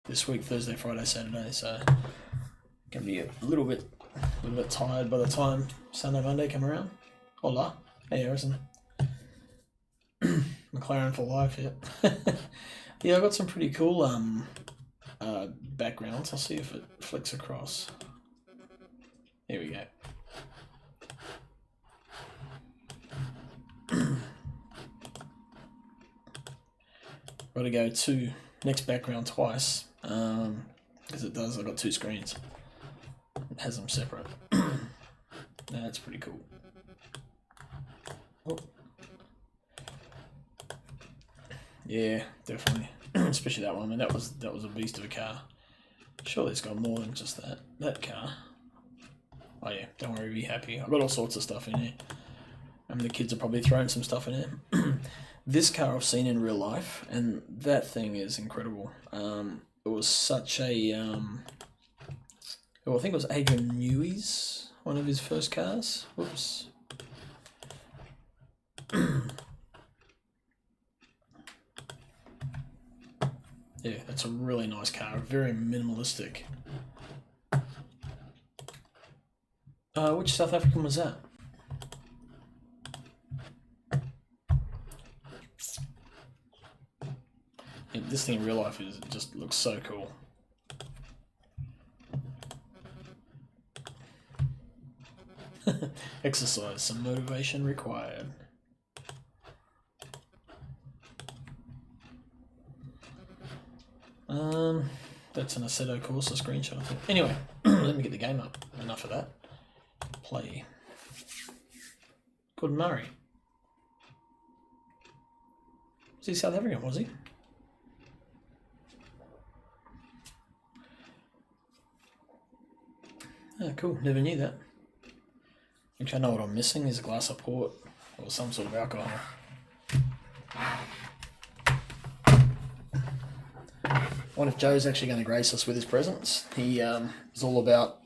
this week, Thursday, Friday, Saturday. So gonna be a little bit tired by the time Sunday, Monday come around. Hola, hey Harrison. McLaren for life, yeah. Yeah, I got some pretty cool backgrounds. I'll see if it flicks across. Here we go. Got to go to next background twice because it does. I've got two screens. It has them separate. That's pretty cool. Oh. Yeah, definitely. Especially that one. I mean, that was a beast of a car. Surely it's got more than just that car. Oh yeah, don't worry, be happy. I've got all sorts of stuff in here. I mean, the kids are probably throwing some stuff in here. This car I've seen in real life, and that thing is incredible. It was such a, well, I think it was Adrian Newey's, one of his first cars. Whoops. Yeah, that's a really nice car, very minimalistic. Which South African was that? Yeah, this thing in real life just looks so cool. Exercise, some motivation required. That's an Assetto Corsa screenshot, I think. Anyway, let me get the game up. Enough of that. Play. Good Murray. Was he South African, was he? Oh, cool. Never knew that. Actually, I know what I'm missing is a glass of port or some sort of alcohol. I wonder if Joe's actually going to grace us with his presence. He is all about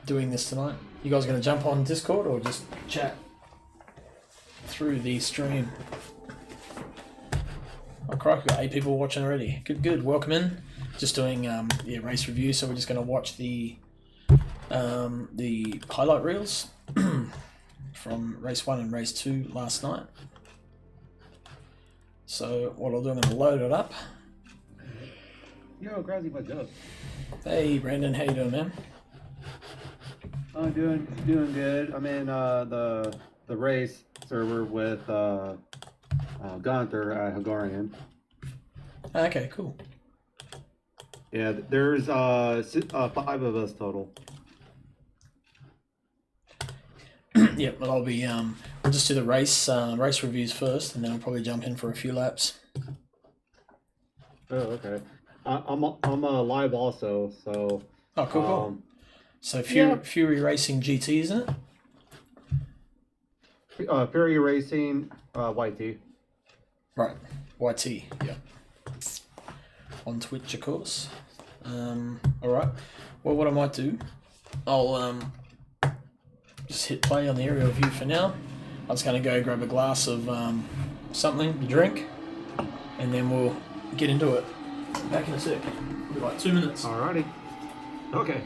doing this tonight. You guys going to jump on Discord or just chat through the stream? Oh, crap, we've got 8 people watching already. Good. Welcome in. Just doing race review, so we're just going to watch the highlight reels from race 1 and race 2 last night. So what I'll do, I'm going to load it up. Yo, Grazi, what's up? Hey Brandon, how you doing, man? I'm doing good. I'm in the race server with Gunther at Hungarian. Okay, cool. Yeah, there's 5 of us total. Yeah, but I'll be we'll just do the race reviews first, and then I'll probably jump in for a few laps. Oh, okay. I'm live also, so. Oh, cool. So Fury Racing GT, isn't it? Fury Racing YT. Right, YT. Yeah. On Twitch, of course. All right. Well, what I might do, I'll just hit play on the aerial view for now. I was going to go grab a glass of something to drink, and then we'll get into it. Back in a sec. Be like 2 minutes. Alrighty. Okay.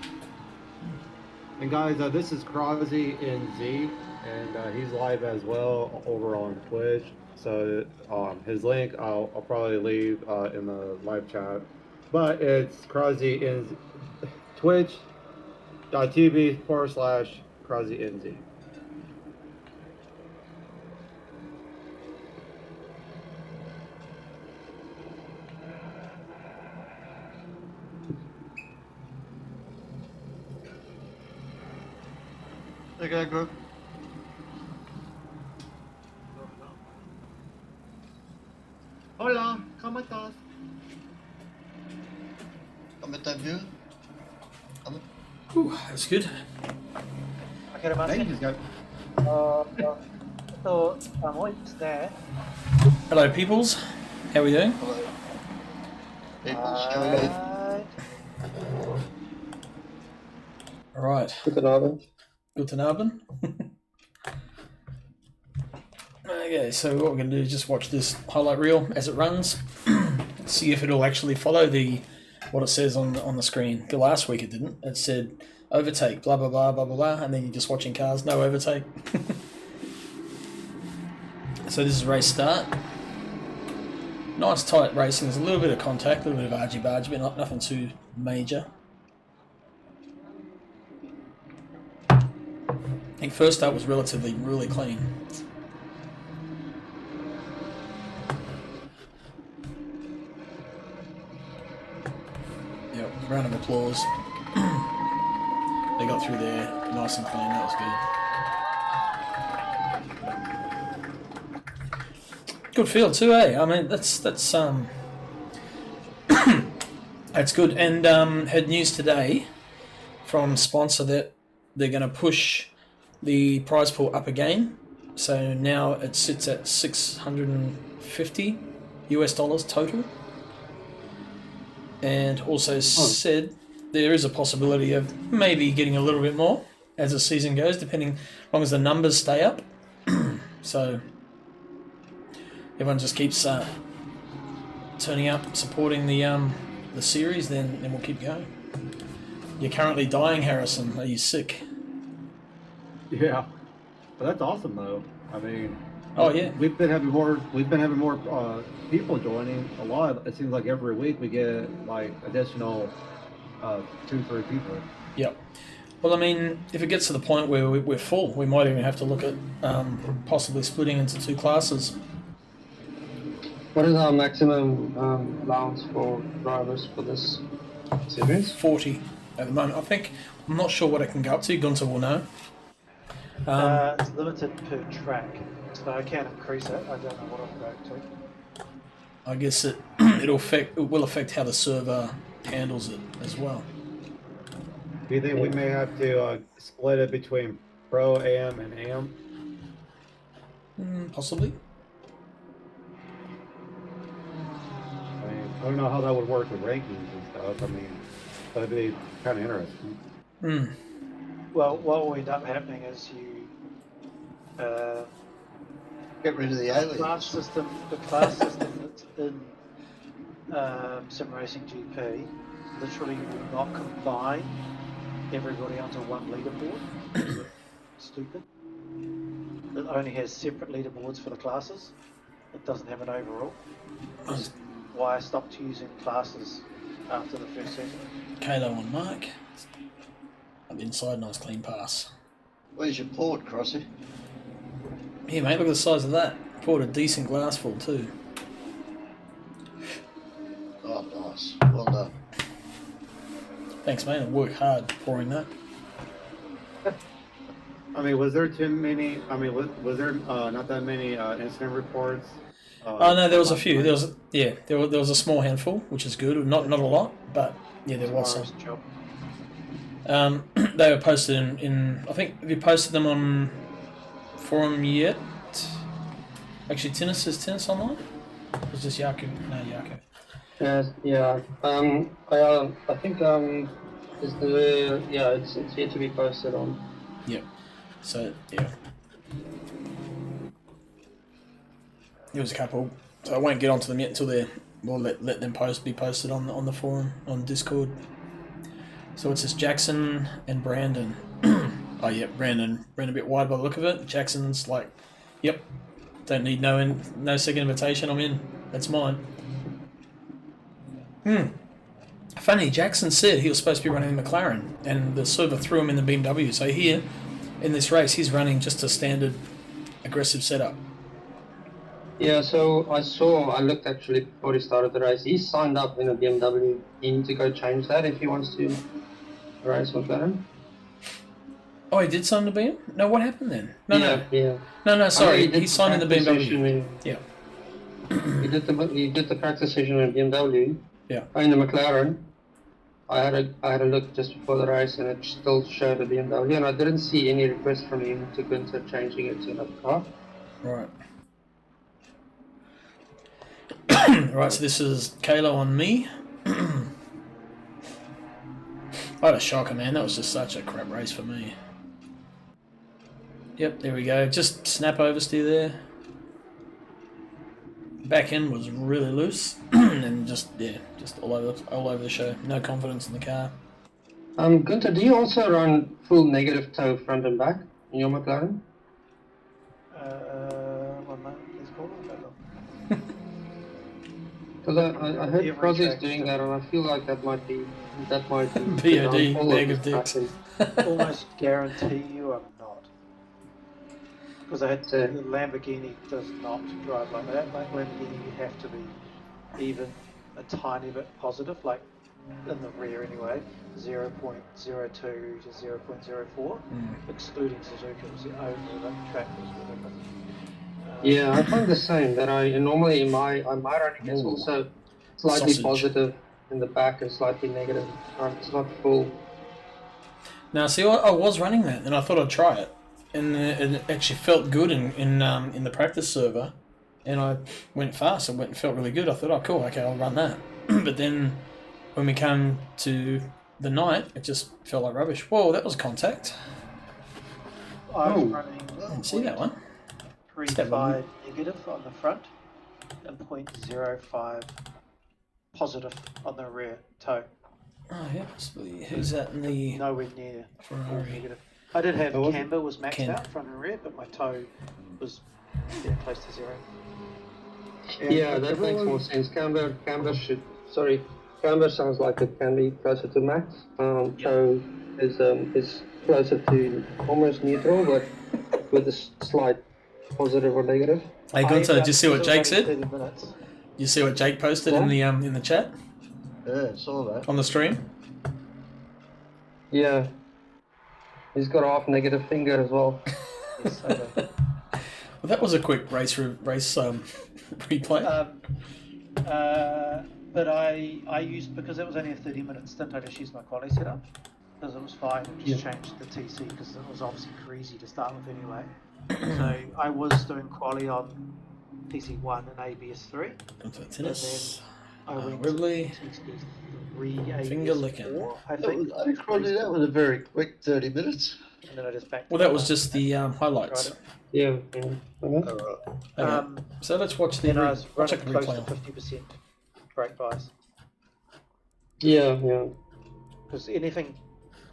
And guys, this is Krazi NZ, and he's live as well over on Twitch. So his link I'll probably leave in the live chat. But it's Krazi in twitch.tv/Krazi NZ. Okay, good. Hola, ¿cómo estás? ¿Cómo estás, bien? Ooh, that's good. Hello, peoples. How are we doing? Hello. People, shall we go? All right. Guten Abend. Guten Abend. Okay, so what we're going to do is just watch this highlight reel as it runs. see if it'll actually follow what it says on the screen. The last week it didn't. It said overtake, blah blah blah blah blah blah, and then you're just watching cars, no overtake. So this is race start. Nice tight racing. There's a little bit of contact, a little bit of argy-bargy, but nothing too major. I think first start was really clean. Yep, round of applause. They got through there nice and clean. That was good. Good field too, eh? I mean, that's that's good. And had news today from sponsor that they're going to push the prize pool up again. So now it sits at $650 total. And also said there is a possibility of maybe getting a little bit more as the season goes, depending, as long as the numbers stay up. So everyone just keeps turning up, supporting the series, then we'll keep going. You're currently dying, Harrison. Are you sick? Yeah, but that's awesome though. I mean, Oh yeah. we've been having more people joining a lot. It seems like every week we get like additional 2-3 people. Yep. Well, I mean, if it gets to the point where we're full, we might even have to look at possibly splitting into 2 classes. What is our maximum allowance for drivers for this series? 40 at the moment. I'm not sure what it can go up to. Gunter will know. It's limited per track, so I can increase it. I don't know what I'll go to. I guess it will affect how the server handles it as well. Do you think we may have to split it between Pro, AM, and AM? Possibly. I mean, I don't know how that would work with rankings and stuff. I mean, that'd be kind of interesting. Well, what will end up happening is you Get rid of the the aliens. class system that's in Sim Racing GP literally will not combine everybody onto one leaderboard. Stupid. It only has separate leaderboards for the classes. It doesn't have an overall. Which is why I stopped using classes after the first season. Kalo on Mark. Up inside, nice clean pass. Where's your port, Crossy? Here, mate, look at the size of that. Poured a decent glass full too. Oh, nice. Well done. Thanks, mate. I worked hard pouring that. I mean, was there too many? I mean, was there not that many incident reports? Oh no, there was a few. There was a small handful, which is good. Not a lot, but yeah, there was some. Job. They were posted in I think, have you posted them on forum yet? Actually, Tinnis, is Tinnis online? Or is this Yaku? No, Yaku. Yeah. I think it's yet to be posted on. Yep. So yeah, there was a couple. So I won't get onto them yet until we'll let them be posted on the forum on Discord. So it's just Jackson and Brandon. Oh yeah, Brandon ran a bit wide by the look of it. Jackson's like, yep, don't need no second invitation. I'm in. That's mine. Funny, Jackson said he was supposed to be running the McLaren, and the server threw him in the BMW. So here, in this race, he's running just a standard aggressive setup. Yeah, so I looked actually before he started the race. He signed up in a BMW. He needs to go change that if he wants to race McLaren. Oh, he did sign the BM? No, what happened then? Yeah. No, sorry. He He signed in the BMW. Yeah. He did the practice session in BMW. Yeah. In the McLaren. I had a look just before the race, and it still showed a BMW, and I didn't see any request from him to Gunther changing it to another car. Right. Right, so this is Kalo on me. I had a shocker, man. That was just such a crap race for me. Yep, there we go. Just snap oversteer there. back end was really loose and just all over the show. No confidence in the car. Gunther, do you also run full negative toe front and back in your McLaren? 1 moment, please call it. Because I heard Every Crosby's track doing is that, and I feel like that might be BOD, all bag his of dicks. back end. Almost guarantee you I'm not. Because So- the Lamborghini does not drive like that. Like Lamborghini, you have to be even a tiny bit positive, like in the rear anyway, 0.02 to 0.04, excluding Suzuka was the only track that was within it. Yeah, I find the same. That I normally in my running it's Ooh. also slightly Sausage. positive in the back and slightly negative. It's not full. Now, see, I was running that, and I thought I'd try it, and it actually felt good in the practice server, and I went fast. It felt really good. I thought, oh, cool, okay, I'll run that. But then when we came to the night, it just felt like rubbish. Whoa, that was contact. I was Oh. running I didn't see that one. 0.35 negative on the front and 0.05 positive on the rear toe. Oh, yeah, possibly. Who's that in the Nowhere near full Ferrari? negative. I did have Oh, was it? camber was maxed Ken. out front and rear, but my toe was close to zero. Yeah, that makes more sense. Camber sounds like it can be closer to max. Toe is closer to almost neutral, but with a slight positive or negative. Hey, Gunter, did you see what Jake said? 30 minutes. You see what Jake posted in the chat Yeah, saw that. on the stream? Yeah, he's got a half negative finger as well. Yes, I did. Well, that was a quick race replay. But I used, because it was only a 30-minute stint, I just used my quality setup because it was fine. I just changed the TC because it was obviously greasy to start with anyway. So I was doing quality on TC1 and ABS3. Gunter tennis. I went Wibbly. to TC3 Finger licking. ABS4, I That think. was, Crosby, that was a very quick 30 minutes. And then I just backed. Well, that was just the highlights. Yeah. All right. Okay. So let's watch the Then I was watch running the close to replay. 50% brake bias. Yeah. Because anything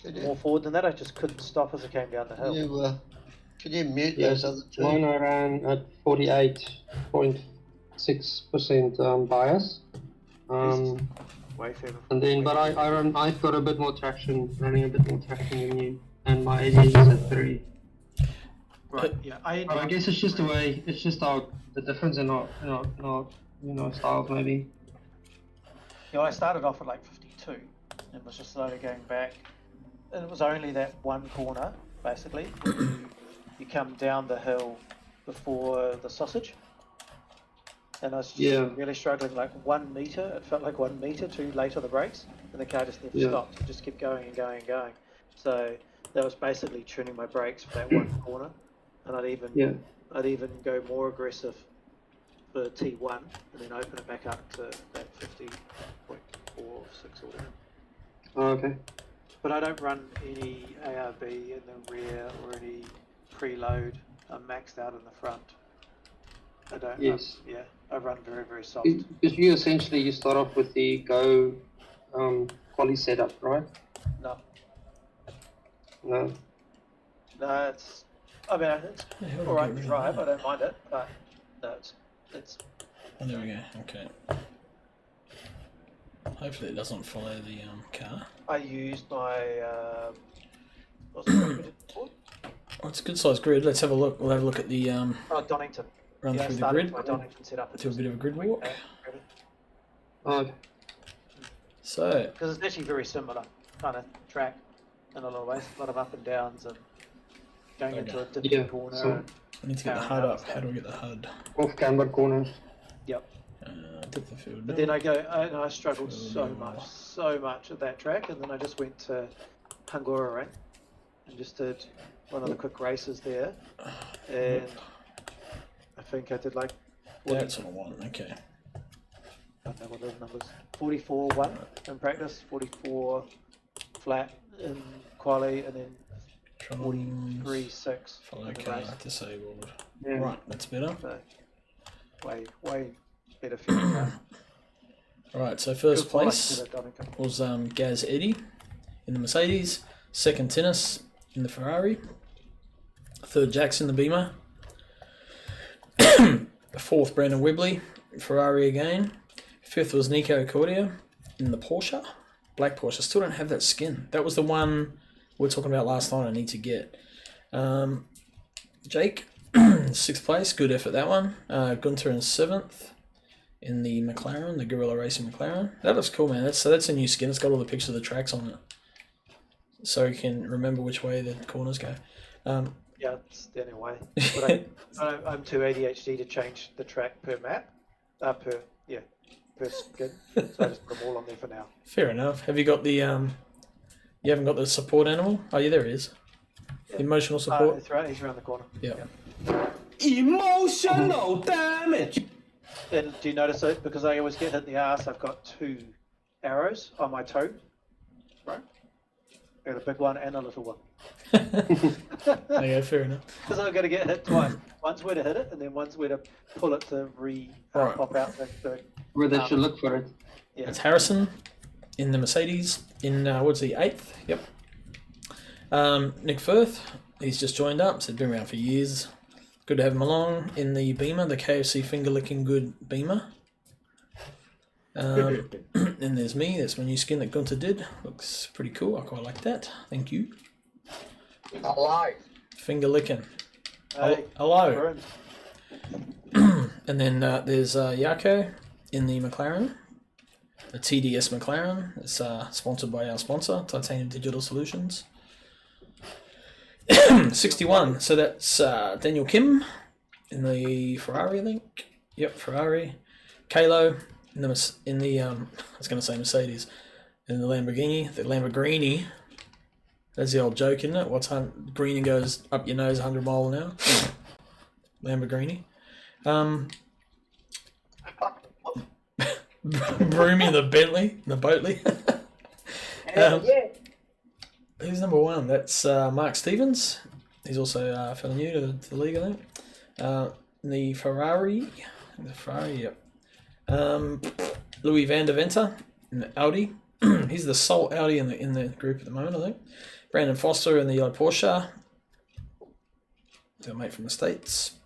Can more you, forward than that, I just couldn't stop as I came down the hill. can you mute Yeah. those other two? Mine I ran at 48.6% bias. Way further. And then, but I've got a bit more traction, running a bit more traction than you, and my AD is at 3. Right, yeah. But I guess it's just the way, it's just the difference in our styles maybe. Yeah, I started off at like 52 and was just slowly going back. And it was only that one corner, basically, where you come down the hill before the sausage. And I was just really struggling, like 1 meter. It felt like 1 meter too late on the brakes, and the car just never stopped. It just kept going and going and going. So that was basically tuning my brakes for that one corner. And I'd even go more aggressive for T1 and then open it back up to that 50.46 or whatever. Oh, okay. But I don't run any ARB in the rear or any preload. I'm maxed out in the front. I don't. Yes. I run very, very soft. Because you essentially start off with the Go quali setup, right? No, No. it's. I mean, it's all right to drive. I don't mind it, but no, it's. Oh, there we go. Okay. Hopefully it doesn't follow the car. I used my. What's the one we did before? Oh, it's a good sized grid. Let's have a look. We'll have a look at the Donington. run I through the started grid. my Donington setup. Do a bit of a grid walk. Okay. So Because it's actually very similar kind of track in a lot of ways. A lot of up and downs and going into a different corner. So I need to get the HUD up. How do I get the HUD? off camber corners. Yep. Depth of field. But then I struggled so much at that track, and then I just went to Hungura and just did one of the quick races there, and I think I did like. That's what I want. Okay. I don't know what those numbers. 44-1 in practice, 44 flat in quali, and then 43-6 Follow in the car race. disabled. Yeah. Right, that's better. So way better feeling car. Alright, so first Good fight place to the Donington. was Gaz Eddy in the Mercedes. Second, Tennis in the Ferrari. Third, Jax in the Beamer. Fourth, Brandon Wibley, Ferrari again. Fifth was Nico Cordia in the Porsche. Black Porsche. I still don't have that skin. That was the one we were talking about last night I need to get. Jake, sixth place. Good effort, that one. Gunter in seventh in the McLaren, the Gorilla Racing McLaren. That looks cool, man. That's a new skin. It's got all the pictures of the tracks on it. So you can remember which way the corners go. Yeah, it's the only way. But I'm too ADHD to change the track per map. Per skin. So I just put them all on there for now. Fair enough. Have you got the you haven't got the support animal? Oh yeah, there he is. Yeah. Emotional support. He's around the corner. Yeah. Emotional damage. And do you notice it? Because I always get hit in the ass, I've got 2 arrows on my toe. Right? I got a big one and a little one. Okay, fair enough. Because I'm going to get hit twice. One's where to hit it, and then one's where to pull it to Right. pop out the Where they should look for it. yeah. It's Harrison in the Mercedes in what's he, 8th? Yep. Nick Firth, he's just joined up, so he's been around for years. Good to have him along in the Beamer, the KFC finger licking good Beamer. And there's me, that's my new skin that Gunter did. Looks pretty cool, I quite like that. Thank you. Hello. Finger licking. Hey, Hello. Bruins. And then there's Yako in the McLaren, the TDS McLaren. It's sponsored by our sponsor, Titanium Digital Solutions. 61. So that's Daniel Kim in the Ferrari, I think. Yep, Ferrari. Kalo in the I was going to say Mercedes, in the Lamborghini. The Lamborghini. That's the old joke, isn't it? What's green goes up your nose 100 miles an hour? Lamborghini. Broomy the Bentley, the Boatley. Who's number 1? That's Mark Stevens. He's also fairly new to the league, I think. The Ferrari, yep. Louis Van der Venter in the Audi. He's the sole Audi in the group at the moment, I think. Brandon Foster in the yellow Porsche. He's a mate from the States.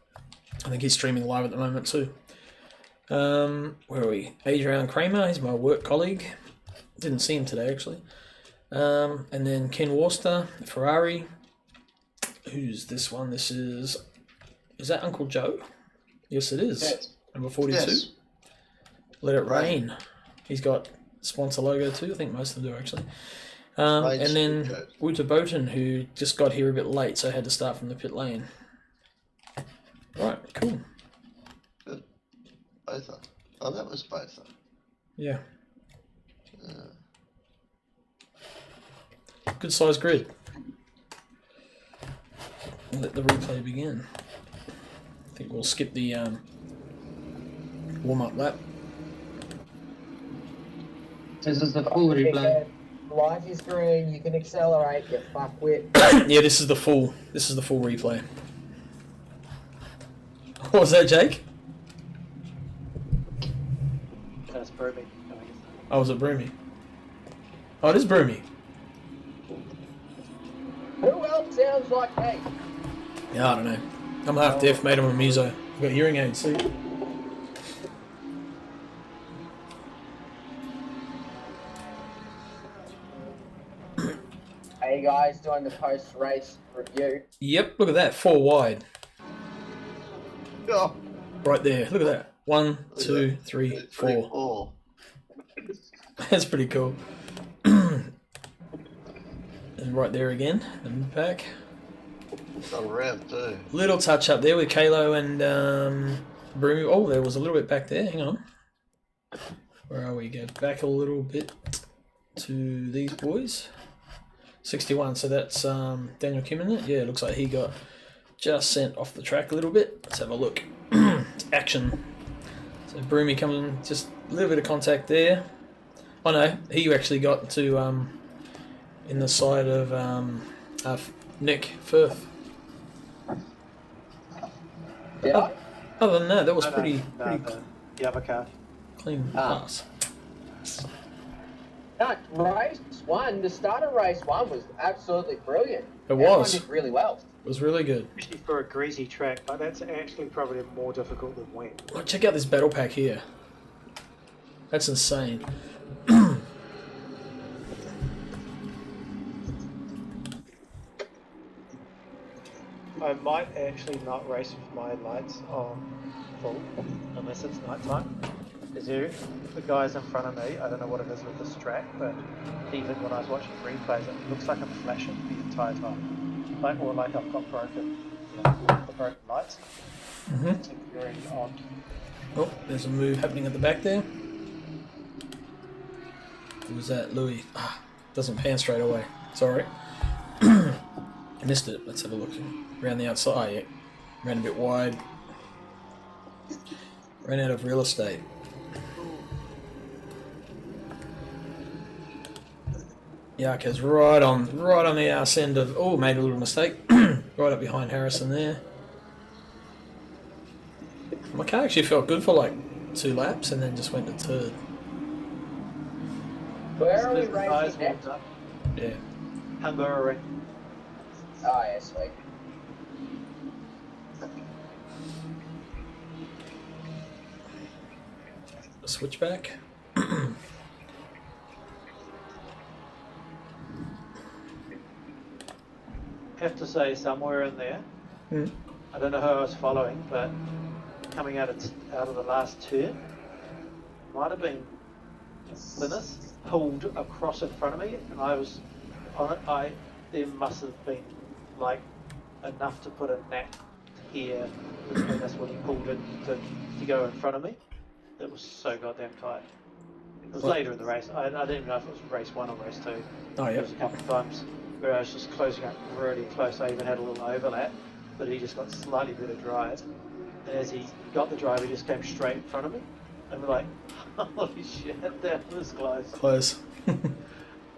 I think he's streaming live at the moment too. Where are we? Adrian Kramer, he's my work colleague. Didn't see him today actually. And then Ken Worcester, Ferrari. Who's this one? This is that Uncle Joe? Yes, it is. Yes. Number 42. Yes. Let It Rain. He's got sponsor logo too. I think most of them do actually. And then Wouter Boten, who just got here a bit late, so I had to start from the pit lane. Right, cool. Good. Both are. Oh, that was both are. Yeah. Good size grid. Let the replay begin. I think we'll skip the warm-up lap. This is the full replay. Life is green, you can accelerate, you fuckwit. Yeah, this is the full replay. What was that, Jake? That's Broomy. Oh, was it Broomy? Oh, it is Broomy. Who else sounds like me? Yeah, I don't know. I'm half deaf, mate. I'm a muso. I've got hearing aids, see? Hey guys, doing the post-race review. Yep, look at that. 4 wide. Oh, Right there. Look at that. 1, 2, 3, 4. 4. That's pretty cool. And right there again, the mid-pack. Got around too. Little touch up there with Kalo and Broomy. Oh, there was a little bit back there. Hang on. Where are we? Go back a little bit to these boys. 61. So that's Daniel Kim in it. Yeah, it looks like he got just sent off the track a little bit. Let's have a look. Action. So Broomy coming, just a little bit of contact there. Oh no, he actually got to in the side of Nick Firth. Yeah? Other than that, that was No, pretty no. The other car. Clean Ah. pass. Not race one. The start of race one was absolutely brilliant. It Everyone was. did really well. It was really good. Especially for a greasy track, but that's actually probably more difficult than wet. Oh, check out this battle pack here. That's insane. I might actually not race with my lights on full unless it's night time. Is there the guys in front of me? I don't know what it is with this track, but even when I was watching replays, it looks like I'm flashing the entire time, or like I've got broken lights. It's very odd. Oh, there's a move happening at the back there. Who was that? Louis. Ah, doesn't pan straight away. Sorry. I missed it. Let's have a look. Around the outside. Oh, yeah. Ran a bit wide. Ran out of real estate. Yaka's right on the arse end of. Oh, made a little mistake. Right up behind Harrison there. My car actually felt good for like 2 laps and then just went to third. Where are we There's the guys racing next? warmed up. Yeah. Hungary. Oh, yeah, sweet. A switchback. Have to say somewhere in there, Hmm. I don't know who I was following, but coming out of the last turn, might have been Linus pulled across in front of me, and I was on it. There must have been like enough to put a net here between us when he pulled it to go in front of me. It was so goddamn tight. It was What? later in the race. I didn't even know if it was race 1 or race 2. Oh, There yeah. was a couple of times where I was just closing up really close. I even had a little overlap, but he just got slightly better drive. And as he got the drive, he just came straight in front of me. And we're like, holy shit, that was close. Close. I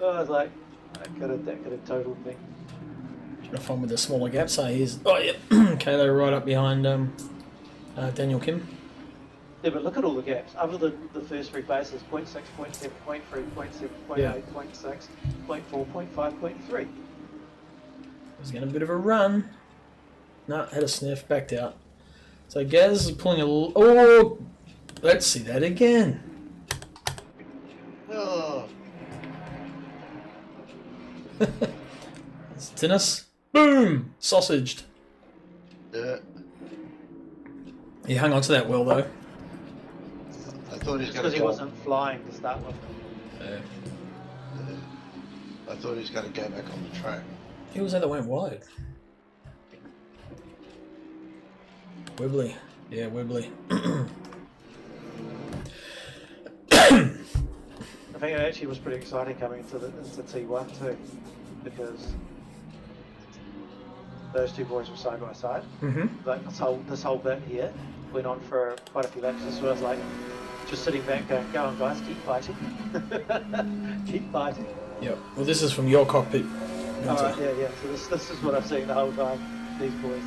was like, that could have totaled me. Trying to find with the smaller gaps. So here's. Oh, yeah. Kalo right up behind Daniel Kim. Yeah, but look at all the gaps. Other than the first 3 bases, 0.6, 0.7, 0.3, 0.7, 0.8, Yeah. 0.6, 0.4, 0.5, 0.3. He's getting a bit of a run. No, had a sniff, backed out. So Gaz is pulling a little. Oh! Let's see that again. Oh, It's tennis. Boom! Sausaged. yeah. He hung on to that well, though. I thought he was Just going because to he go. wasn't flying to start with. I thought he was going to go back on the track. Who was that went wide? Wibbly. Yeah, Wibbly. I think it actually was pretty exciting coming into T1 too, because those 2 boys were side by side. Mm-hmm. Like this whole bit here went on for quite a few laps. So I was like, just sitting back going, go on guys, keep fighting. Keep fighting. Yep. Well, this is from your cockpit. Alright, yeah. So this is what I've seen the whole time, these boys.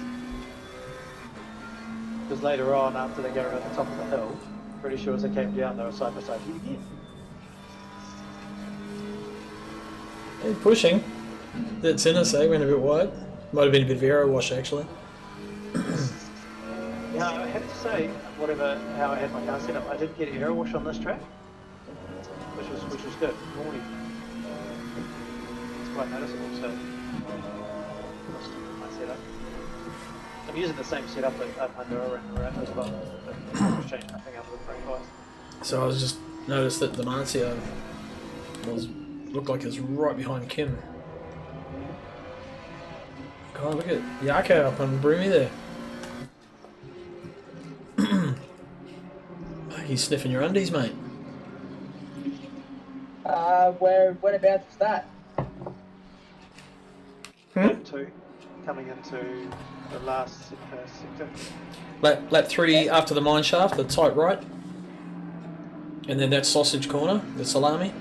Because later on, after they go around the top of the hill, pretty sure as they came down, they were side by side again. Hey, pushing. That tennis, went a bit wide. Might have been a bit of aero wash, actually. Yeah, I have to say, how I had my car set up, I did get aero wash on this track, which was good. Normally, it's quite noticeable. So, that's my setup. I'm using the same setup at Pandora and around as well, but I've changed nothing other than brake wise. So I was just noticed that the Marcia looked like it's right behind Kim. God, look at Yako up on Broomy there. He's sniffing your undies, mate. Whereabouts was that? Coming into the last sector. Lap 3 after the mine shaft, the tight right. And then that sausage corner, the salami.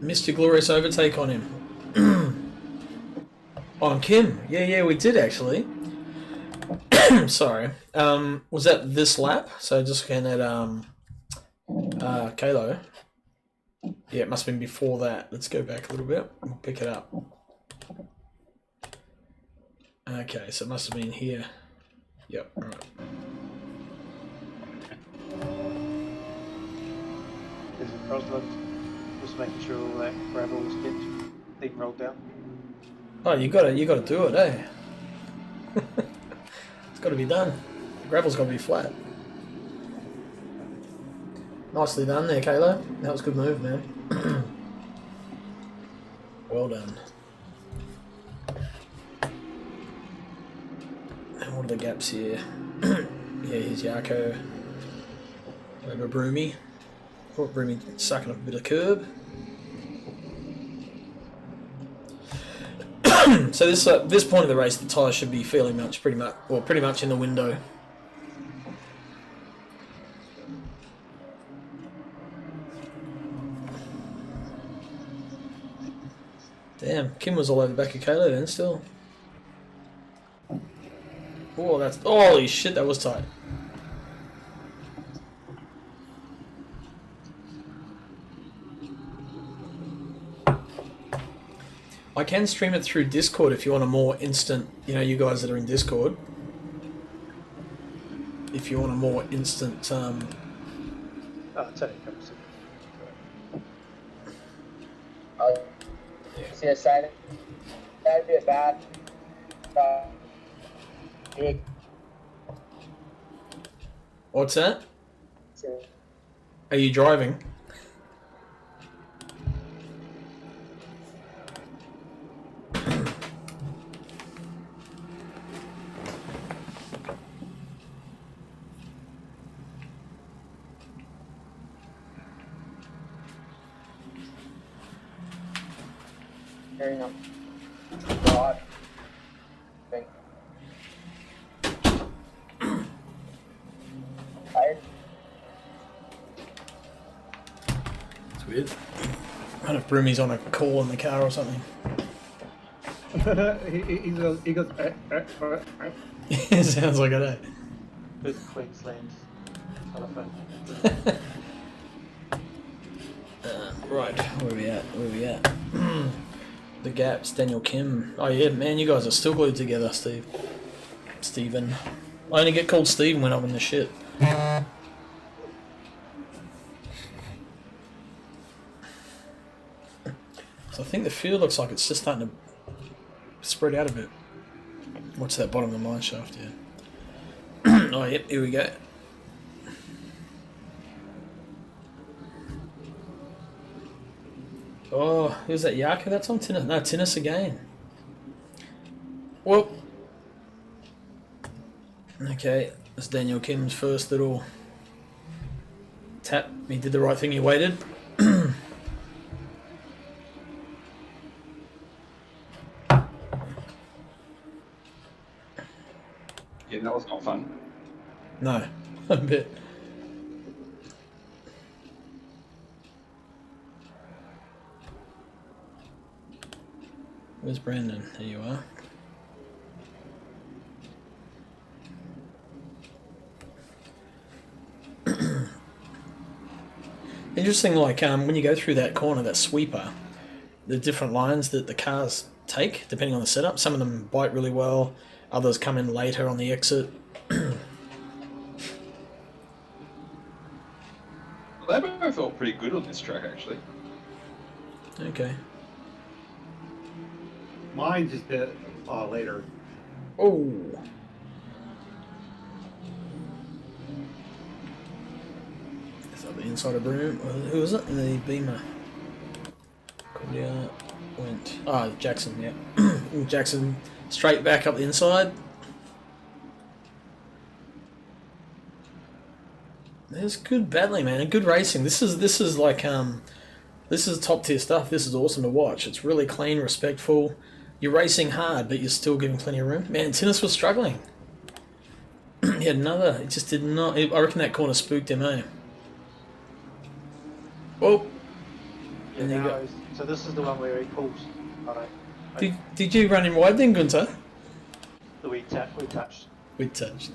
Missed your glorious overtake on him. On Kim. Yeah, we did actually. Sorry. Was that this lap? So just looking at Kalo. Yeah, it must have been before that. Let's go back a little bit. We'll pick it up. Okay, so it must have been here. Yep, alright. Is it Rosalind just making sure all that gravel was being rolled down? Oh, you gotta do it, eh? It's gotta be done. The gravel's gotta be flat. Nicely done there, Kalo. That was a good move, man. Well done. And what are the gaps here? Yeah, here's Yarko. Over Broomy. Oh, Broomy sucking up a bit of curb. So this point of the race, the tyre should be pretty much in the window. Damn, Kim was all over the back of Kalo then still. Oh, that's holy shit, that was tight. I can stream it through Discord if you want a more instant, you guys that are in Discord. If you want a more instant, Oh, Tony comes in. See a sign? That'd be a bad. Big. What's that? Are you driving? Carrying up. God. Think. Tired? It's weird. I don't know if Broomy's on a call in the car or something. he goes. It sounds like it, eh? Good Queensland telephone. Right, where are we at? The gaps, Daniel Kim. Oh yeah, man, you guys are still glued together, Steven. I only get called Steven when I'm in the shit. So I think the field looks like it's just starting to spread out a bit. What's that bottom of the mine shaft, yeah. Oh yep, here we go. Oh, who's that? Yarko? That's on Tinnis. No, Tinnis again. Well, okay. That's Daniel Kim's first little tap. He did the right thing. He waited. Yeah, that was not fun. No, a bit. Where's Brandon? There you are. Interesting, like when you go through that corner, that sweeper, the different lines that the cars take, depending on the setup. Some of them bite really well, others come in later on the exit. Labo felt pretty good on this track, actually. Okay. Mine just did later. Oh. Is that the inside of Broom? Who was it? The Beamer. Cordia went. Ah, Jackson, yeah. Jackson straight back up the inside. There's good battling, man, and good racing. This is like this is top tier stuff. This is awesome to watch. It's really clean, respectful. You're racing hard, but you're still giving plenty of room. Man, Tinnis was struggling. He had another. It just did not. I reckon that corner spooked him, eh? Oh. Yeah, And you now got- he's- so this is the one where he pulls. Did you run him wide then, Gunter? We touched. We touched.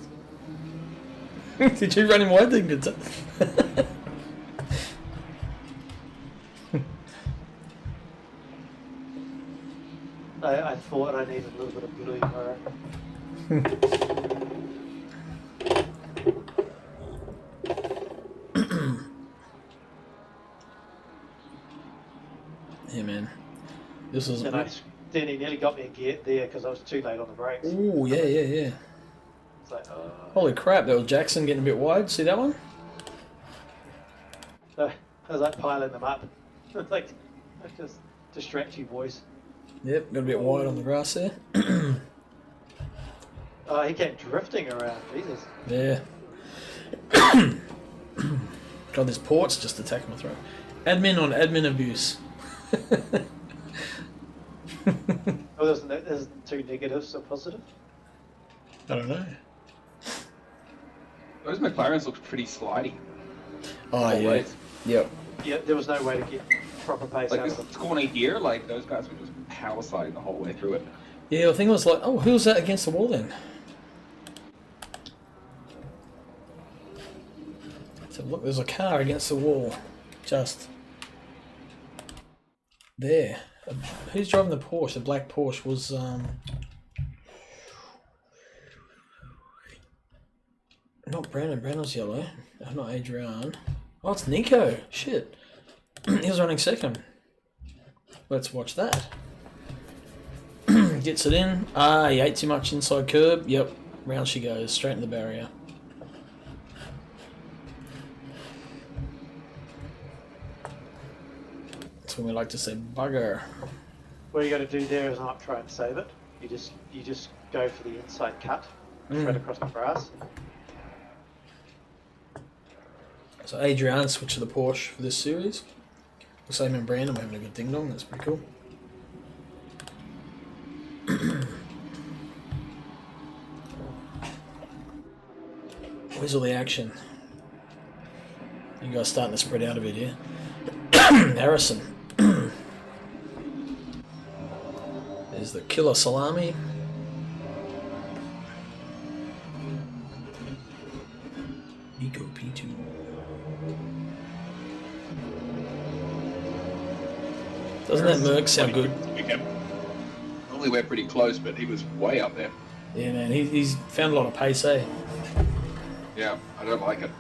Did you run him wide? Then good. I thought I needed a little bit of blue. Yeah, man. This was. Then he nearly got me a there because I was too late on the brakes. Ooh, yeah. It's like, Holy crap! That was Jackson getting a bit wide. See that one? I was like piling them up. like, I just distract you boys. Yep, got a bit wide on the grass there. Oh, he came drifting around. Jesus. Yeah. God, this port's just attacking my throat. Admin on admin abuse. Oh, there's two negatives, a positive. I don't know. Those McLarens look pretty slidey. Oh, yeah. Always. Yep. Yeah, there was no way to get proper pace Like out this of them. corner here, like those guys were just power sliding the whole way through it. Yeah, I think it was like, oh, who was that against the wall then? So look, there's a car against the wall. Just there. Who's driving the Porsche? The black Porsche was not Brandon. Brandon's yellow. Not Adrian. Oh, it's Nico. Shit. He was running second. Let's watch that. Gets it in. Ah, he ate too much inside curb. Yep. Round she goes. Straight in the barrier. That's when we like to say bugger. What you got to do there is not try and save it. You just go for the inside cut, straight across the grass. So Adrian switched to the Porsche for this series. Looks like him and Brandon were having a good ding dong. That's pretty cool. Where's all the action? You guys starting to spread out a bit here. Harrison. There's the killer Kyalami. Nico P2. Doesn't that Merc sound good? Normally we're pretty close, but he was way up there. Yeah, man, he's found a lot of pace, eh? Yeah, I don't like it.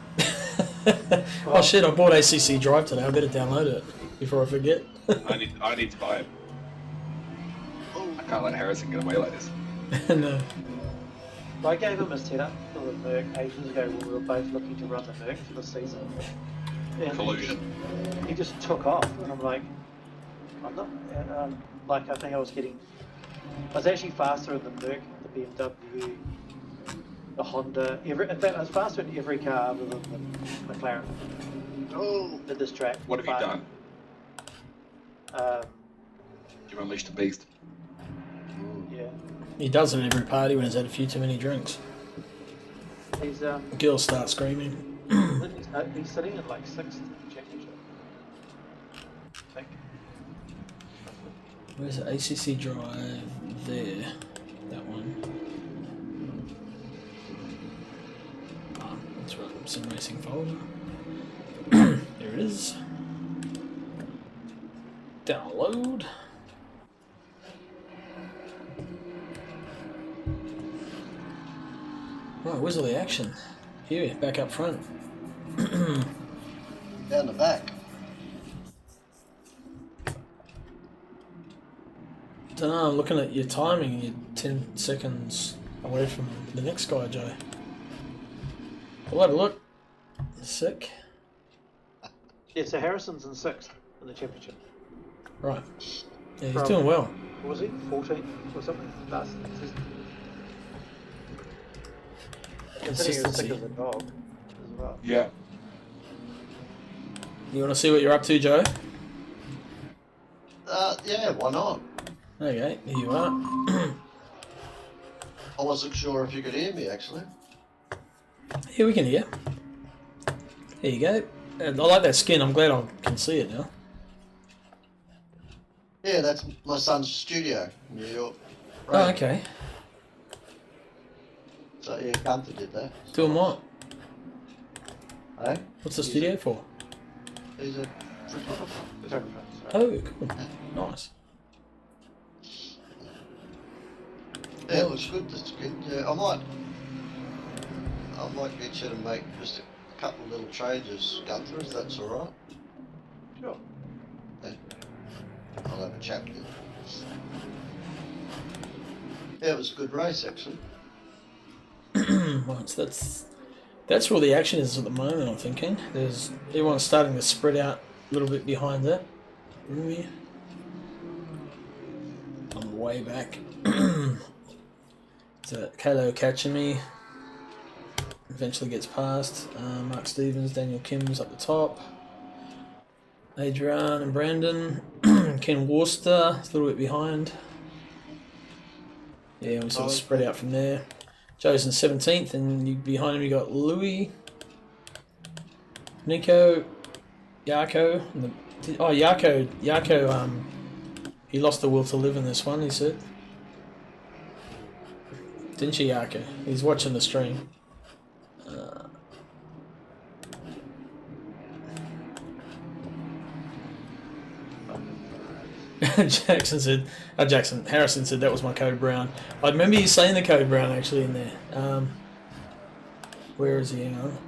Oh shit, I bought ACC Drive today. I better download it before I forget. I need to buy it. I can't let Harrison get away like this. No. I gave him a setup for the Merc ages ago when we were both looking to run the Merc for the season. And Collusion. He just took off, and I'm like, I'm not. Like I think I was actually faster in the Merc, the BMW, the Honda. In fact, I was faster in every car other than the McLaren. Oh, At this track. What have you done? Um, You unleashed the beast. yeah. He does it at every party when he's had a few too many drinks. He's Girls start screaming. he's sitting at like 6th in the championship. I think. Where's the ACC Drive? There. That one. Ah, that's right. Sim Racing folder. There it is. Download. Right, where's all the action? Here, back up front. down the back. Don't know, I'm looking at your timing and you're 10 seconds away from the next guy, Joe. We'll have a look. Sick. Yeah, so Harrison's in 6th in the championship. Right. Yeah, he's From- doing well. What was he? 14th or something? Last season. Considering he was sick Consistency. as a dog as well. Yeah. You want to see what you're up to, Joe? Yeah, why not? Okay, here you are. I wasn't sure if you could hear me, actually. Here we can hear. There you go. And I like that skin. I'm glad I can see it now. Yeah, that's my son's studio in New York. Oh, okay. So yeah, Gunther did that. Doing what? Eh? What's the studio for? He's a Photographer. Oh, cool. Nice. yeah, it looks good. That's good. Yeah, I might get you to make just a couple of little changes, Gunther, if that's all right. Sure. Yeah. I'll have a chat with you. Yeah, it was a good race actually. Well, that's where all the action is at the moment. I'm thinking everyone's starting to spread out a little bit behind that. Rumi on the way back. So Kyalami eventually gets past. Mark Stevens, Daniel Kim's up the top. Adrian and Brandon. Ken Worcester is a little bit behind. Yeah, we sort of spread out from there. Joe's in 17th, and behind him you got Louis, Nico, Yarko. Yarko. He lost the will to live in this one. He said, didn't you, Yarko? He's watching the stream. Harrison said that was my code brown. I remember you saying the code brown actually in there. Where is he? Hang on.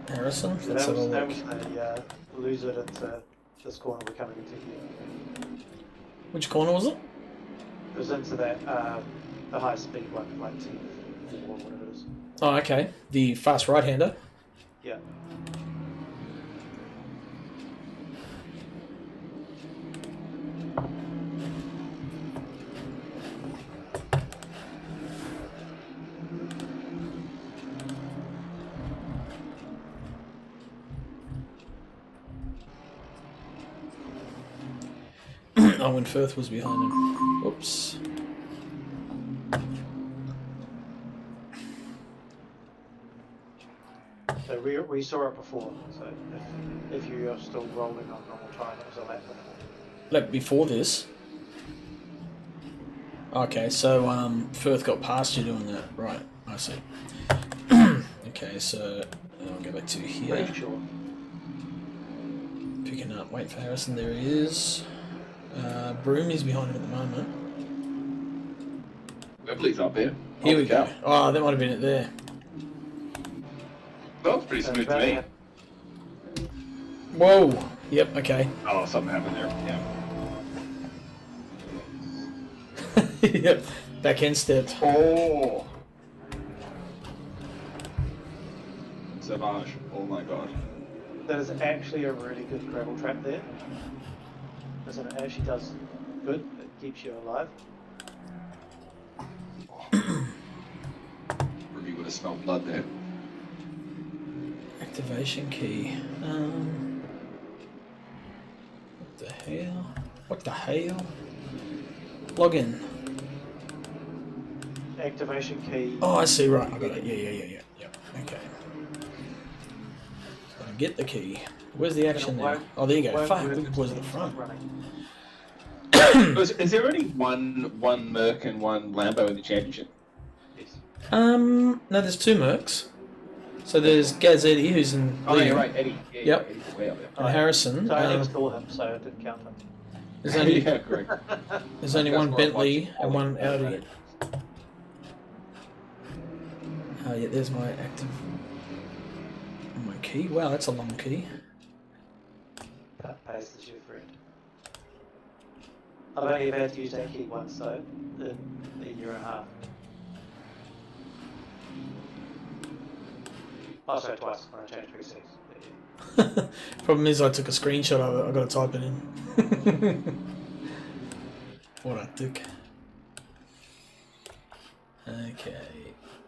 Harrison? So Let's have a that look. was the loser into this corner we're coming into here. Which corner was it? It was into that the high speed one, like T4 or whatever it is. Oh, okay. The fast right-hander. Yeah. Owen Firth was behind him. Oops. So we saw it before. So if you are still rolling on normal time, it was a lap before. Lap before this. Okay, so Firth got past you doing that. Right, I see. Okay, so I'll go back to here. Pretty sure. Picking up, wait for Harrison, there he is. Broom is behind him at the moment. Webley's up here. Here we go. Cow. Oh, that might have been it there. That was pretty smooth to me. Whoa! Yep, okay. Oh, something happened there. Yeah. Yep, back end stepped. Oh! Savage. Oh my god. That is actually a really good gravel trap there. Because it actually does good. It keeps you alive. Ruby would have smelled blood there. Activation key. What the hell? What the hell? Login. Activation key. Oh, I see. Right, I got it. Yeah. Yep. Okay. So I get the key. Where's the action now? Oh, there you go. Fuck, look at the boys at the front. Is there only one Merc and one Lambo in the championship? Yes. No, there's two Mercs. So there's Gazzetti, who's in Oh, yeah, lead, right, Eddie. Yeah, Yep. Eddie's way up there. and Harrison. So I next door him, so it didn't count him. There's only Yeah, correct. there's only That's one more Bentley watching and one all of Audi. it. Oh yeah, there's my active. My key. Wow, that's a long key. That passes your friend. I've only had to use that key once though, in a year and a half. Oh, sorry, twice when I changed PCs. Problem is, I took a screenshot of it. I got to type it in. What a dick. Okay.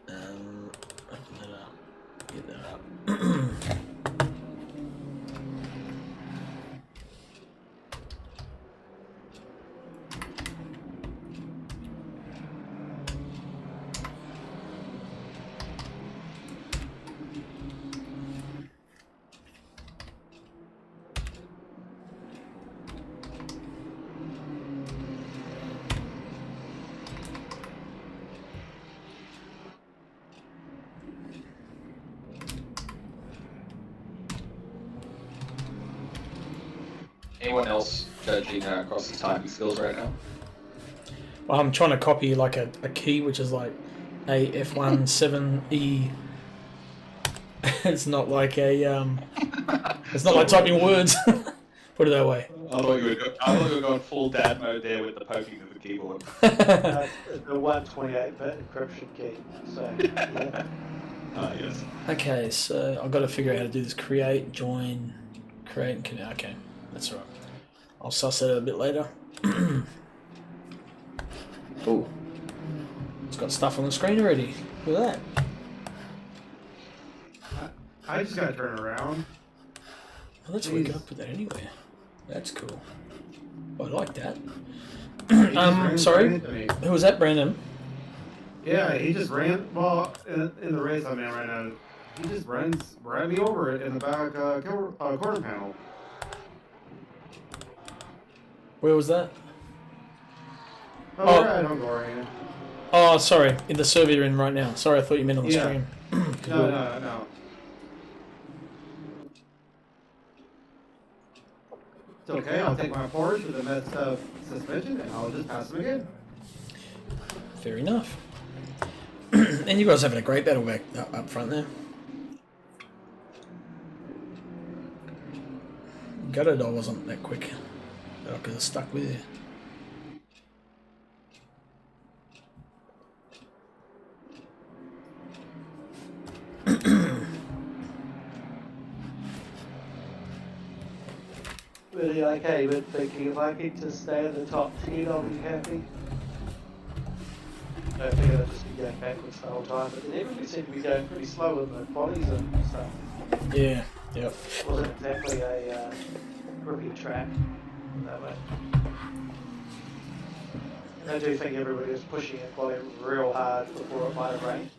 Open that up. Get that up. Anyone else judging across his typing skills right now? Well, I'm trying to copy like a key, which is like a F17E. It's not like a it's not like typing words. Put it that way. I thought you were going full dad mode there with the poking of the keyboard. That's the 128-bit encryption key. So, yeah. Yes. Okay, so I've got to figure out how to do this. Create, join, create, and connect. Okay, that's all right. I'll suss that out a bit later. Oh, it's got stuff on the screen already. Look at that. I just gotta turn around. Well, that's where we gotta put that anywhere. That's cool. I like that. Sorry, who was that, Brandon? Yeah, he just ran. Well, in the race I'm in right now, he just ran me over in the back quarter panel. Where was that? Oh, right, I'm going. Oh, sorry, in the server you're in right now. Sorry, I thought you meant on the screen. No. It's okay, I'll take my Porsche with a messed up suspension and I'll just pass him again. Fair enough. And you guys having a great battle back up front there. Gutted I wasn't that quick. I could have stuck with you. Really okay with thinking if I get to stay in the top 10, I'll be happy. I think I'll just be going backwards the whole time, but everybody seemed to be going pretty slow with the bodies and stuff. Yeah, yep. It wasn't exactly a grippy track that way. I do think everybody was pushing it quite real hard before it might have rained.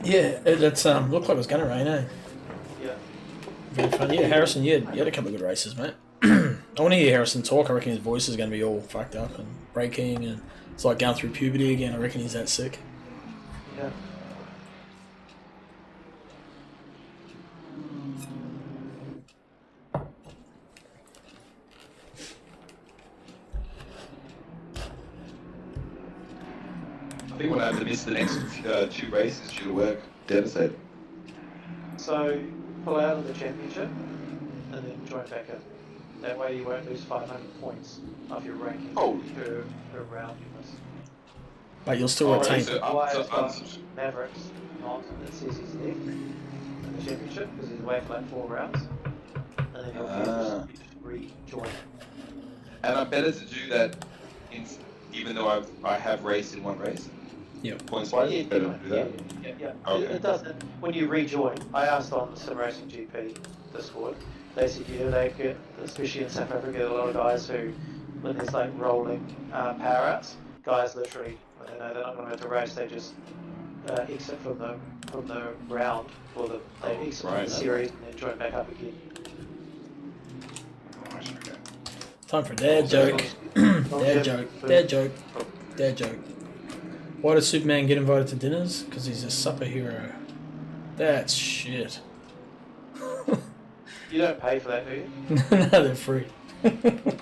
Yeah, it looked like it was going to rain, eh? Yeah. Very fun. Yeah, Harrison, you had a couple of good races, mate. I want to hear Harrison talk. I reckon his voice is going to be all fucked up and breaking, and it's like going through puberty again. I reckon he's that sick. Yeah. I think we'll have to miss the next 2 races due to work. Devastated. So, pull out of the championship and then join back in. That way you won't lose 500 points off your ranking per round you miss. But you'll still retain. Why has got Mavericks not, it says he's left in the championship because he's away for like 4 rounds. And then he'll rejoin. And I'm better to do that even though I have raced in 1 race? Yep. Points wise, Yeah, better to do that? Yeah. Okay. It doesn't. When you rejoin, I asked on the Sim Racing GP Discord, they said, yeah, they get, especially in South Africa, a lot of guys who, when there's like rolling power outs, guys literally, when they know they're not going to have to race, they just exit from the round, or they exit from the series and then join back up again. Time for dad joke. Dad joke. Why does Superman get invited to dinners? Because he's a superhero. That's shit. You don't pay for that, do you? No, they're free. Good.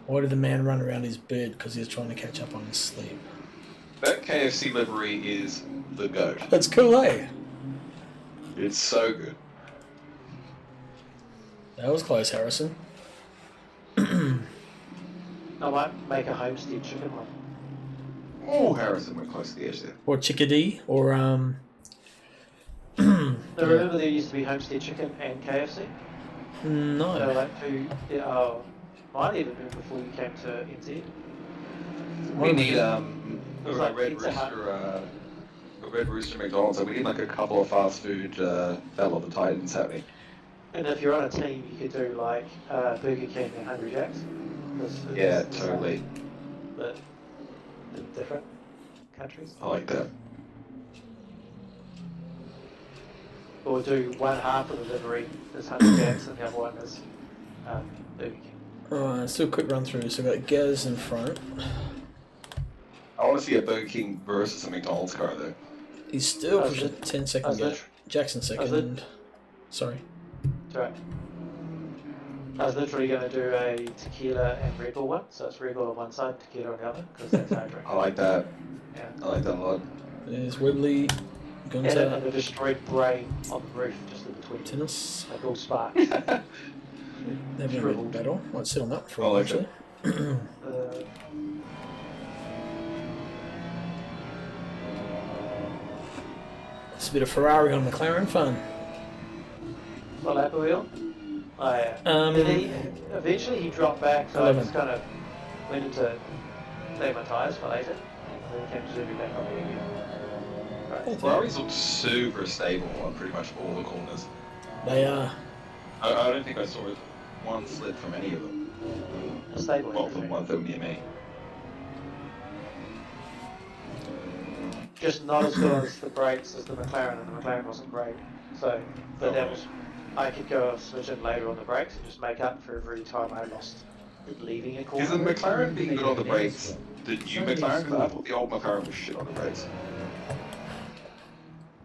Why did the man run around his bed? Because he was trying to catch up on his sleep. That KFC livery is the GOAT. That's cool, eh? It's so good. That was close, Harrison. I might make a homestead chicken one. Oh, Harrison went close to the edge there. Or chickadee, or Remember there used to be homestead chicken and KFC? No. So like might even been before you came to NZ. We need It was like Red Pizza Hut. Rooster, a Red Rooster McDonald's. So we need like a couple of fast food Battle of the Titans happening. And if you're on a team, you could do like Burger King and Hungry Jack's. Yeah, totally. But in different countries. I like that. Or do one half of the livery is Hungry Jack's and the other one is Burger King. Alright, let's do a quick run through. So we've got Gaz in front. I want to see a Burger King versus a McDonald's car though. He's still I was pushing lit- 10 I second was gap. lit- Jackson I was second. lit- And, sorry. That's right. I was literally going to do a tequila and Red Bull one, so it's Red Bull on one side, tequila on the other, because that's how I drink. I like that. Yeah. I like that a lot. There's Webley, And Gunter, a destroyed brain on the roof, just in between. Tennis. Like all sparks. They're having a little battle. Might sit on that for I a while, like actually. It's a bit of Ferrari on McLaren fun. What lap are we on? Oh, yeah. Eventually he dropped back, so 11. I just kind of went into lay my tyres for later. And then came to zoom back on me again. Right. Ferraris look super stable on pretty much all the corners. They are. I don't think I saw one slip from any of them. Stable. Well, from the ones that were near me. Just not as good as the brakes as the McLaren, and the McLaren wasn't great. So, but that was, I could go a smidgen later on the brakes and just make up for every time I lost leaving a corner. Is the McLaren being good on the brakes? The new McLaren? Because I thought the old McLaren was shit on the brakes.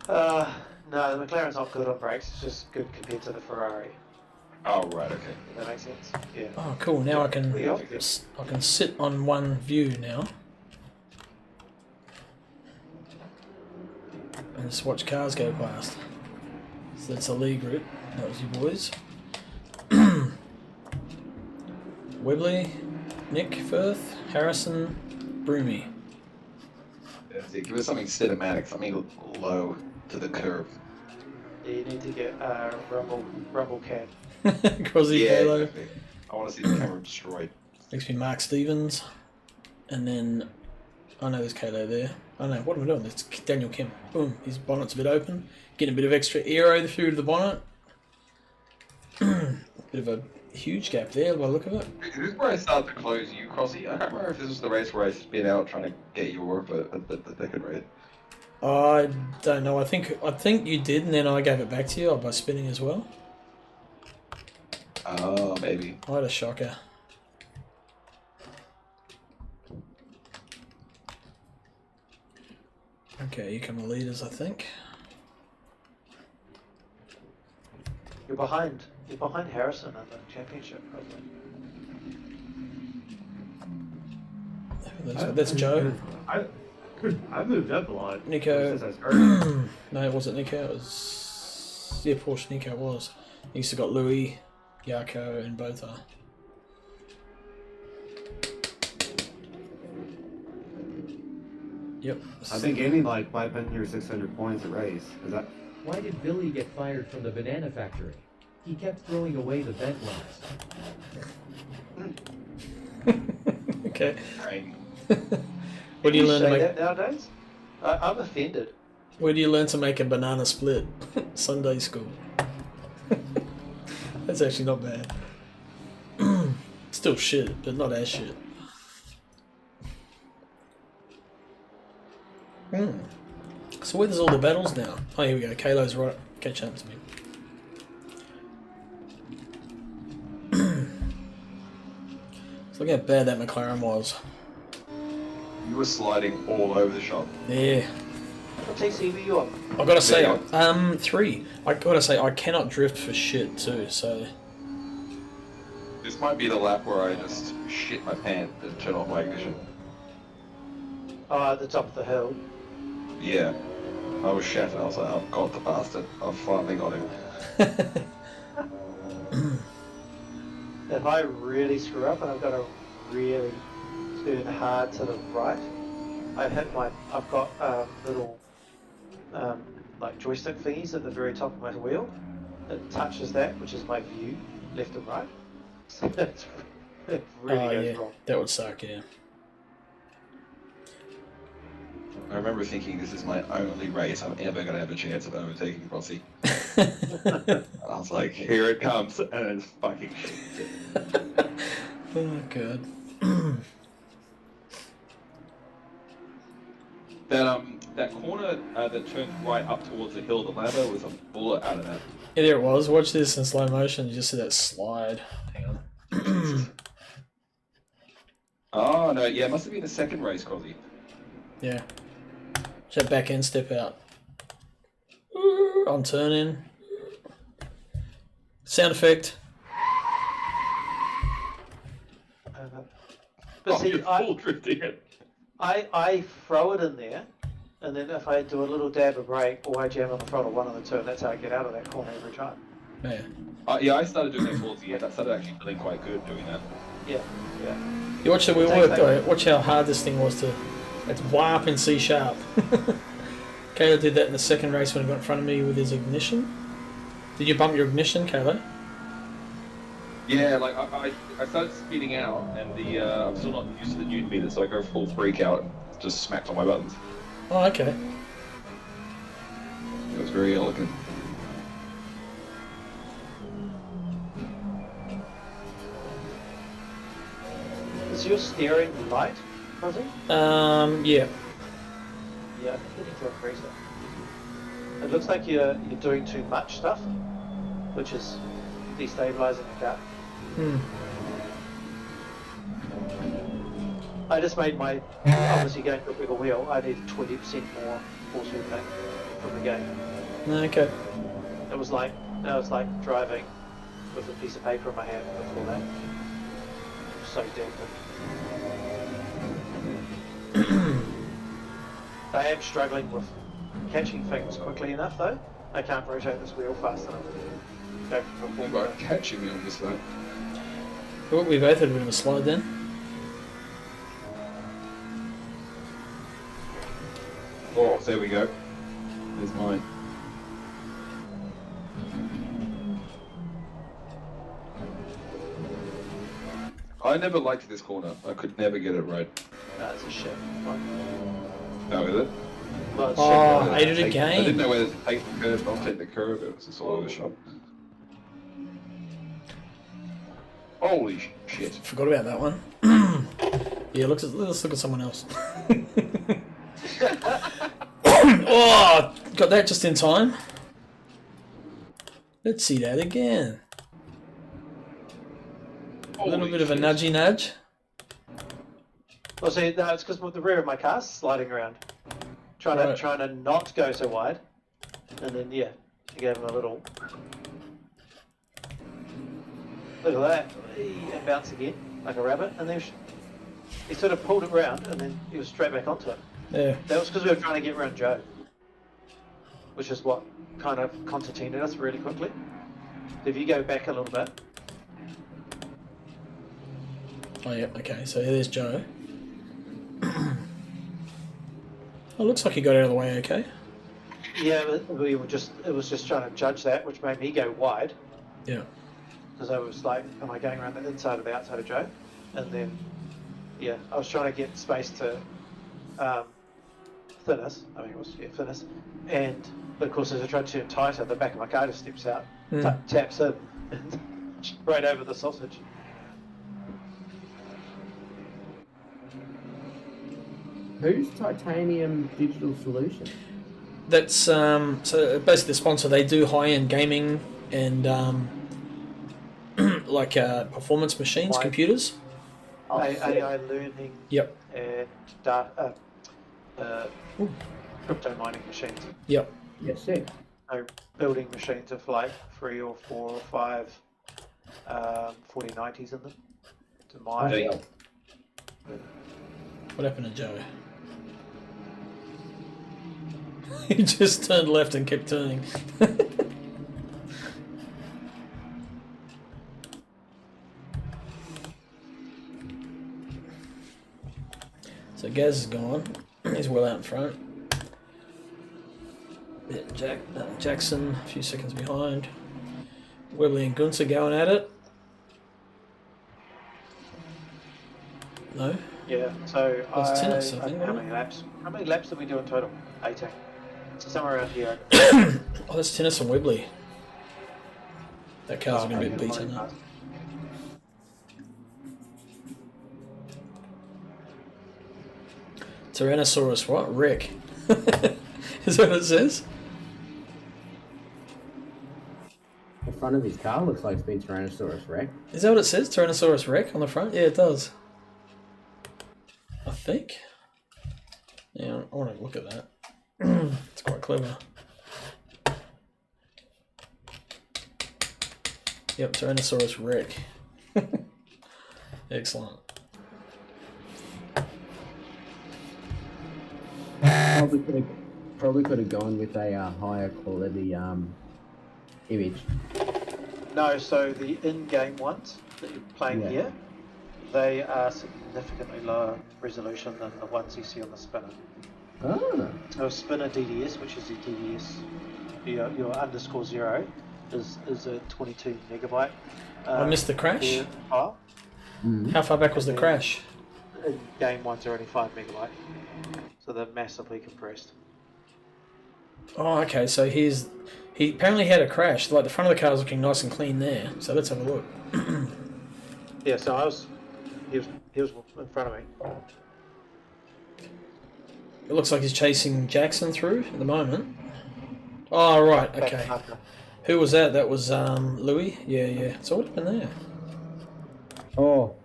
No, the McLaren's not good on brakes. It's just good compared to the Ferrari. Oh, right, okay. If that makes sense. Yeah. Oh, cool. Now I can Yeah. I can sit on one view now. And just watch cars go past. So that's a league route. That was you boys. Webley, Nick Firth, Harrison, Broomy. That's it. Give us something cinematic, something low to the curve. Yeah, you need to get rumble cam. Crosby, Kalo. Exactly. I want to see the camera destroyed. Next be Mark Stevens. And then, I know there's Kalo there. I know, what am I doing? It's Daniel Kim. Boom, his bonnet's a bit open. Getting a bit of extra aero through to the bonnet. Bit of a huge gap there by the look of it. Is this where I start to close you, Crossy? I can't remember if this was the race where I spin out trying to get you work, but the second race. I don't know. I think you did, and then I gave it back to you by spinning as well. Oh, maybe. I had a shocker. Okay, here come the leaders, I think. You're behind Harrison in the championship, probably. That's Joe. I've moved up a lot. Nico. Since I started. No, it wasn't Nico. It was Porsche. Nico was. He used to got Louis, Yarko, and Botha. Yep. I think Amy like 500 or 600 points a race. Is that? Why did Billy get fired from the banana factory? He kept throwing away the bent ones. Okay. Right. Where do you learn to say make? that nowadays? I'm offended. Where do you learn to make a banana split? Sunday school. That's actually not bad. Still shit, but not as shit. So where's all the battles now? Oh, here we go. Kalo's right. Catch up to me. So look how bad that McLaren was. You were sliding all over the shop. Yeah. What TC were you on? I gotta say, Yeah. 3. I gotta say, I cannot drift for shit too. So This might be the lap where I just shit my pants and turn off my ignition. Oh, at the top of the hill. Yeah. I was chefing. I was like, I've got the bastard. I've finally got him. If I really screw up and I've got to really turn hard to the right, I've got little like joystick thingies at the very top of my wheel. It touches that, which is my view, left and right. So it really goes wrong. that would suck. Yeah. I remember thinking this is my only race I'm ever going to have a chance of overtaking Rossi. I was like, here it comes, and it's fucking shit. Oh god. That corner that turns right up towards the hill, the ladder was a bullet out of that. Yeah, there it was. Watch this in slow motion. You just see that slide. Hang on. Oh no, yeah, it must have been the second race, Crosby. Yeah. That back end step out. on turning. Sound effect. But see, you're full drifting it. I throw it in there, and then if I do a little dab of brake or I jam on the throttle one on the turn, that's how I get out of that corner every time. Yeah. Yeah, I started doing that towards the end. I started actually feeling quite good doing that. Yeah. You watch the wheel work though. Watch how hard this thing was to. It's way up in C sharp. Kayla did that in the second race when he got in front of me with his ignition. Did you bump your ignition, Kayla? Yeah, like I started speeding out, and I'm still not used to the Newton meter, so I go full freak out, just smacked on my buttons. Oh, okay. It was very elegant. Is your steering light, Rosie? Yeah. Yeah, I think you need to increase it. It looks like you're doing too much stuff, which is destabilizing the car. I just made my, obviously going to a bigger wheel, I need 20% more force feedback from the game. Okay. It was like driving with a piece of paper in my hand before that. So dead. I am struggling with catching things quickly enough though. I can't rotate this wheel fast enough. Go from What about catching me on this though? Well, we both had a bit of a slide then. Oh, there we go. There's mine. I never liked this corner. I could never get it right. That's a shit. No, is it? Well, it's Oh, shit. I did it I again. didn't know whether to take the curve, not take the curve. It was just all over the shop. Holy shit. Forgot about that one. Yeah, let's look at someone else. Oh, got that just in time. Let's see that again. A little bit of a nudgy nudge. Well, see, no, it's because the rear of my car's sliding around, trying to not go so wide, and then yeah, you gave him a little. Look at that, and bounce again like a rabbit, and then he sort of pulled it round, and then he was straight back onto it. Yeah. That was because we were trying to get around Joe, which is what kind of concertinaed us really quickly. If you go back a little bit. Oh yeah, okay, so there's Joe. Oh, looks like he got out of the way okay. Yeah, but it was just trying to judge that, which made me go wide. Yeah. Because I was like, am I going around the inside or the outside of Joe? And then, yeah, I was trying to get space to thinness. I mean, it was, yeah, thinness. But of course, as I tried to turn tighter, the back of my car just steps out, taps in, right over the sausage. Who's Titanium Digital Solution? That's so basically the sponsor. They do high-end gaming and like performance machines, computers. AI learning. Yep. And data, crypto mining machines. Yep. Yes, sir. So building machines of like 3 or 4 or 5 4090s in them to mine. What happened to Joe? He just turned left and kept turning. So Gaz is gone. He's well out in front. Yeah, Jackson a few seconds behind. Webley and Gunther going at it. No? Yeah, so That's tennis, I think, how wasn't many laps? How many laps did we do in total? 18. So somewhere around here. Oh, that's tennis and Webley. That car's going to be beaten up. Tyrannosaurus, what? Wreck. Is that what it says? The front of his car looks like it's been Tyrannosaurus Rex. Is that what it says? Tyrannosaurus Rex on the front? Yeah, it does. I think. Yeah, I want to look at that. It's quite clever. Yep, Tyrannosaurus Rex. Excellent. Probably could have gone with a higher quality image. No, so the in-game ones that you're playing Yeah. here, they are significantly lower resolution than the ones you see on the spinner. Oh. So spinner DDS, which is your DDS, your underscore zero, is a 22 megabyte. I missed the crash. File. How far back was the crash? In-game ones are only 5 megabyte, so they're massively compressed. Oh, okay. So he apparently had a crash. Like the front of the car was looking nice and clean there. So let's have a look. Yeah, so he was in front of me. It looks like he's chasing Jackson through at the moment. Oh, right. Okay. Who was that? That was Louis. Yeah. So what happened there? Oh.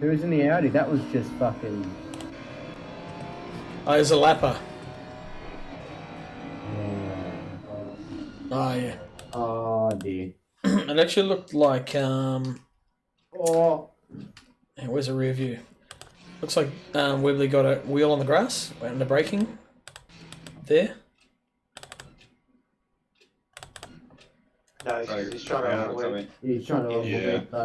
Who was in the Audi? That was just fucking... Oh, it was a lapper. Oh, yeah. Oh, dear. It actually looked like... Oh. Hey, where's the rear view? Looks like Webley got a wheel on the grass and the braking. There. No, he's trying to avoid. He's trying to avoid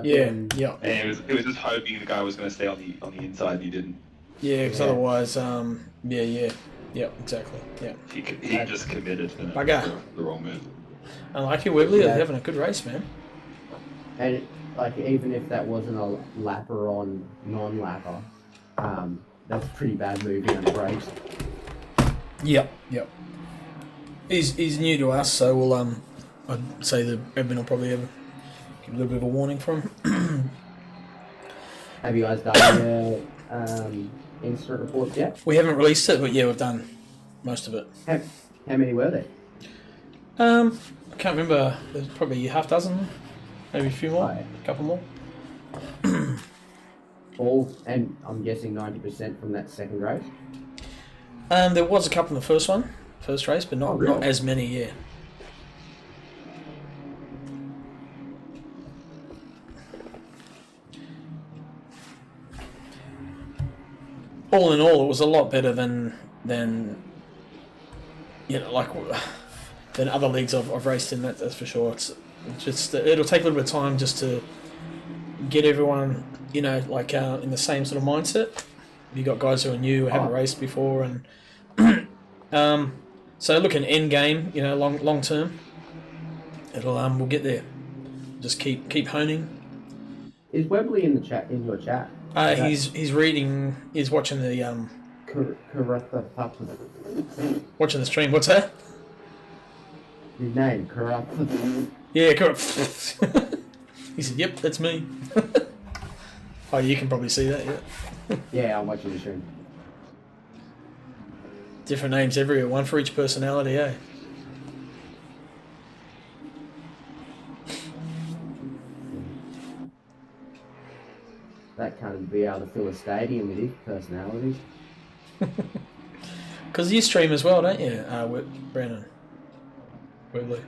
Yeah. And it was just hoping the guy was going to stay on the inside, and he didn't. Yeah, because otherwise, yeah, exactly. Yeah. He just committed Bugger. the wrong move. Unlucky Webley, they're having a good race, man. And like, even if that wasn't a lapper on non-lapper, that's a pretty bad move on the brakes. Yep. He's new to us, so we'll I'd say the admin will probably give a little bit of a warning for him. Have you guys done the incident reports yet? We haven't released it, but yeah, we've done most of it. How many were there? I can't remember. There's probably half dozen, maybe a few more, a couple more. All, and I'm guessing 90% from that second race? There was a couple in the first race, but not as many, yeah. All in all, it was a lot better than you know, like than other leagues I've raced in. That's for sure. It's just it'll take a little bit of time just to get everyone, you know, like in the same sort of mindset. You got guys who are new, who haven't raced before, and so looking end game, you know, long term, it'll we'll get there. Just keep honing. Is Webley in the chat? In your chat? He's reading. He's watching the watching the stream. What's that? His name, Corrupt. Yeah, correct. He said, "Yep, that's me." Oh, you can probably see that. Yeah. Yeah, I'm watching the stream. Different names everywhere. One for each personality. Eh? That can't be able to fill a stadium with his personalities. Because you stream as well, don't you, Brandon? Webley.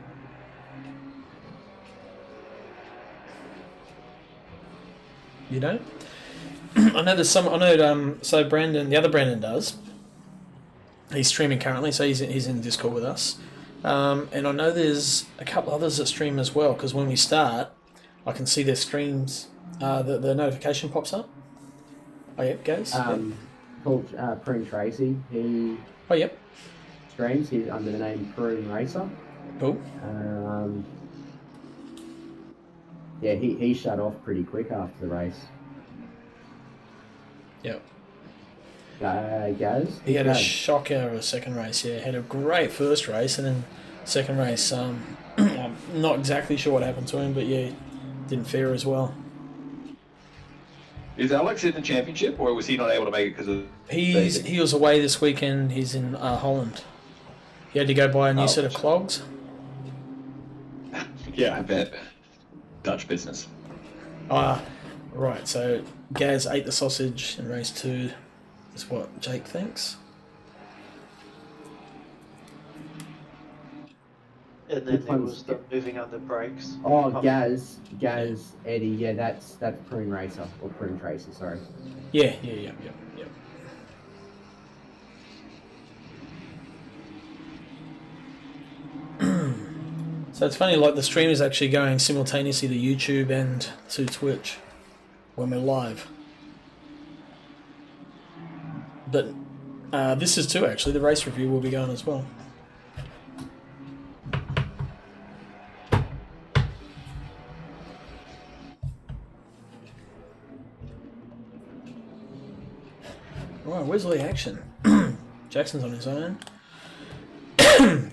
You don't? I know there's some. I know. So Brandon, the other Brandon does. He's streaming currently, so he's in Discord with us. And I know there's a couple others that stream as well. Because when we start, I can see their streams. The notification pops up. Oh yep, goes. Called Prune Tracy. He. Oh yep. Streams. He's under the name Prune Racer. Cool. Yeah, he shut off pretty quick after the race. Yep. Goes. He had a shocker of a second race. Yeah, had a great first race, and then second race. I'm not exactly sure what happened to him, but yeah, didn't fare as well. Is Alex in the championship, or was he not able to make it because of? He was away this weekend. He's in Holland. He had to go buy a new set of clogs. Yeah, I bet. Dutch business. Right. So Gaz ate the sausage in race 2. Is what Jake thinks. And then Which there one's- was the moving under brakes. Oh, Gaz, Eddie, yeah, that's Prune Racer, or Prune Tracer, sorry. Yeah. So it's funny, like the stream is actually going simultaneously to YouTube and to Twitch when we're live. But this is too, actually. The race review will be going as well. Right, where's all the action? Jackson's on his own.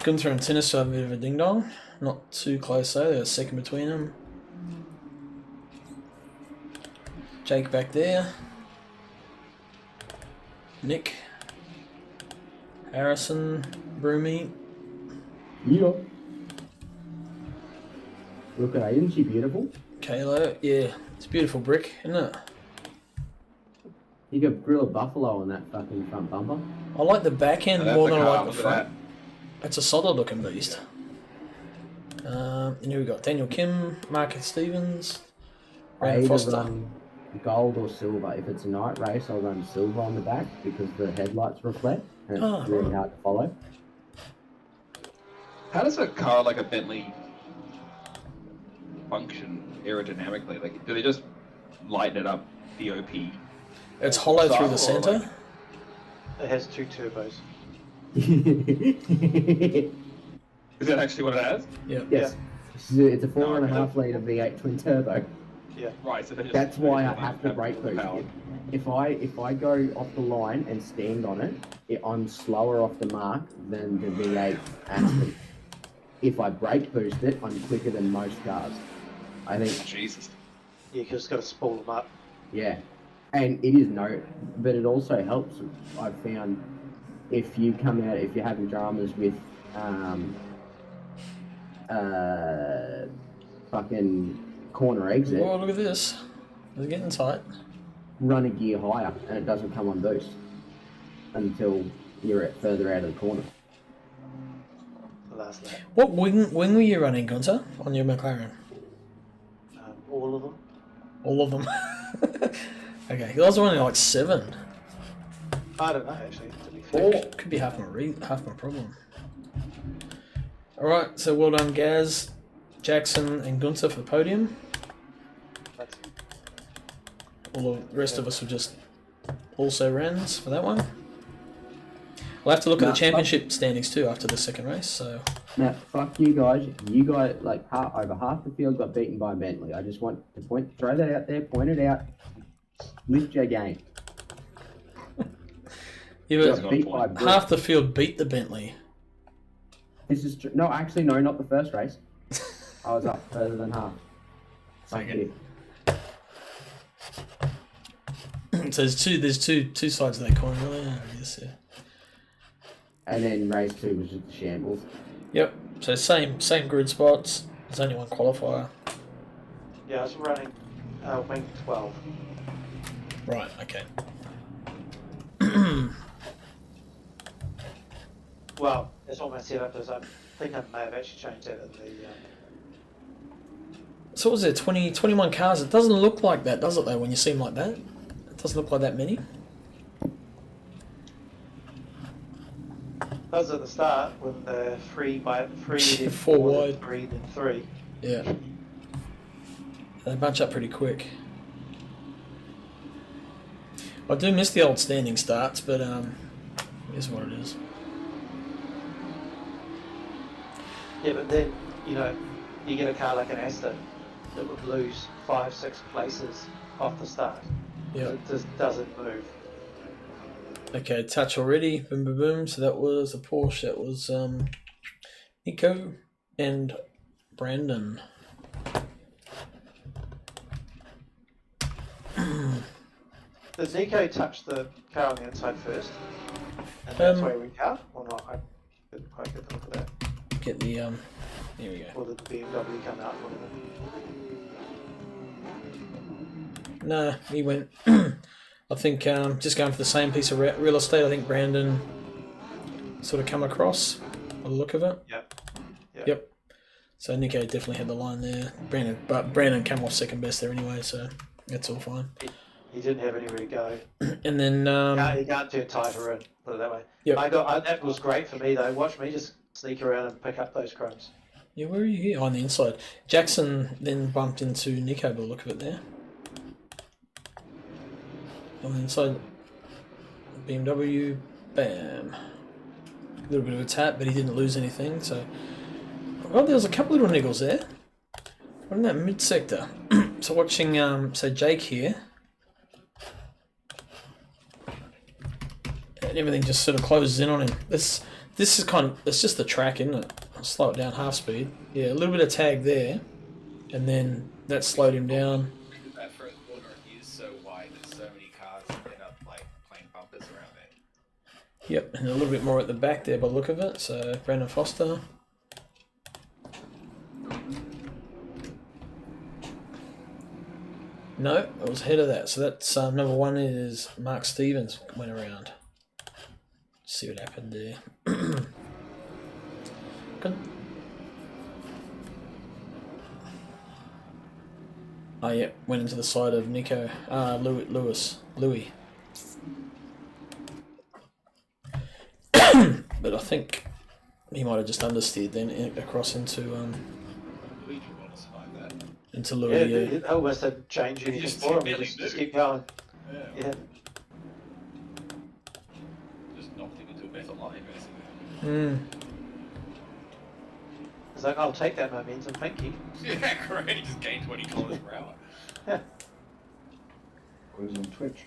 Gunther and Tennis have a bit of a ding-dong. Not too close though, there's a second between them. Jake back there. Nick. Harrison. Broomy. Yeah. Look at her, isn't she beautiful? Kalo. Yeah, it's a beautiful brick, isn't it? You could grill a buffalo on that fucking front bumper. I like the back end That's more the than I car, like the look at front. It's a solid looking beast. And here we got Daniel Kim, Marcus Stevens, I Ryan either Foster. run gold or silver. If it's a night race, I'll run silver on the back because the headlights reflect and it's Oh, really right. hard to follow. How does a car like a Bentley function aerodynamically? Like, do they just lighten it up, DOP? It's hollow through the Style or centre. like- It has 2 turbos. Is that actually what it has? Yep. Yes. It's a 4.5 okay. litre V8 twin turbo. Yeah. Right, so they just That's why I they have to brake boost power. it. If I go off the line and stand on it, I'm slower off the mark than the V8 Aston. If I brake boost it, I'm quicker than most cars. I think, Jesus. Yeah, because it's got to spool them up. yeah. And it is but it also helps. I've found if you come out, if you're having dramas with fucking corner exit, Oh, look at this. They're getting tight. run a gear higher and it doesn't come on boost until you're further out of the corner. The last lap. What wing were you running, Gunter, on your McLaren? All of them. All of them. Okay, I was running like 7. I don't know, actually, to be fair. Could be half my problem. Alright, so well done Gaz, Jackson and Gunter for the podium. That's All the rest of us were just also rans for that one. We'll have to look at the championship standings too after the second race, so Now, fuck you guys. You guys, like, over half the field got beaten by Bentley. I just want to throw that out there, point it out, lift your game. yeah, Got but beat by Brett. half the field beat the Bentley. This is true. No, actually, no, not the first race. I was up further than half. Fuck Okay. you. So there's two sides of that coin really. I guess, yeah. And then race 2 was just a shambles. Yep. So same grid spots. There's only one qualifier. Yeah, I was running wing 12. Right. Okay. Well, that's all my setup is. I think I may have actually changed that in the. So what was there 21 cars? It doesn't look like that, does it? Though, when you see them like that, it doesn't look like that many. That was at the start when the 3 by 3, then 4 4, wide. then 3, then 3. Yeah. They bunch up pretty quick. I do miss the old standing starts, but it is what it is. Yeah, but then, you know, you get a car like an Aston that would lose 5-6 places off the start. Yeah. It just doesn't move. Okay, touch already. Boom, boom, boom. So that was a Porsche. That was Nico and Brandon. Did Nico touch the car on the inside first? And that's Um, why we out? Or not? I didn't quite get the look at that. Get the here we go. Or did the BMW come out? Whatever. No, he went. I think just going for the same piece of real estate. I think Brandon sort of come across by the look of it. Yep. Yep. So Nico definitely had the line there. But Brandon came off second best there anyway, so that's all fine. He didn't have anywhere to go. And then He can't turn tighter in, put it that way. Yep. That was great for me though. Watch me just sneak around and pick up those crumbs. yeah, where are you here? On the inside. Jackson then bumped into Nico by the look of it there. On the inside, BMW, bam. A little bit of a tap, but he didn't lose anything. So, well, there was a couple little niggles there. What in that mid sector? So watching, so Jake here, and everything just sort of closes in on him. This is it's just the track, isn't it? I'll slow it down half speed. Yeah, a little bit of tag there, and then that slowed him down. That first corner is so wide. There's so many cars that end up like playing bumpers around there. Yep, and a little bit more at the back there by the look of it. So Brandon Foster. No, it was ahead of that. So that's number one is Mark Stevens went around. See what happened there. Good. Oh yeah, went into the side of Nico. Louis. But I think he might have just understeered then across into Louis. Yeah, it almost had changed anything for him. Just keep going. Yeah. Just knocked him into a better line, basically. Mm. It's like, I'll take that momentum, thank you. Yeah, great. He just gained 20 kilometers per hour. Yeah. Was on Twitch.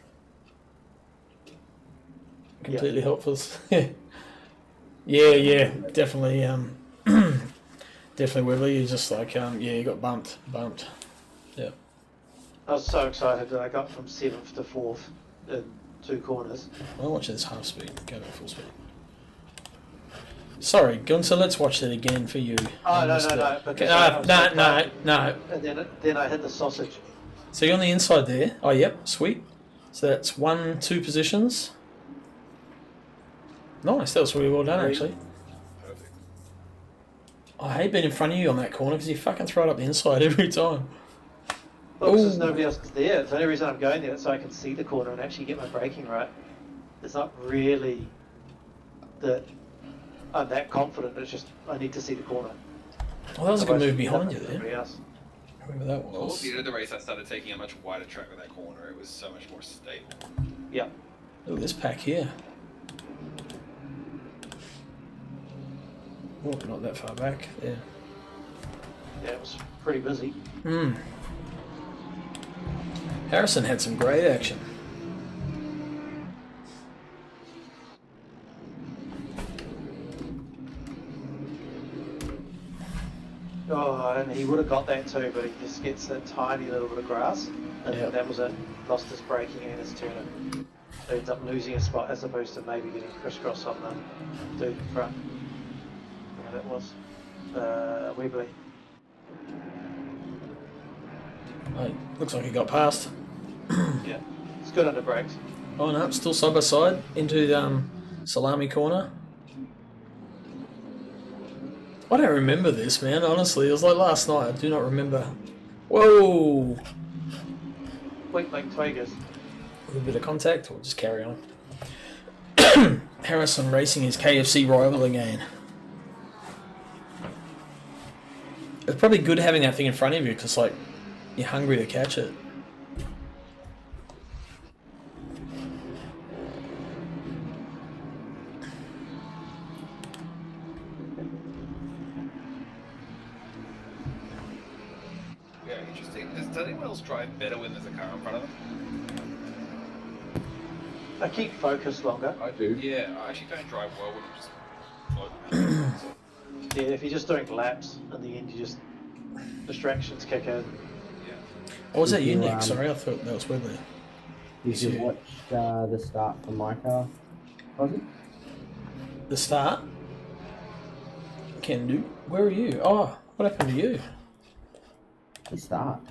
Completely helpful. yeah, definitely. Definitely Wibbly. You just like you got bumped. Yeah. I was so excited that I got from 7th to 4th in 2 corners. I'll watch this half speed. Go to full speed. Sorry, Gunther, let's watch that again for you. Oh, no. Okay, no. And then I hit the sausage. So you're on the inside there. Oh, yep, sweet. So that's 1-2 positions. Nice, that was really well done, actually. Perfect. I hate being in front of you on that corner because you fucking throw it up the inside every time. Well, because nobody else is there. It's the only reason I'm going there so I can see the corner and actually get my braking right. It's not really that I'm that confident, it's just I need to see the corner. Well, that was a good Otherwise, move behind you everybody there. else. Whoever that Towards was. the end of the race, I started taking a much wider track with that corner. It was so much more stable. Yeah. Look at this pack here. Oh, not that far back. Yeah. Yeah, it was pretty busy. Harrison had some great action. Oh, and he would have got that too, but he just gets that tiny little bit of grass, and Yeah. that was it. Lost his braking and his turning. So he ends up losing a spot as opposed to maybe getting crisscross on the dude in front. Yeah, that was Webley. Oh, looks like he got past. Yeah, it's good under brakes. Oh no, still side by side into the Kyalami corner. I don't remember this, man, honestly. It was like last night. I do not remember. Whoa! Weak like Tigers. A little bit of contact, or just carry on. Harrison racing his KFC rival again. It's probably good having that thing in front of you because, like, you're hungry to catch it. Yeah, interesting. Does anyone else drive better when there's a car in front of them? I keep focused longer. I do. Yeah, I actually don't drive well when I'm just floating. Yeah, if you're just doing laps, in the end you just distractions kick in. Oh, was that you, You, Nick? Sorry, I thought that was Webley. Did you watch the start from my car? Was it? The start? Can do. Where are you? Oh, what happened to you? The start.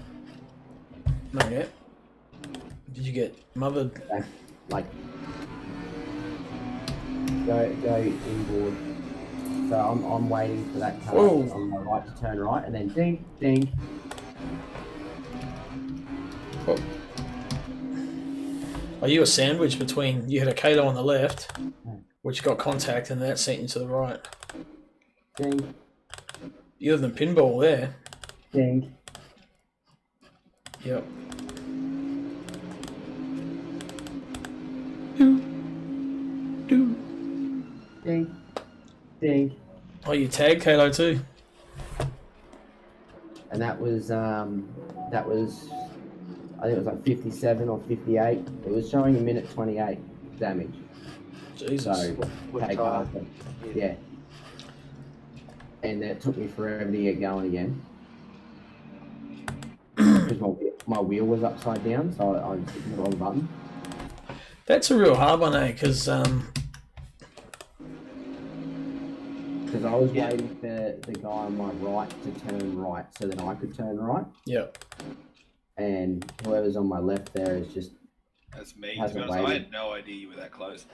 Not yet. Did you get mothered? Like, go inboard So I'm waiting for that car Whoa. on my right to turn right, and then ding, ding. Oh. Are you a sandwich between, you had a Kalo on the left, which got contact, and that sent you to the right. Ding. You're the pinball there. Ding. Yep. Ding. Ding. Oh, you tagged Kalo too. And that was I think it was like 57 or 58. It was showing a minute 28 damage. Jesus. So With take tyre. half. Yeah. And it took me forever to get going again. Because my wheel was upside down, so I was hitting the wrong button. That's a real hard one, eh? Because I was waiting for the guy on my right to turn right so that I could turn right. Yep. And whoever's on my left there is just... That's me. To be hasn't honest, I waited. had no idea you were that close.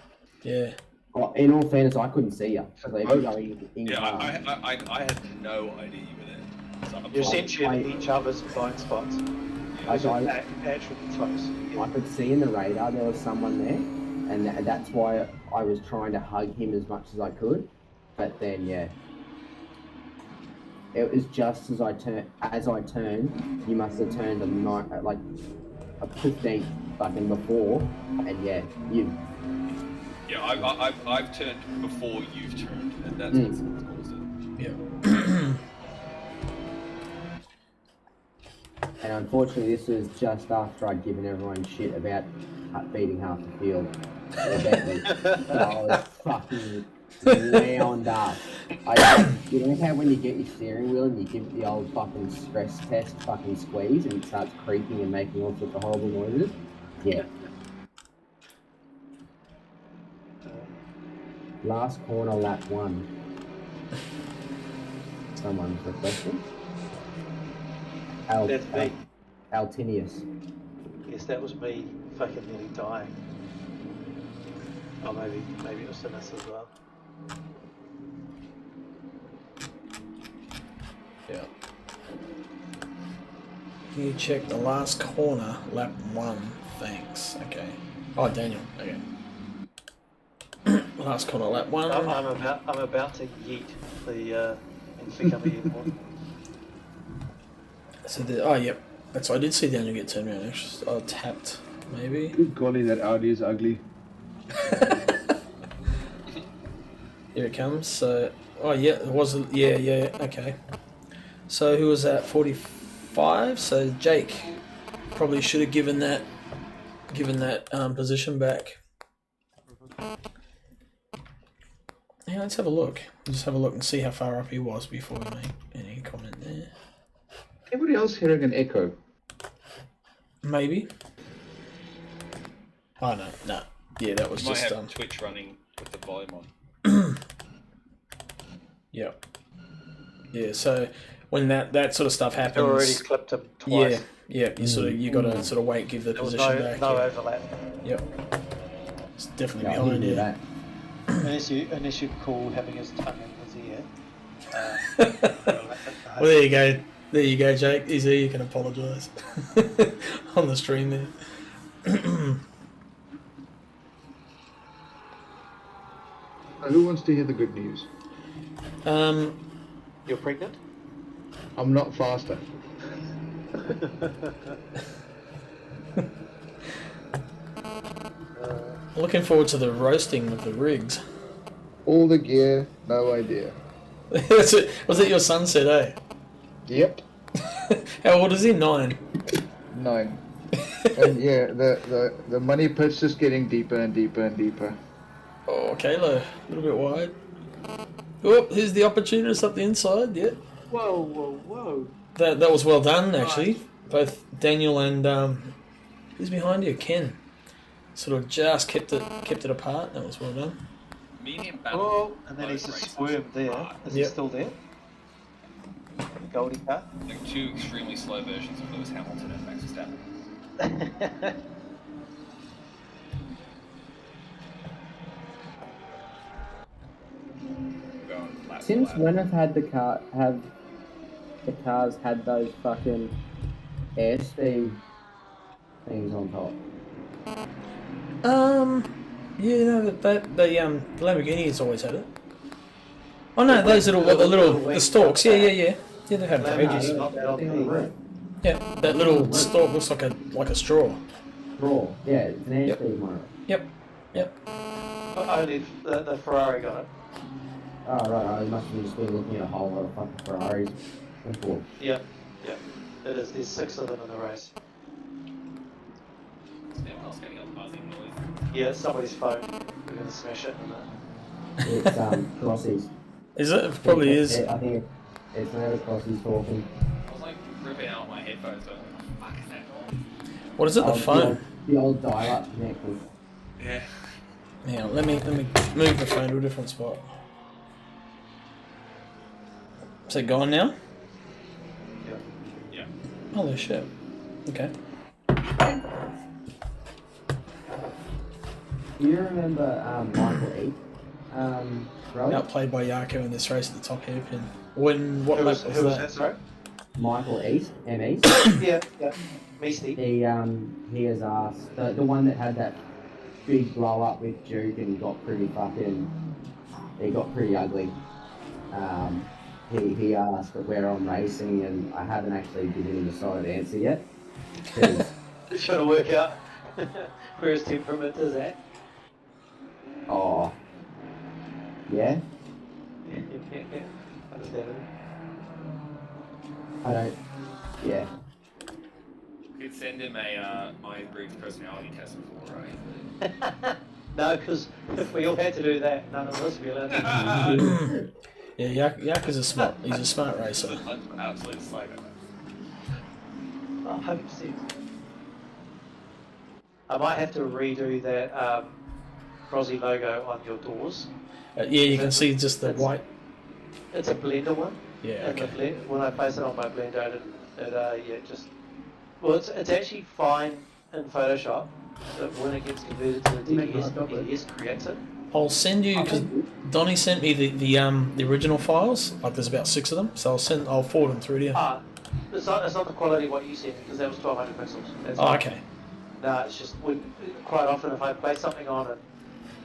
Yeah. Well, in all fairness, I couldn't see you. So if you go in Yeah, car, I had no idea you were there. So I'm You're fine. essentially in each other's blind spots. I, Actually close. I could see in the radar there was someone there, and that's why I was trying to hug him as much as I could. But then, yeah, it was just as I turned, you must have turned like a 15th fucking before, and yeah, you. Yeah, I've turned before you've turned, and that's what's caused it. Yeah. And unfortunately, this was just after I'd given everyone shit about beating half the field. So I was fucking wound up. You know how when you get your steering wheel and you give it the old fucking stress test fucking squeeze and it starts creaking and making all sorts of horrible noises? Yeah. Last corner, lap 1. Someone's requesting. That's me. Altinius. Yes, that was me fucking nearly dying. Oh, maybe it was Sinus as well. Yeah. Can you check the last corner, lap 1? Thanks. Okay. Oh, Daniel. Okay. Last corner, lap 1. I'm about to yeet the Kyalami airport. So yep. That's I did see Daniel get turned around. Actually, I tapped maybe. Good golly, that Audi is ugly. Here it comes. So, oh yeah, it was. Yeah. Okay. So who was that? 45. So Jake probably should have given that position back. Yeah, let's have a look. Just have a look and see how far up he was before we make any comment there. Anybody else hearing an echo? Maybe. Oh no. Yeah, that was You might just have Twitch running with the volume on. Yep. Yeah, so when that sort of stuff happens, You already clipped him twice. Yeah. You got to sort of wait, give the There was position back. no Yeah. overlap. Yep. It's definitely I behind didn't do you. that. Unless you call having his tongue in his ear. Well, there you go, Jake. He's here. You can apologise on the stream there. Who wants to hear the good news? You're pregnant? I'm not faster. Looking forward to the roasting of the rigs. All the gear, no idea. Was it your son said, eh? Yep, How old is he? 9. 9. And yeah, the money pit's just getting deeper and deeper and deeper. Oh, Kayla, a little bit wide. Oh, here's the opportunist up the inside. Yeah, Whoa. that was well done actually. Both Daniel and who's behind you, Ken, sort of just kept it apart. That was well done. Me and him battled. Oh, and then he's just swerved there. Is he Yep. still there? Goldie car? Like 2 extremely slow versions of Lewis Hamilton and Max Verstappen. Going lap Since when have the cars had those fucking airspeed things on top? Yeah, no, the Lamborghini has always had it. Oh no, those the stalks. Yeah, they've had them for ages. Not that on the Yeah, that little stalk looks like a straw. Straw. Yeah, it's an airspeed motor. Yep. Only the Ferrari got it. Oh right, I must have just been looking at a whole lot of fucking Ferraris before. Yep. It is. There's 6 of them in the race. Is anyone else getting a buzzing noise? Yeah, it's somebody's phone. We're gonna smash it in a It's Crossies. Is it? It probably is. I think it's whenever Crossies talking. I was like ripping out my headphones, going, what the fuck is that noise? What is it? The phone. The old dial-up connector. Yeah. Yeah, let me move the phone to a different spot. Is it gone now? Yeah. Holy shit. Okay. Do you remember Michael E? Right? Outplayed by Yarko in this race at the top hairpin. What lap was that? Sorry? Michael East, M.E. Yeah. Measty. He has asked the one that had that big blow up with Duke and got pretty ugly. He asked where I'm racing, and I haven't actually given him a solid answer yet. Just trying to work out where his temperament is at. Oh, yeah. Understandable. I don't. Yeah. Could send him a Myers-Briggs personality test before, right? No, because if we all had to do that, none of us would be allowed to. Yeah, Yarko's he's a smart racer. Absolute slaver. 100%. I might have to redo that Rossi logo on your doors. Yeah, you can see just the white. It's a blender one. Yeah, And okay. when I place it on my blender, it's actually fine in Photoshop, but when it gets converted to the DDS creates it. I'll send you because Donnie sent me the original files. Like there's about 6 of them, so I'll forward them through to you. It's not the quality of what you sent because that was 1200 pixels. That's Oh, okay. No, it's just quite often if I place something on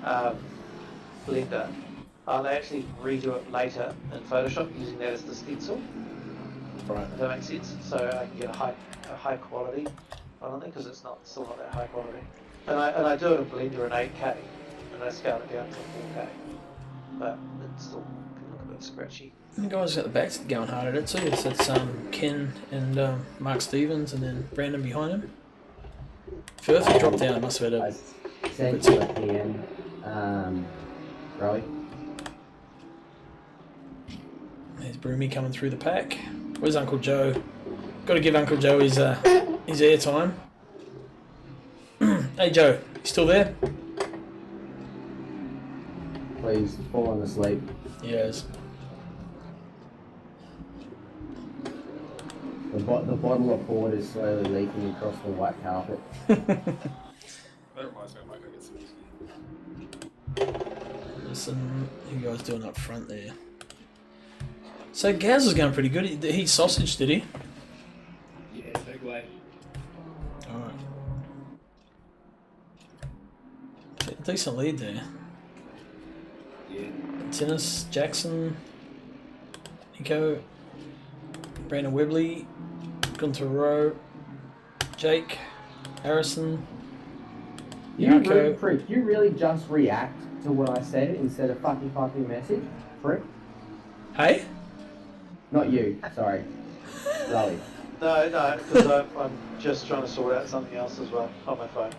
a Blender, I'll actually redo it later in Photoshop using that as the stencil. Right. If that makes sense. So I can get a high quality on it because it's still not that high quality. And I do it in Blender in 8K and I scale it down to 4K, but it's still can look a bit scratchy. The guys at the back's going hard at it too. So it's Ken and Mark Stevens, and then Brandon behind him. Firth dropped down. Must have had a. Sent you at the end, Rowie. There's Broomy coming through the pack. Where's Uncle Joe? Got to give Uncle Joe his airtime. Hey Joe, you still there? Please, falling asleep. Yes. The bottle of port is slowly leaking across the white carpet. That reminds me, I might go get some whiskey. Listen, you guys doing up front there? So Gaz is going pretty good. He sausage, did he? Yeah, big way. Alright. Decent lead there. Yeah. Tennis, Jackson, Nico, Brandon Webley, Gunter Rowe, Jake, Harrison, Yarko. Prick, you really just react to what I said instead of fucking message? Prick? Hey? Not you, sorry. Zoe. No, because I'm just trying to sort out something else as well on my phone.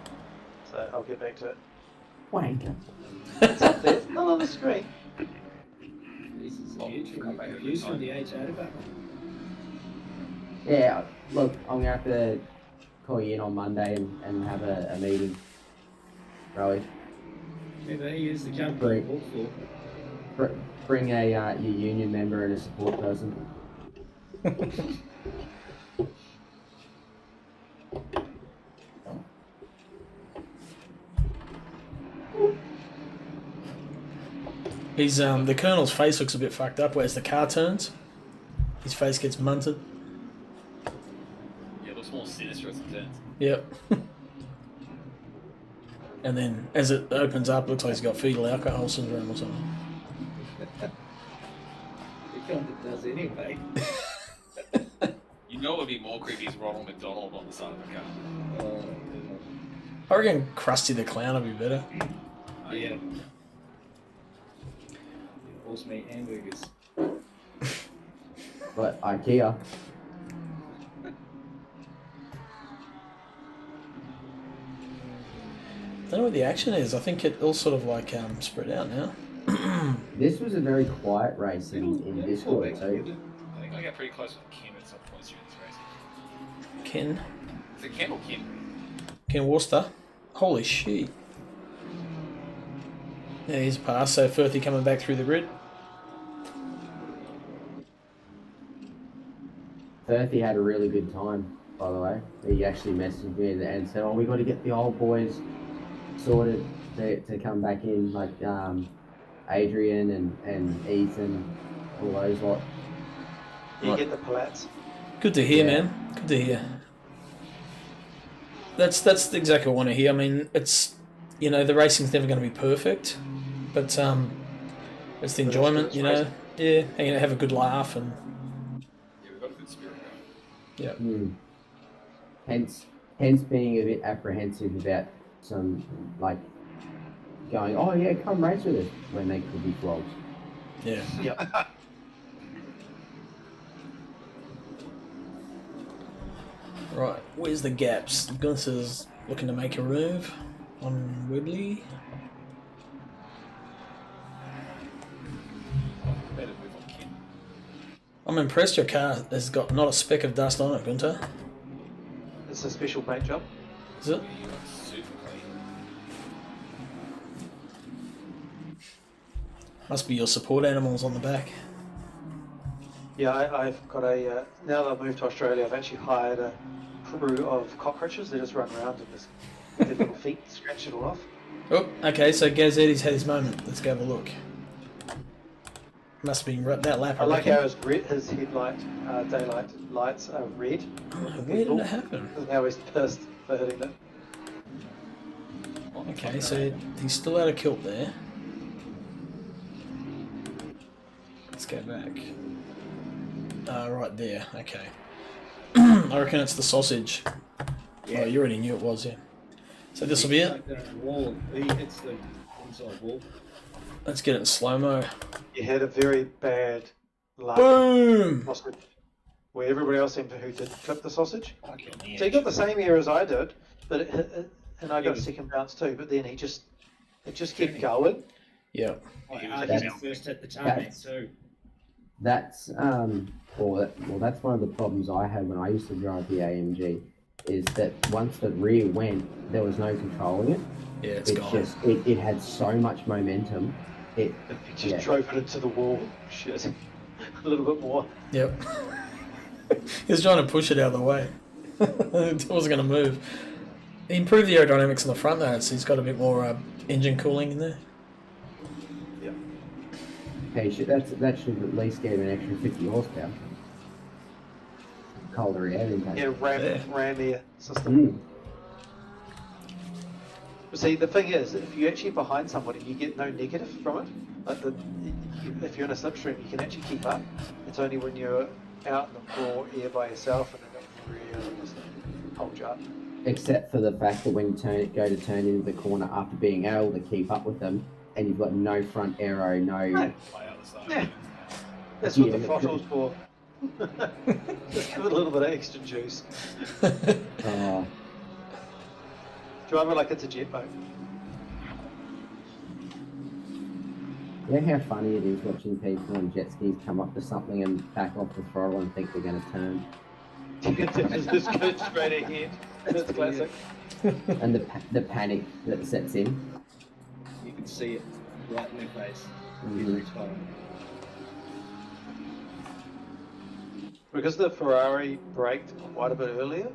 So I'll get back to it. Wanker. It's up there, not on the screen. This is huge from the age out of it. Yeah, look, I'm gonna have to call you in on Monday and have a meeting. Rowie. Maybe he is the company you work for. Bring a your union member and a support person. He's the Colonel's face looks a bit fucked up. Whereas the car turns, his face gets munted. Yeah, it looks more sinister as it turns. Yep. And then as it opens up, looks like he's got fetal alcohol syndrome or something. It kind of does anyway. You know what would be more creepy is Ronald McDonald on the side of the car. I reckon Krusty the Clown would be better. Yeah. Horse meat hamburgers. But IKEA. I don't know what the action is. I think it all sort of like spread out now. This was a very quiet race in Discord too. I think I got pretty close with Ken at some points during this race. Ken. Is it Ken or Ken? Ken Worcester. Holy shit. Yeah, he's passed. So Firthy coming back through the grid. Firthy had a really good time, by the way. He actually messaged me and said, "Oh, we got to get the old boys sorted to come back in, like Adrian and Ethan, all those lot." You get the Palats. Good to hear, man. Good to hear. That's exactly what I want to hear. I mean, it's, you know, the racing's never going to be perfect, but it's the enjoyment, you know. Yeah, and have a good laugh and. Yeah, we've got a good spirit going. Yeah. Hence being a bit apprehensive about some, like, going, "Oh yeah, come race with us," when they could be flogged. Yeah. Yep. Right, where's the gaps? Gunther's looking to make a move on Wibbly. Better move on Ken. I'm impressed your car has got not a speck of dust on it, Gunther. It's a special paint job. Is it? You look super clean. Must be your support animals on the back. Yeah, I've got a. Now that I've moved to Australia, I've actually hired a crew of cockroaches. They just run around and just with their little feet scratch it all off. Oh, okay, so Gazetti's had his moment. Let's go have a look. Must have been that lap, I like reckon. how his headlight, daylight lights are red. Where did it happen? And now he's pissed for hitting it. Okay, so he's still out of kilt there. Let's go back. Right there, okay. I reckon it's the sausage. Yeah. Oh, you already knew it was, yeah. So this will be it. Wall. He hits the inside wall. Let's get it in slow-mo. You had a very bad lap. Boom! Sausage, where everybody else seemed to who did clip the sausage. Okay. So he got the same error as I did, but and I got a second bounce too. But then it just kept going. Yeah. He first hit the tarmac too. That's that's one of the problems I had when I used to drive the AMG, is that once the rear went, there was no controlling it. Yeah, it's gone. Just it had so much momentum. It just drove it into the wall. Shit, a little bit more. Yep. He was trying to push it out of the way. It wasn't going to move. He improved the aerodynamics in the front though, so he's got a bit more engine cooling in there. Hey, that should at least give an extra 50 horsepower. Colder air intake. Yeah, ram air system. But see, the thing is, if you're actually behind somebody, you get no negative from it. Like if you're in a slipstream, you can actually keep up. It's only when you're out in the raw air by yourself and then really just hold you up. Except for the fact that when you go to turn into the corner after being able to keep up with them, and you've got no front aero, no. Yeah, that's what the throttle's for. Just give it a little bit of extra juice. Drive it like it's a jet boat. You know how funny it is watching people on jet skis come up to something and back off the throttle and think they're going to turn. Just go straight ahead. That's classic. And the panic that sets in. You can see it right in their face Mm-hmm. every time. Because the Ferrari braked quite a bit earlier,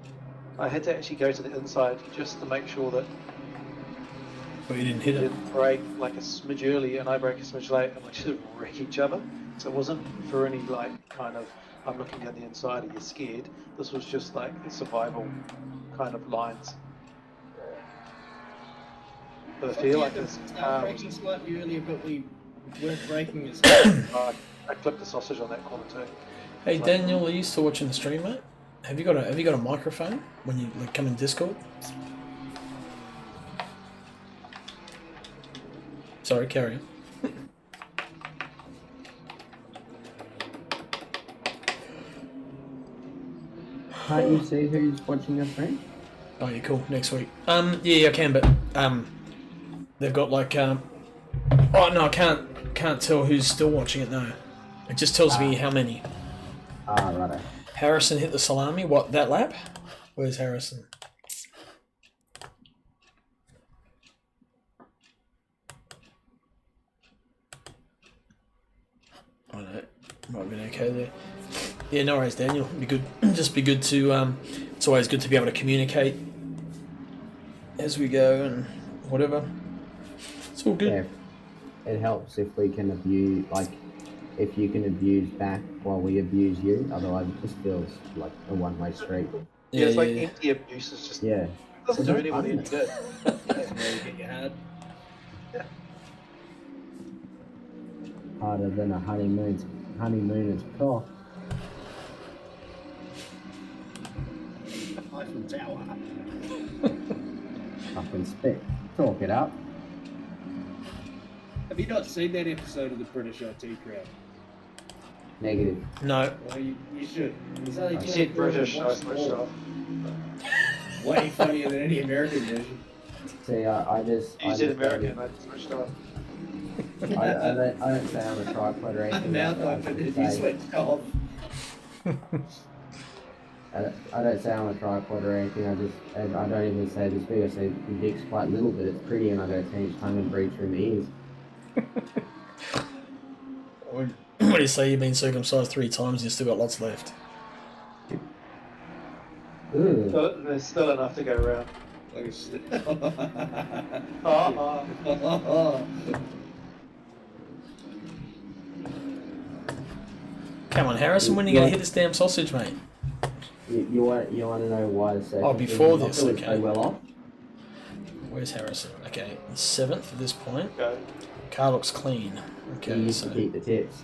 I had to actually go to the inside just to make sure that But you didn't hit it. didn't break like a smidge early, and I broke a smidge late, and we just wreck each other. So it wasn't for any like kind of I'm looking down the inside and you're scared. This was just like survival kind of lines. But I feel like this car was breaking slightly earlier, but we weren't breaking as I clipped the sausage on that corner too. Hey Daniel, are you still watching the stream, mate? Have you got a microphone when you like come in Discord? Sorry, carry on. Can't you see who's watching your stream? Oh yeah, cool. Next week. Yeah, I can, but they've got like oh no, I can't tell who's still watching it. No, it just tells me how many. Ah, righto. Harrison hit the salami. What, that lap? Where's Harrison? Oh no, might have been okay there. Yeah, no worries, Daniel. Be good. Just be good to. It's always good to be able to communicate as we go and whatever. It's all good. Yeah, it helps if we can abuse, like, if you can abuse back while we abuse you. Otherwise, it just feels like a one-way street. Yeah, it's like empty abuse. It's just doesn't do anybody any good. Doesn't really get you hard. Harder than a honeymooner's cough. Eiffel Tower. Fucking spit. Talk it up. Have you not seen that episode of the British IT Crowd? Negative. No. Well, you should. It's only You said British, I switched off. Way funnier than any American version. See, I just. You said American, I switched off. I don't say I'm a tripod or anything. Mouth open if you switched off. I don't say I'm a tripod or anything. I don't even say this big. I say your dick's quite little, but it's pretty, and I don't change tongue and breathe through my ears. What do you say? You've been circumcised 3 times. You've still got lots left. There's still enough to go around. Come on, Harrison. When are you going to hit this damn sausage, mate? You want to know why the second? Oh, before this, okay. So well off. Where's Harrison? Okay, 7th at this point. Go. Car looks clean. Okay, You used so to keep the tips.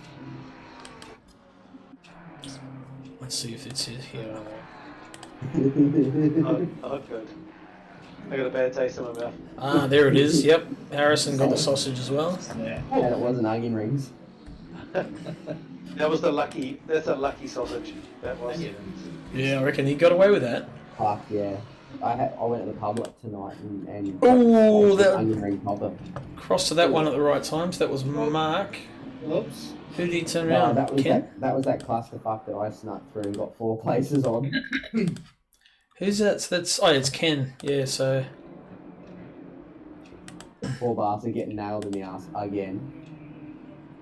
let's see if it's it here. Oh, good. I got a bad taste in my mouth. Ah, there it is. Yep, Harrison got the sausage as well. Yeah. And it wasn't onion rings. That was that's a lucky sausage. That was. Yeah, I reckon he got away with that. Fuck yeah. I went to the public tonight and Ooh, that onion ring topper. crossed to that one at the right time. So that was Mark. Whoops. Who did he turn No, around? that was Ken? that was that clusterfuck that I snuck through and got 4 places on. Who's that? So that's it's Ken. Yeah, so 4 bars are getting nailed in the ass again.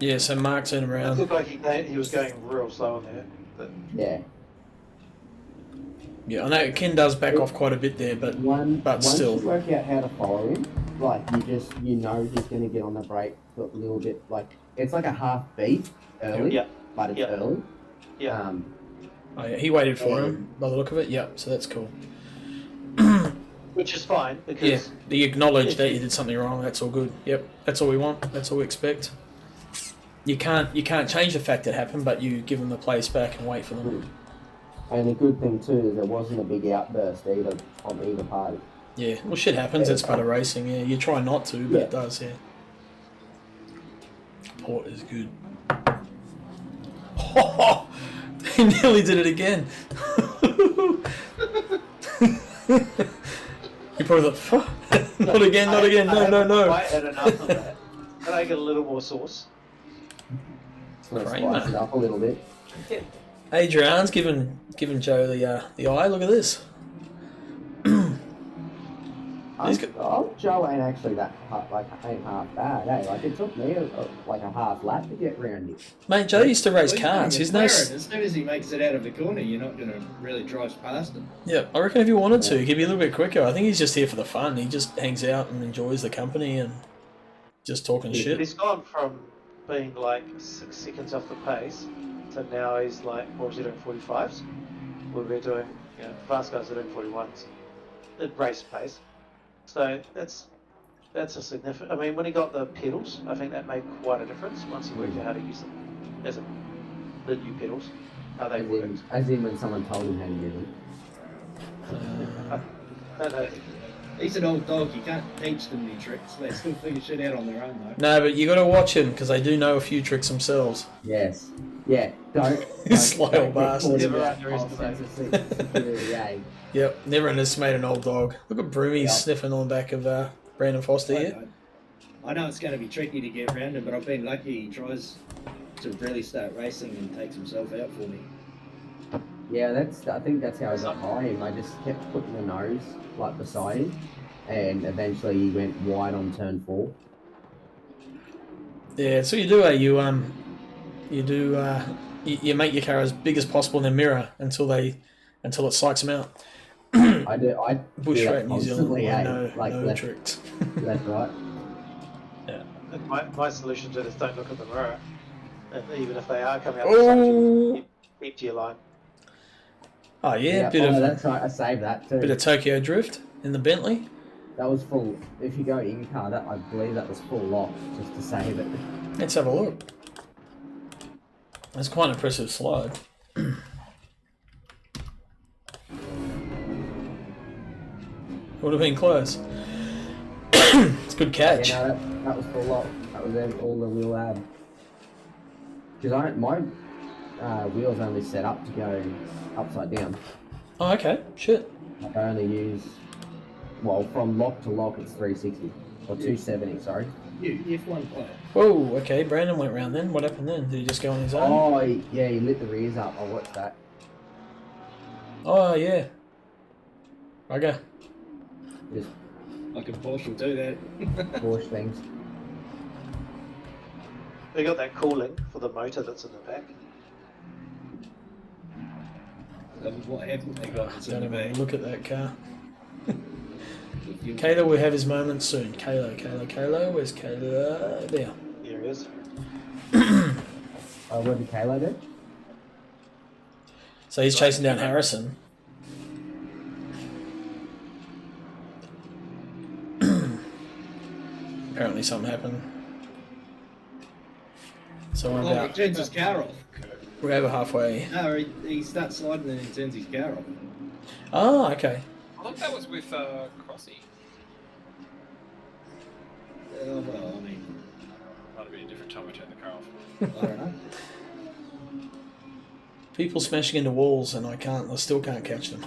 yeah, so Mark turned It around. looked like he was going real slow in there. But Yeah. Yeah, I know Ken does back off quite a bit there, but Once still. you work out how to follow him, like you know he's gonna get on the brake a little bit, like it's like a half beat early, Yeah. but it's Yeah. early. yeah. Oh, yeah, he waited for him by the look of it. Yep, so that's cool. Which is fine because Yeah, he acknowledged that you did something wrong. That's all good. Yep, that's all we want. That's all we expect. You can't change the fact it happened, but you give them the place back and wait for them. And the good thing too is there wasn't a big outburst either on either party. Yeah, well, shit happens. It's part of racing. Yeah, you try not to, but it does. Yeah. Port is good. Oh, he nearly did it again. You probably thought, not again, not again. No. I had enough of that. Can I get a little more sauce? Let's spice it up a little bit. Adrian's giving Joe the eye. Look at this. Joe ain't actually that ain't half bad, eh? Like it took me like a half lap to get round it. Mate, Joe used to race Well, carts. he's He's no. as soon as he makes it out of the corner, you're not going to really drive past him. Yeah, I reckon if he wanted to, he could be a little bit quicker. I think he's just here for the fun. He just hangs out and enjoys the company and just talking shit. He's gone from being like 6 seconds off the pace to now he's like, what was he doing, 45s? We're doing, fast guys are doing 41s at race pace. So that's a significant. I mean, when he got the pedals, I think that made quite a difference once he worked out how to use them. As in the new pedals, how they worked. As in when someone told him how to use them. I don't know. He's an old dog. You can't teach them any tricks. They still figure shit out on their own, though. No, but you got to watch him because they do know a few tricks themselves. Yes. Yeah. Don't Slow old bastard. Never underestimate. Yep, never underestimate an old dog. Look at Broomy sniffing on the back of Brandon Foster here. I know it's going to be tricky to get around him, but I've been lucky he tries to really start racing and takes himself out for me. Yeah, I think that's how I got by him. I just kept putting the nose like beside him, and eventually he went wide on turn 4. Yeah, so you do you make your car as big as possible in the mirror until it psychs them out. I Bush do rate New Zealand, no left, tricks. Left, right. Yeah. My solution to this: don't look at the mirror, and even if they are coming up, keep to your line. Oh yeah, that's right. I saved that too. Bit of Tokyo Drift in the Bentley. That was full. If you go in car, I believe that was full lock just to save it. Let's have a look. That's quite an impressive slide. Would have been close. It's a good catch. Yeah, no, that was full lock. That was all the wheel had. Because my wheels only set up to go upside down. Oh, okay. Shit. Like I only use, from lock to lock it's 360 or 270. Sorry. You F1 player. Whoa. Okay. Brandon went round then. What happened then? Did he just go on his own? Oh yeah, he lit the rears up. I watched that. Oh yeah. Okay. Just Like a Porsche will do that. Porsche things. They got that cooling for the motor that's in the back. What haven't they got? Don't even look at that car. Kayla will have his moment soon. Kayla. Where's Kayla? There. Here he is. What did Kayla do? So he's chasing down Harrison. Apparently something happened. So he turns his car off. We're over halfway. No, he starts sliding and he turns his car off. Oh, okay. I thought that was with Crossy. Well, I mean, Might have been a different time I turned the car off. I don't know. People smashing into walls and I still can't catch them.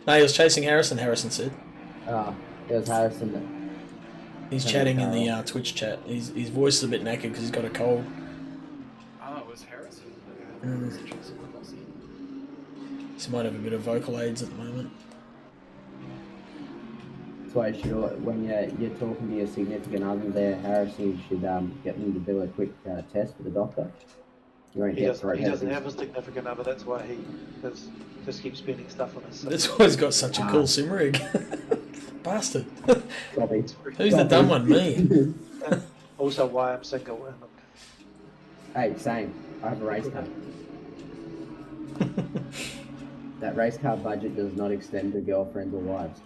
No, he was chasing Harrison said. It was Harrison that... He's chatting in the Twitch chat. His voice is a bit knackered because he's got a cold. Oh, it was Harrison. So he might have a bit of vocal aids at the moment. That's why when you're talking to your significant other there, Harrison, you should get them to do a quick test with the doctor. You won't He get doesn't have a significant other, that's why he just keeps spending stuff on his... That's why he's got such a cool sim rig. Bastard. Copy. Who's the dumb one? Me. Also why I'm single. Hey, same. I have a race car. That race car budget does not extend to girlfriends or wives.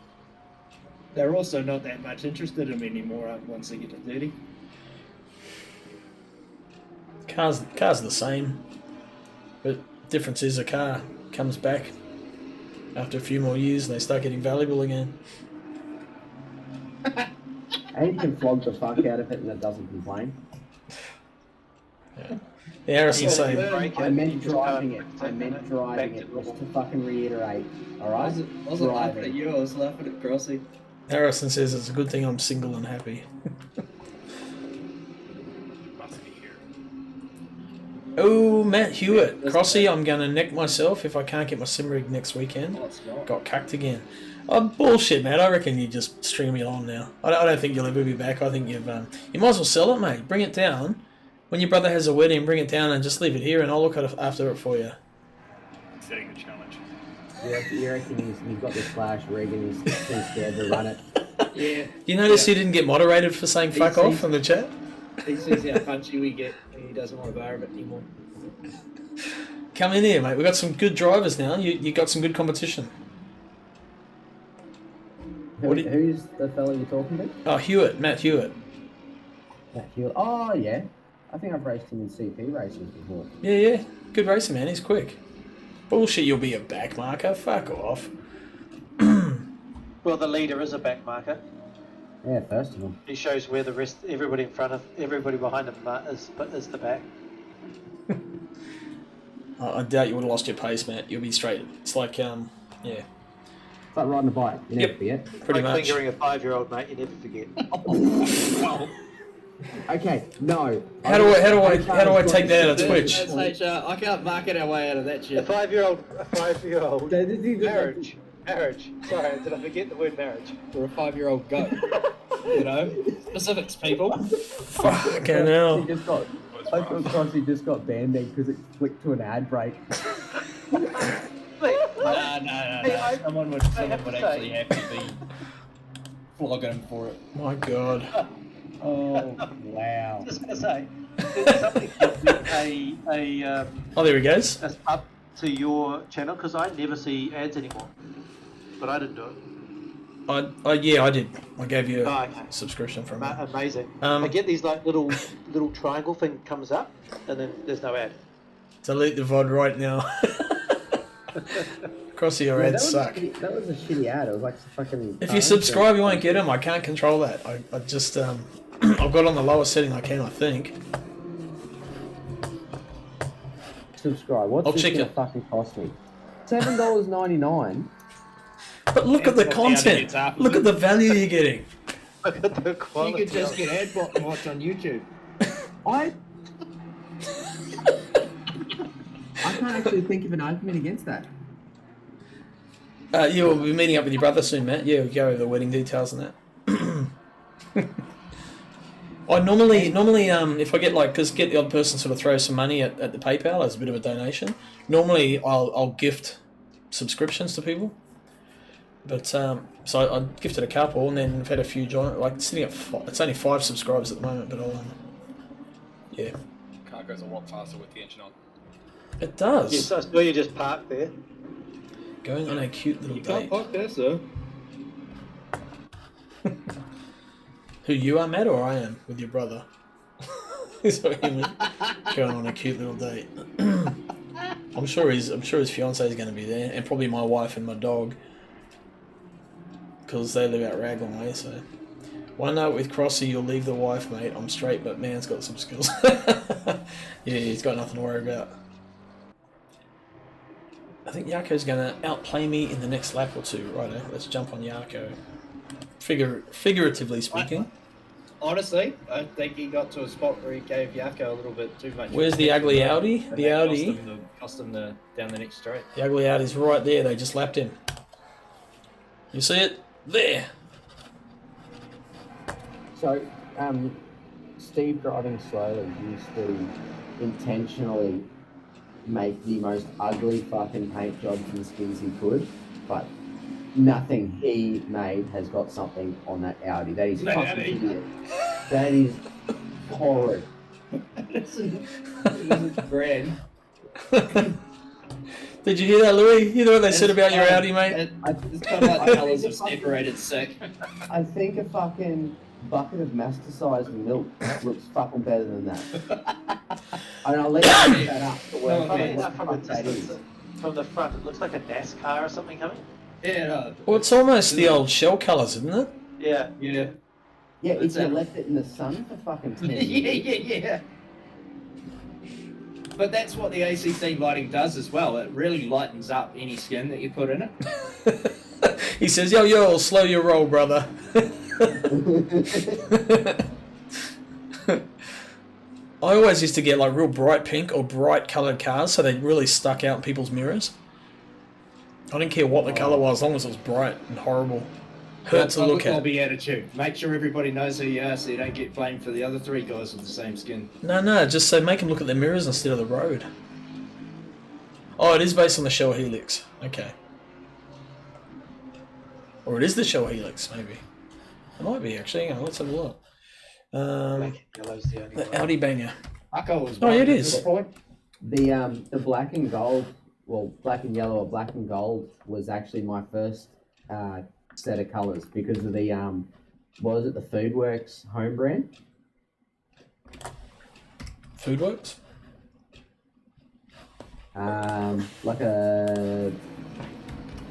They're also not that much interested in me anymore once they get to 30. Car's the same, but difference is a car comes back after a few more years and they start getting valuable again. And you can flog the fuck out of it and it doesn't complain. Yeah, Harrison's saying. I meant driving it. Just to fucking reiterate. Alright? I wasn't laughing at you, I was laughing at Crossy. Harrison says it's a good thing I'm single and happy. Must be here. Oh, Matt Hewitt. That's Crossy, bad. I'm going to neck myself if I can't get my sim rig next weekend. Oh, it's not. Got cucked again. Oh, bullshit, Matt. I reckon you just string me along now. I don't think you'll ever be back. I think you've you might as well sell it, mate. Bring it down. When your brother has a wedding, bring it down and just leave it here, and I'll look at it after it for you. Setting the challenge. You reckon he's got this flash rig and he's too scared to run it? Yeah. You notice he didn't get moderated for saying fuck off in the chat? He sees how punchy we get and he doesn't want to borrow it anymore. Come in here, mate. We've got some good drivers now. You got some good competition. Who's the fellow you're talking to? Oh, Hewitt. Matt Hewitt. Matt Hewitt. Oh, yeah. I think I've raced him in CP races before. Yeah. Good racer, man. He's quick. Bullshit, you'll be a back marker. Fuck off. Well, the leader is a back marker. Yeah, first of all. He shows where the rest, everybody in front of, everybody behind him is the back. I doubt you would have lost your pace, Matt. You'll be straight. It's like, yeah. It's like riding a bike. You never forget. Pretty like much. fingering a 5-year-old, mate. You never forget. Okay, no. How do I take that out of Twitch? That's HR. I can't market our way out of that A shit. 5-year-old. Marriage. Sorry, did I forget the word marriage? Or a 5-year-old goat. You know? Specifics, people. Fucking hell. He just got, I thought Crossy just got banned because it flicked to an ad break. No. Someone would actually have to be flogging him for it. My God. Oh, wow. Just gonna say, did somebody give a Oh, there he goes. a sub to your channel? Because I never see ads anymore. But I didn't do it. Yeah, I did. I gave you a Oh, okay. subscription from it. Amazing. I get these like little triangle thing comes up, and then there's no ad. Delete the VOD right now. Crossy, your ads suck. That was a shitty ad. It was like fucking. If you subscribe, you won't get them. I can't control that. I just I've got on the lowest setting I can, I think. Subscribe. What's I'll this check gonna it. fucking cost me? $7.99. But look at the content. Look at the value you're getting. Look at the quality. You could just get ad block and watch on YouTube. I can't actually think of an argument against that. You'll be meeting up with your brother soon, Matt. Yeah, we'll go over the wedding details and that. I normally, if I get get the odd person sort of throw some money at the PayPal as a bit of a donation. Normally, I'll gift subscriptions to people. But so I gifted a couple, and then I've had a few join. Like sitting at it's only 5 subscribers at the moment, but I'll yeah. Car goes a lot faster with the engine on. It does. Yes, I saw you just parked there. Going on a cute little date. park there, sir. Who you are, Matt, or I am with your brother? Is what you mean? Going on a cute little date. I'm sure his fiance is going to be there, and probably my wife and my dog, because they live out Raglan way. So, one note with Crossy, you'll leave the wife, mate. I'm straight, but man's got some skills. Yeah, he's got nothing to worry about. I think Yarko's going to outplay me in the next lap or two. Righto, let's jump on Yarko. Figuratively speaking. Honestly, I think he got to a spot where he gave Yako a little bit too much. Where's the ugly Audi? And The that Audi. cost him down the next straight. The ugly Audi's right there. They just lapped him. You see it? There. So, Steve driving slowly used to intentionally make the most ugly fucking paint jobs and skins he could, but nothing he made has got something on that Audi. That is fucking idiot. That is horrid. This is grand. Did you hear that, Louis? You know what they said about your Audi, mate? It's kind of like the colours of separated sick. I think a fucking bucket of master-sized milk looks fucking better than that. And I'll let you pick that up. To where From the front, it looks like a NASCAR or something coming. Yeah, no. Well, it's almost the old shell colours, isn't it? Yeah. Yeah. Yeah, if you left it in the sun for fucking 10 years. Yeah. But that's what the ACC lighting does as well. It really lightens up any skin that you put in it. He says, yo, slow your roll, brother. I always used to get like real bright pink or bright coloured cars, so they really stuck out in people's mirrors. I didn't care what the colour was, as long as it was bright and horrible. Hurt to look at. Lobby attitude. Make sure everybody knows who you are, so you don't get blamed for the other 3 guys with the same skin. No, just so make them look at their mirrors instead of the road. Oh, it is based on the Shell Helix. Okay. Or it is the Shell Helix, maybe. It might be, actually. Hang on, let's have a look. Yellow's the only The one. Audi Banger. Oh, yeah, it is. The black and gold, well, black and yellow or black and gold was actually my first set of colours because of the what was it, the Foodworks home brand? Foodworks? Like a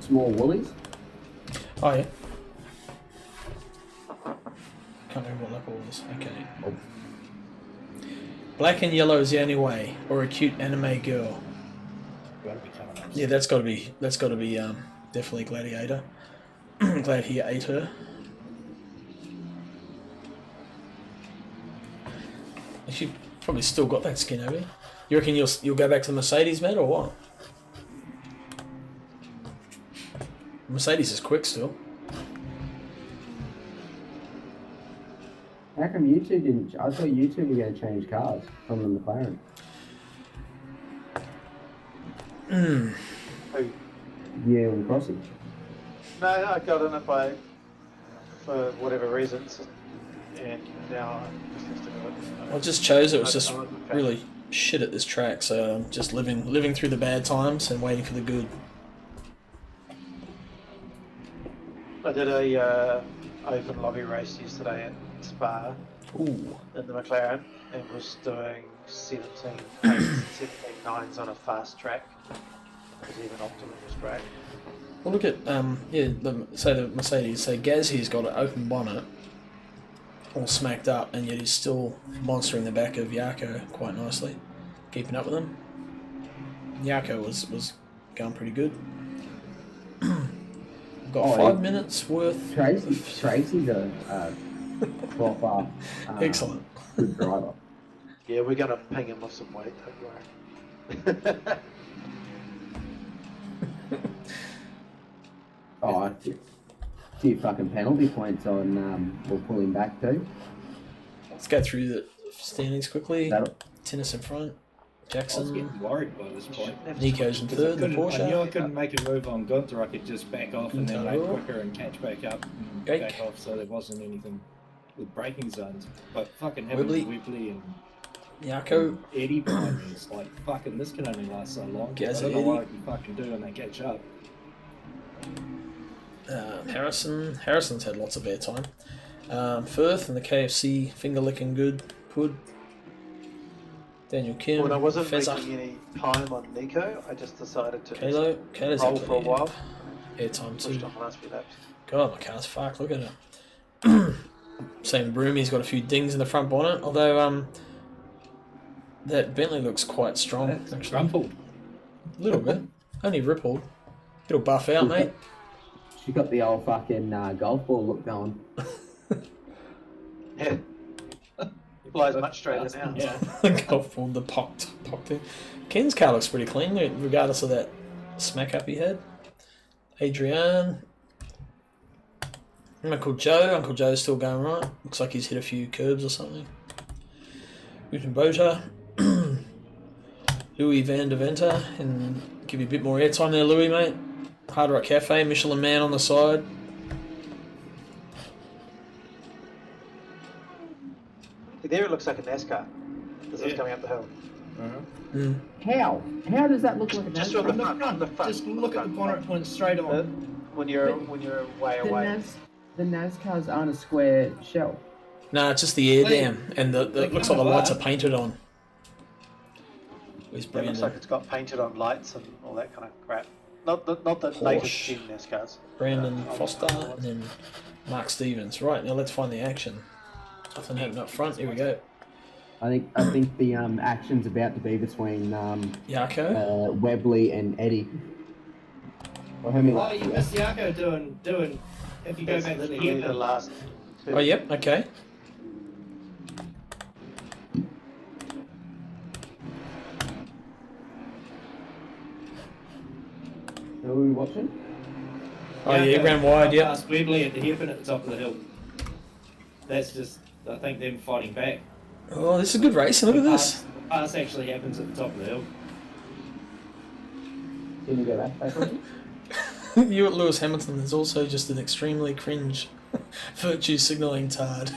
small Woolies. Oh, yeah. Can't remember what that was. Okay. Oh. Black and yellow is the only way, or a cute anime girl. Yeah, that's got to be definitely Gladiator. Gladiator. You probably still got that skin, have you? You reckon you'll go back to the Mercedes, mate, or what? Mercedes is quick still. How come YouTube didn't? I thought YouTube were going to change cars from the McLaren. Who? Yeah, and Crossy. No, I got in it for whatever reasons, and now I just have to do it. I just chose it. It was just really shit at this track, so I'm just living through the bad times and waiting for the good. I did a open lobby race yesterday at Spa Ooh. in the McLaren and was doing 17.9s on a fast track. Because even Optimum was great. Well, look at the Mercedes. So Gaz here's got an open bonnet, all smacked up, and yet he's still monstering the back of Yarko quite nicely, keeping up with him. Yarko was going pretty good. Got 5 minutes worth. Tracy's a proper excellent good driver. Yeah, we're gonna ping him with some weight. Don't worry. Oh, a few fucking penalty points on. We'll pull him back too. Let's go through the standings quickly. That'll- Tennis in front. I was Jackson. getting worried by this point. Nico's in third. The I knew Porsche. I couldn't make a move on Gunther. I could just back off and then make Interro. quicker and catch back up and Jake. back off, so there wasn't anything with braking zones. But fucking having Wibbly. Wibbly and Yarko. Eddie behind me, it's like fucking this can only last so long. Gaz I don't know Eddie. what I can fucking do when they catch up. Harrison's had lots of airtime. Firth and the KFC finger licking good. Pud. Daniel Kim. When I wasn't Fezza. making any time on Nico, I just decided to Kalo. Kalo's roll had for a while. airtime too. Pushed on the last few laps. God, my car's fucked. Look at it. Same broom. He's got a few dings in the front bonnet. Although that Bentley looks quite strong. Actually. Crumpled. A little bit. Only rippled. It'll buff out, mate. She got the old fucking golf ball look going. Yeah. Flies much straighter now. Yeah. Golf ball, the pocked in. Ken's car looks pretty clean, regardless of that smack up he had. Adrian. Uncle Joe's still going right. Looks like he's hit a few curbs or something. Utenbota. Louis Van de Venter. And give you a bit more airtime there, Louis, mate. Hard Rock Cafe, Michelin Man on the side. There it looks like a NASCAR. As it's coming up the hill. How? How does that look like a Just NASCAR? on the front. On the front. Just look at the bonnet point straight on. When you're way away. The NASCARs aren't a square shell. No, it's just the air dam, and it looks like the lights are painted on. Where's It Brandon? looks like it's got painted on lights and all that kind of crap. Not the Porsche. latest gen NASCARs. Brandon Foster, and then Mark Stevens. Right, now let's find the action. Nothing happening up front. Here we go. I think the action's about to be between Yarko, Webley and Eddie. Or how many Oh, laps you is missed Yarko doing. If you go back to the Literally the end, last two. Oh, yep, okay. Who are we watching? Oh yeah, he ran wide. Yeah. Past Wembley at the hairpin at the top of the hill. That's just, I think, them fighting back. Oh, this is good racing. Look at this. The pass actually happens at the top of the hill. Can you go back on? You at Lewis Hamilton is also just an extremely cringe virtue signalling tard.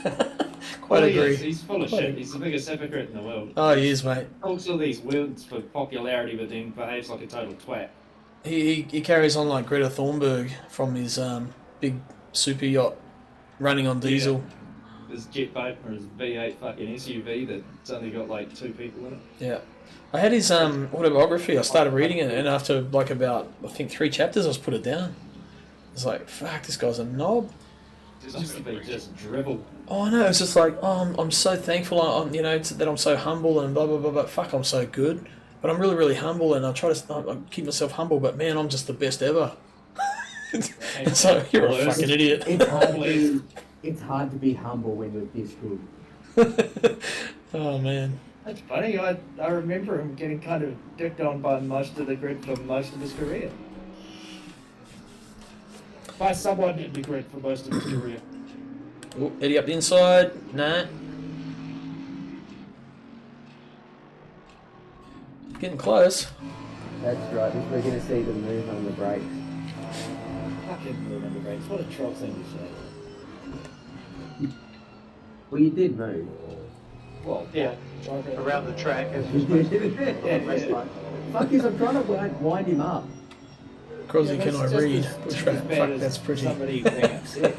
Quite agree. He's full of shit. He's the biggest hypocrite in the world. Oh, he is, mate. Talks all these words for popularity, but then behaves like a total twat. He carries on like Greta Thunberg from his big super yacht running on diesel. Yeah. His jet boat or his V8 fucking SUV that's only got like 2 people in it. Yeah. I had his autobiography. I started reading it, and after like about, I think, 3 chapters, I was put it down. It's like, fuck, this guy's a knob. Just dribble. Oh no, it's just like, oh, I'm so thankful, that I'm so humble and blah blah blah. But fuck, I'm so good. But I'm really, really humble, and I try to I keep myself humble. But man, I'm just the best ever. So you're a fucking idiot. It's hard to be humble when you're this good. Oh man. That's funny. I remember him getting kind of dicked on by most of the grid for most of his career. By someone in the grid for most of his career. Ooh, Eddie up the inside. Nah. Getting close. That's right. We're going to see the move on the brakes. Fucking move on the brakes. What a troll thing to say. Well, you did move. Well, yeah, around the track as You you're supposed to. did. Fuck is, I'm trying to wind him up. Crosby, can I read? Fuck, That's pretty. Somebody being upset.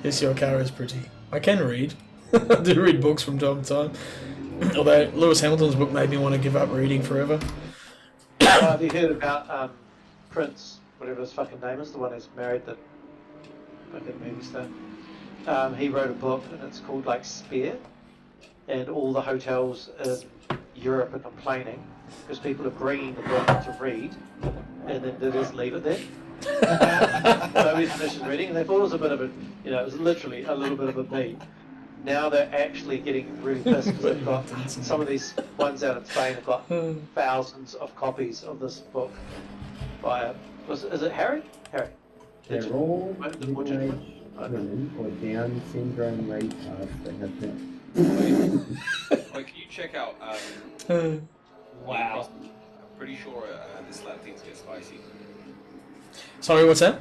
Yes, your car is pretty. I can read. I do read books from time to time. Although Lewis Hamilton's book made me want to give up reading forever. Have you heard about Prince, whatever his fucking name is, the one who's married the fucking movie star? He wrote a book, and it's called like Spare, and all the hotels in Europe are complaining because people are bringing the book to read, and then they just leave it there. Nobody's finished reading, and they thought it was a bit of a, it was literally a little bit of a beat. Now they're actually getting really pissed because they've got some of these ones out in Spain have got thousands of copies of this book by is it Harry? Harry. They're all The more gentleman? women or Down syndrome retards that have been. Wait, can you check out? Wow. I'm pretty sure this lap things get spicy. Sorry, what's that?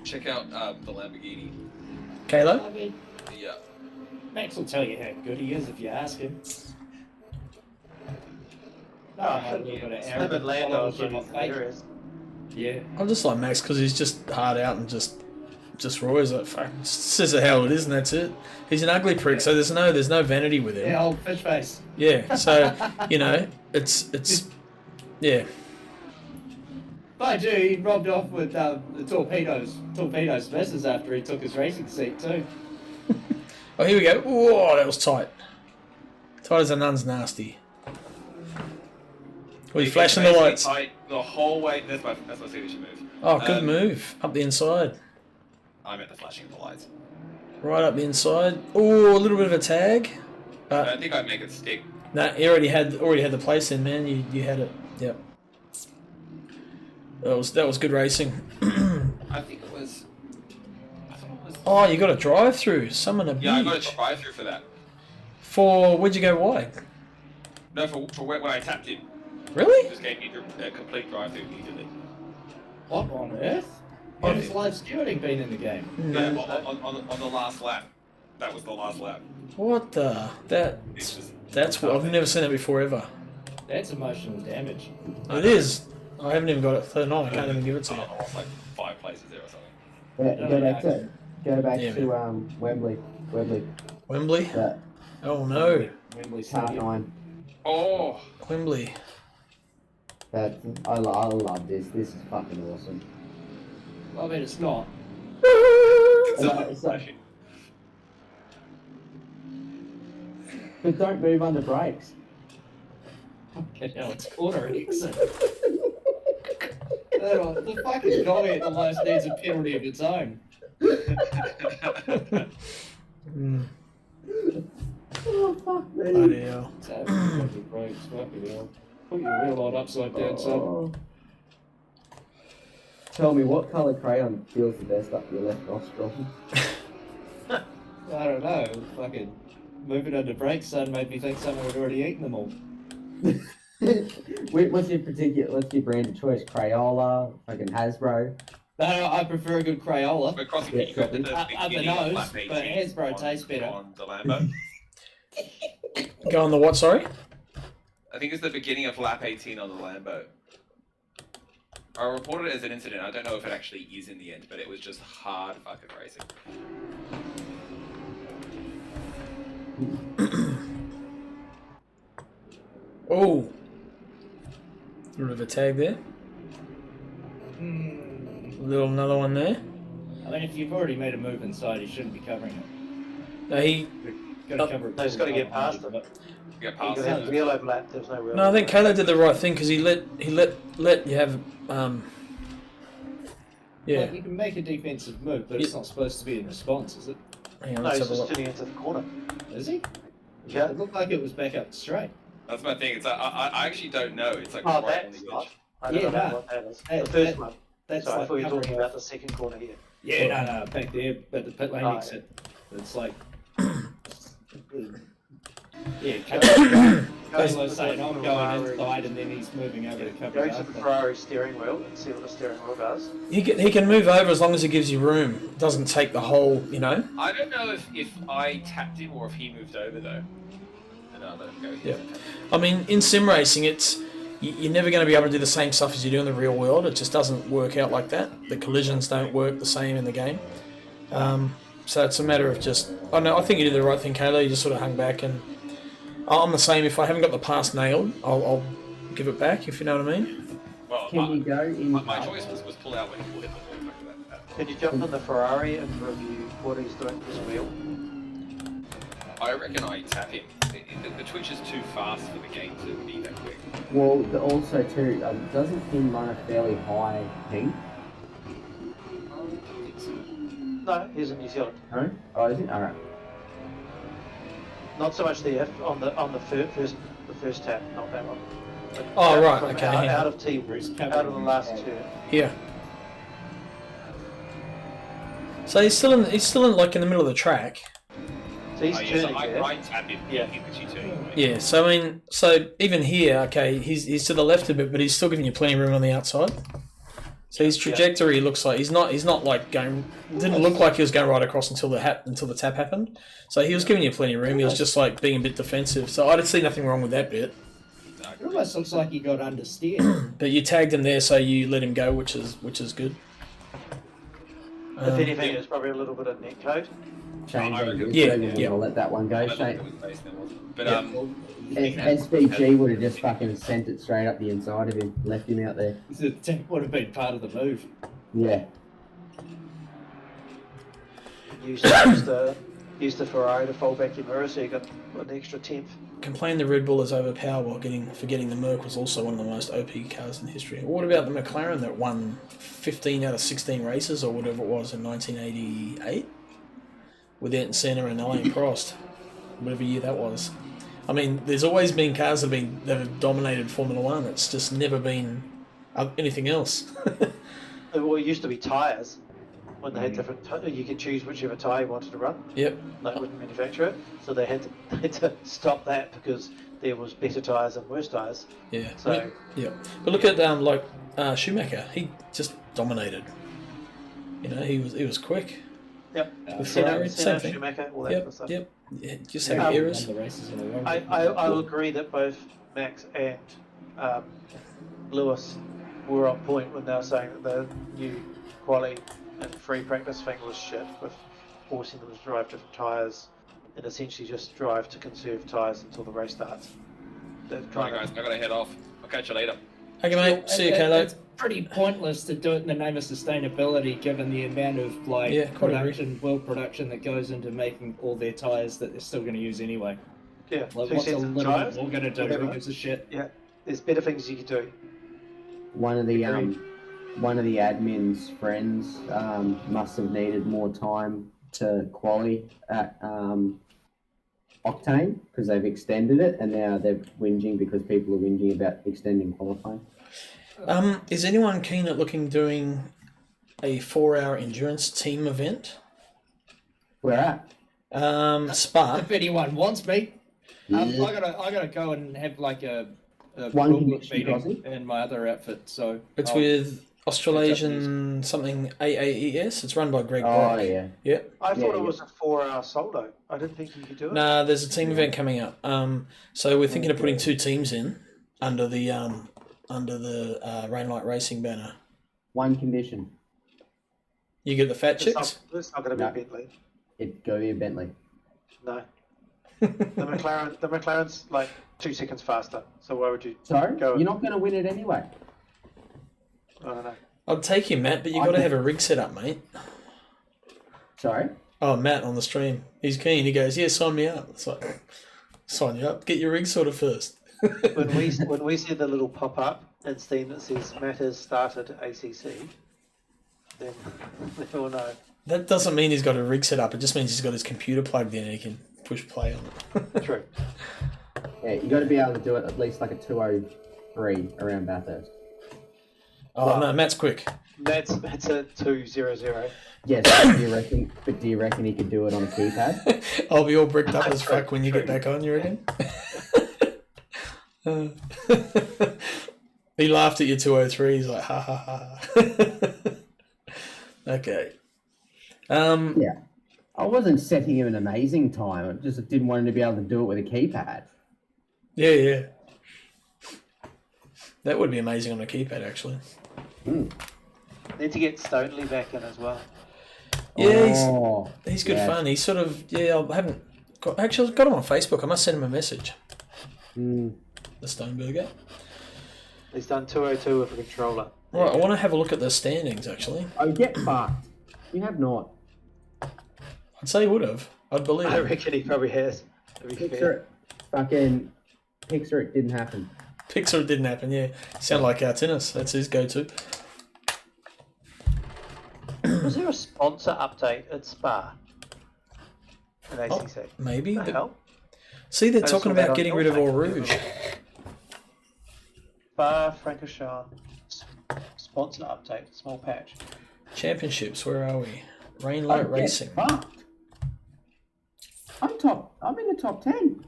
Check out the Lamborghini. Kalo? I mean, Yeah. Max will tell you how good he is if you ask him. Slimming Lando is really hilarious. Yeah. I'm just like Max because he's just hard out and just raw as a fuck. Just says it how it is and that's it. He's an ugly prick, so there's no vanity with him. Yeah, old fish face. Yeah, so it's yeah. Mind you, he robbed off with the torpedo Smiths after he took his racing seat too. Oh, here we go. Whoa, that was tight. Tight as a nun's nasty. Were you flashing the lights? The whole way. That's my signature move. Oh, good move. Up the inside. I meant the flashing of the lights. Right up the inside. Oh, a little bit of a tag. I don't think I'd make it stick. No, you already had the place in, man. You had it. Yep. That was good racing. I think it was. Oh, you got a drive through. Summon a Yeah, I got bitch. a drive through for that. Where'd you go wide? No, for when I tapped in. Really? It just gave me a complete drive through immediately. What on earth? How has live stewarding been in the game? Yeah, on the last lap. That was the last lap. What the? That's what I've never seen that before ever. That's emotional damage. It is. I haven't even got it. So no, I can't even give it to you. I lost like 5 places there or something. Go back Yeah, to Wembley. Wembley? Yeah. Oh no. Wembley Part Stadium. 9. Oh. Wembley. I love this. This is fucking awesome. Well, I mean, it's not. It's like- But don't move under brakes. Okay, now it's corner exit. The fucking guy almost needs a penalty of its own. Oh fuck me. Bloody hell. It's absolutely great. Fucking hell. Put your wheel on upside down, son. Tell me, what colour crayon feels the best up your left nostril? I don't know. Fucking moving under brakes son made me think someone had already eaten them all. What's your brand of choice? Crayola, fucking Hasbro. No, I prefer a good Crayola. But Crossy, Yeah, you got the Up the beginning of nose, lap but 18 Hasbro tastes better. on the Lambo. Go on the what? Sorry. I think it's the beginning of lap 18 on the Lambo. I reported it as an incident. I don't know if it actually is in the end, but it was just hard fucking racing. Oh, a bit of a tag there. Another one there. I mean, if you've already made a move inside, you shouldn't be covering it. No, he. Got to cover it. No, he's got to get past them. Get He past got to have it. real overlap. There's no real. No, I think overlap. Kayla did the right thing because he let you have yeah. Like, you can make a defensive move, but it's not supposed to be in response, is it? Hang on, No, let's he's have a just look. turning into the corner. Is he? Yeah. It looked like it was back up straight. That's my thing. It's like, I actually don't know. It's like Oh, right on that's the not. edge. I don't Yeah, know no. what that is. Hey, The first that- one. That's So I like thought you were talking covering about off. the second corner here. Yeah, no, back there, but the pit lane Oh, exit. It's like. Yeah, Carlo's saying, I'm going inside, and then he's moving over to cover Go it to up. the Ferrari steering wheel and see what the steering wheel does. He can move over as long as he gives you room. It doesn't take the whole, you know. I don't know if I tapped him or if he moved over though. And I let him go. Yeah. I mean, in sim racing, you're never going to be able to do the same stuff as you do in the real world. It just doesn't work out like that. The collisions don't work the same in the game. So it's a matter of just. I don't know. I think you did the right thing, Kayla. You just sort of hung back, and I'm the same. If I haven't got the pass nailed, I'll give it back. If you know what I mean. Well, Can you go in? my choice was pull out when he hit the ball back to that. Can you jump on the Ferrari and review what he's doing with his wheel? I reckon I tap him. The twitch is too fast for the game to be that quick. Well, also too, doesn't Finn run a fairly high ping? No, he's in New Zealand. No? Oh, is it? All right. Not so much the F on the first tap, not that one. But Oh, tap right, from okay, Out, yeah. out of T, out of the last turn. Here. So he's still in like in the middle of the track. So he's So turning there. I tap him. Yeah. He lets you turn. Yeah. So I mean, so even here, okay, he's to the left a bit, but he's still giving you plenty of room on the outside. So his trajectory looks like he's not like going. Didn't look like he was going right across until the tap happened. So he was giving you plenty of room. He was just like being a bit defensive. So I didn't see nothing wrong with that bit. It almost looks like he got understeered. But you tagged him there, so you let him go, which is good. If anything, it's probably a little bit of net code. Shane, I reckon- Yeah. I'll let that one go. I don't think Shane, it was based there, was it? But SVG would have just fucking sent it straight up the inside of him, left him out there. The tech would have been part of the move. Yeah. Use the Ferrari to fold back your mirror, so you got an extra tenth. Complain the Red Bull is overpowered while forgetting the Merc was also one of the most OP cars in history. What about the McLaren that won 15 out of 16 races or whatever it was in 1988? With Ayrton Senna and Alain Prost, whatever year that was. I mean, there's always been cars that have dominated Formula One. It's just never been anything else. Well, it used to be tyres. When they had different, you could choose whichever tyre you wanted to run. Yep. They wouldn't manufacture it, so they had to stop that because there was better tyres and worse tyres. Yeah. So yeah. But look at Schumacher. He just dominated. You know, he was quick. Yep. With Ferrari, same thing. Schumacher, all that Yep. kind of stuff. Yep. Yeah, just have errors. The races in a row. I will agree that both Max and Lewis were on point when they were saying that the new quali and free practice thing was shit, with forcing them to drive different tyres and essentially just drive to conserve tyres until the race starts. They're Right, trying guys, I gotta head off. I'll catch you later. Okay, mate. See you, It's Kayla. pretty pointless to do it in the name of sustainability, given the amount of Yeah, quite production, world production that goes into making all their tyres that they're still going to use anyway. Yeah, Like, two what's a sets of little tyres, bit more going to do? whatever. Who gives a shit? Yeah, there's better things you can do. One of the admin's friends must have needed more time to quali at Octane because they've extended it, and now they're whinging because people are whinging about extending qualifying. Is anyone keen at doing a 4-hour endurance team event. Where at? Spa. If anyone wants me, Yeah. I gotta go and have like a One rule book condition meeting crossing? in my other outfit. So It's I'll- with Australasian something AAES. It's run by Greg Brock. yeah. Yeah. I thought Yeah, it was a 4-hour solo. I didn't think you could do it. Nah, there's a team event coming up. So we're thinking of putting 2 teams in under the Rainlight Racing banner. One condition. You get the fat It's chicks. not going to be No. Bentley. It go be a Bentley. No. The McLaren's like 2 seconds faster. So why would you So go? you're not going to win it anyway. I don't know. I'll take you, Matt, but you got to have a rig set up, mate. Sorry. Oh, Matt on the stream. He's keen. He goes, "Yeah, sign me up." It's like, sign you up. Get your rig sorted first. when we see the little pop up in Steam that says Matt has started ACC, then we'll know. That doesn't mean he's got a rig set up. It just means he's got his computer plugged in and he can push play on it. True. Yeah, you got to be able to do it at least like a 203 around Bathurst. Oh no, Matt's quick. That's a 200. Yes, but do you reckon he could do it on a keypad? I'll be all bricked up as fuck when you get back on, you reckon? He laughed at your 203. He's like, ha ha ha. Okay. Yeah. I wasn't setting him an amazing time. I just didn't want him to be able to do it with a keypad. Yeah. That would be amazing on a keypad, actually. Need to get Stonely back in as well. Yeah, he's good fun. He's sort of, I haven't got, actually, I've got him on Facebook. I must send him a message. The Stoneberger. He's done 202 with a controller. Right, I want to have a look at the standings, actually. Oh, get fucked. You have not. I'd say he would have. I'd believe I it. reckon he probably has. To be fair. Pixar, it didn't happen. Pixar, it didn't happen, yeah. Sound like our tennis. That's his go-to. Was there a sponsor update at Spa? At ACC? Maybe. The hell? See, they're I talking saw that about on getting your rid of thing. All Rouge. Spa Francorchamps sponsor update, small patch. Championships, where are we? Rainlight Racing. Fucked. I'm in the top 10.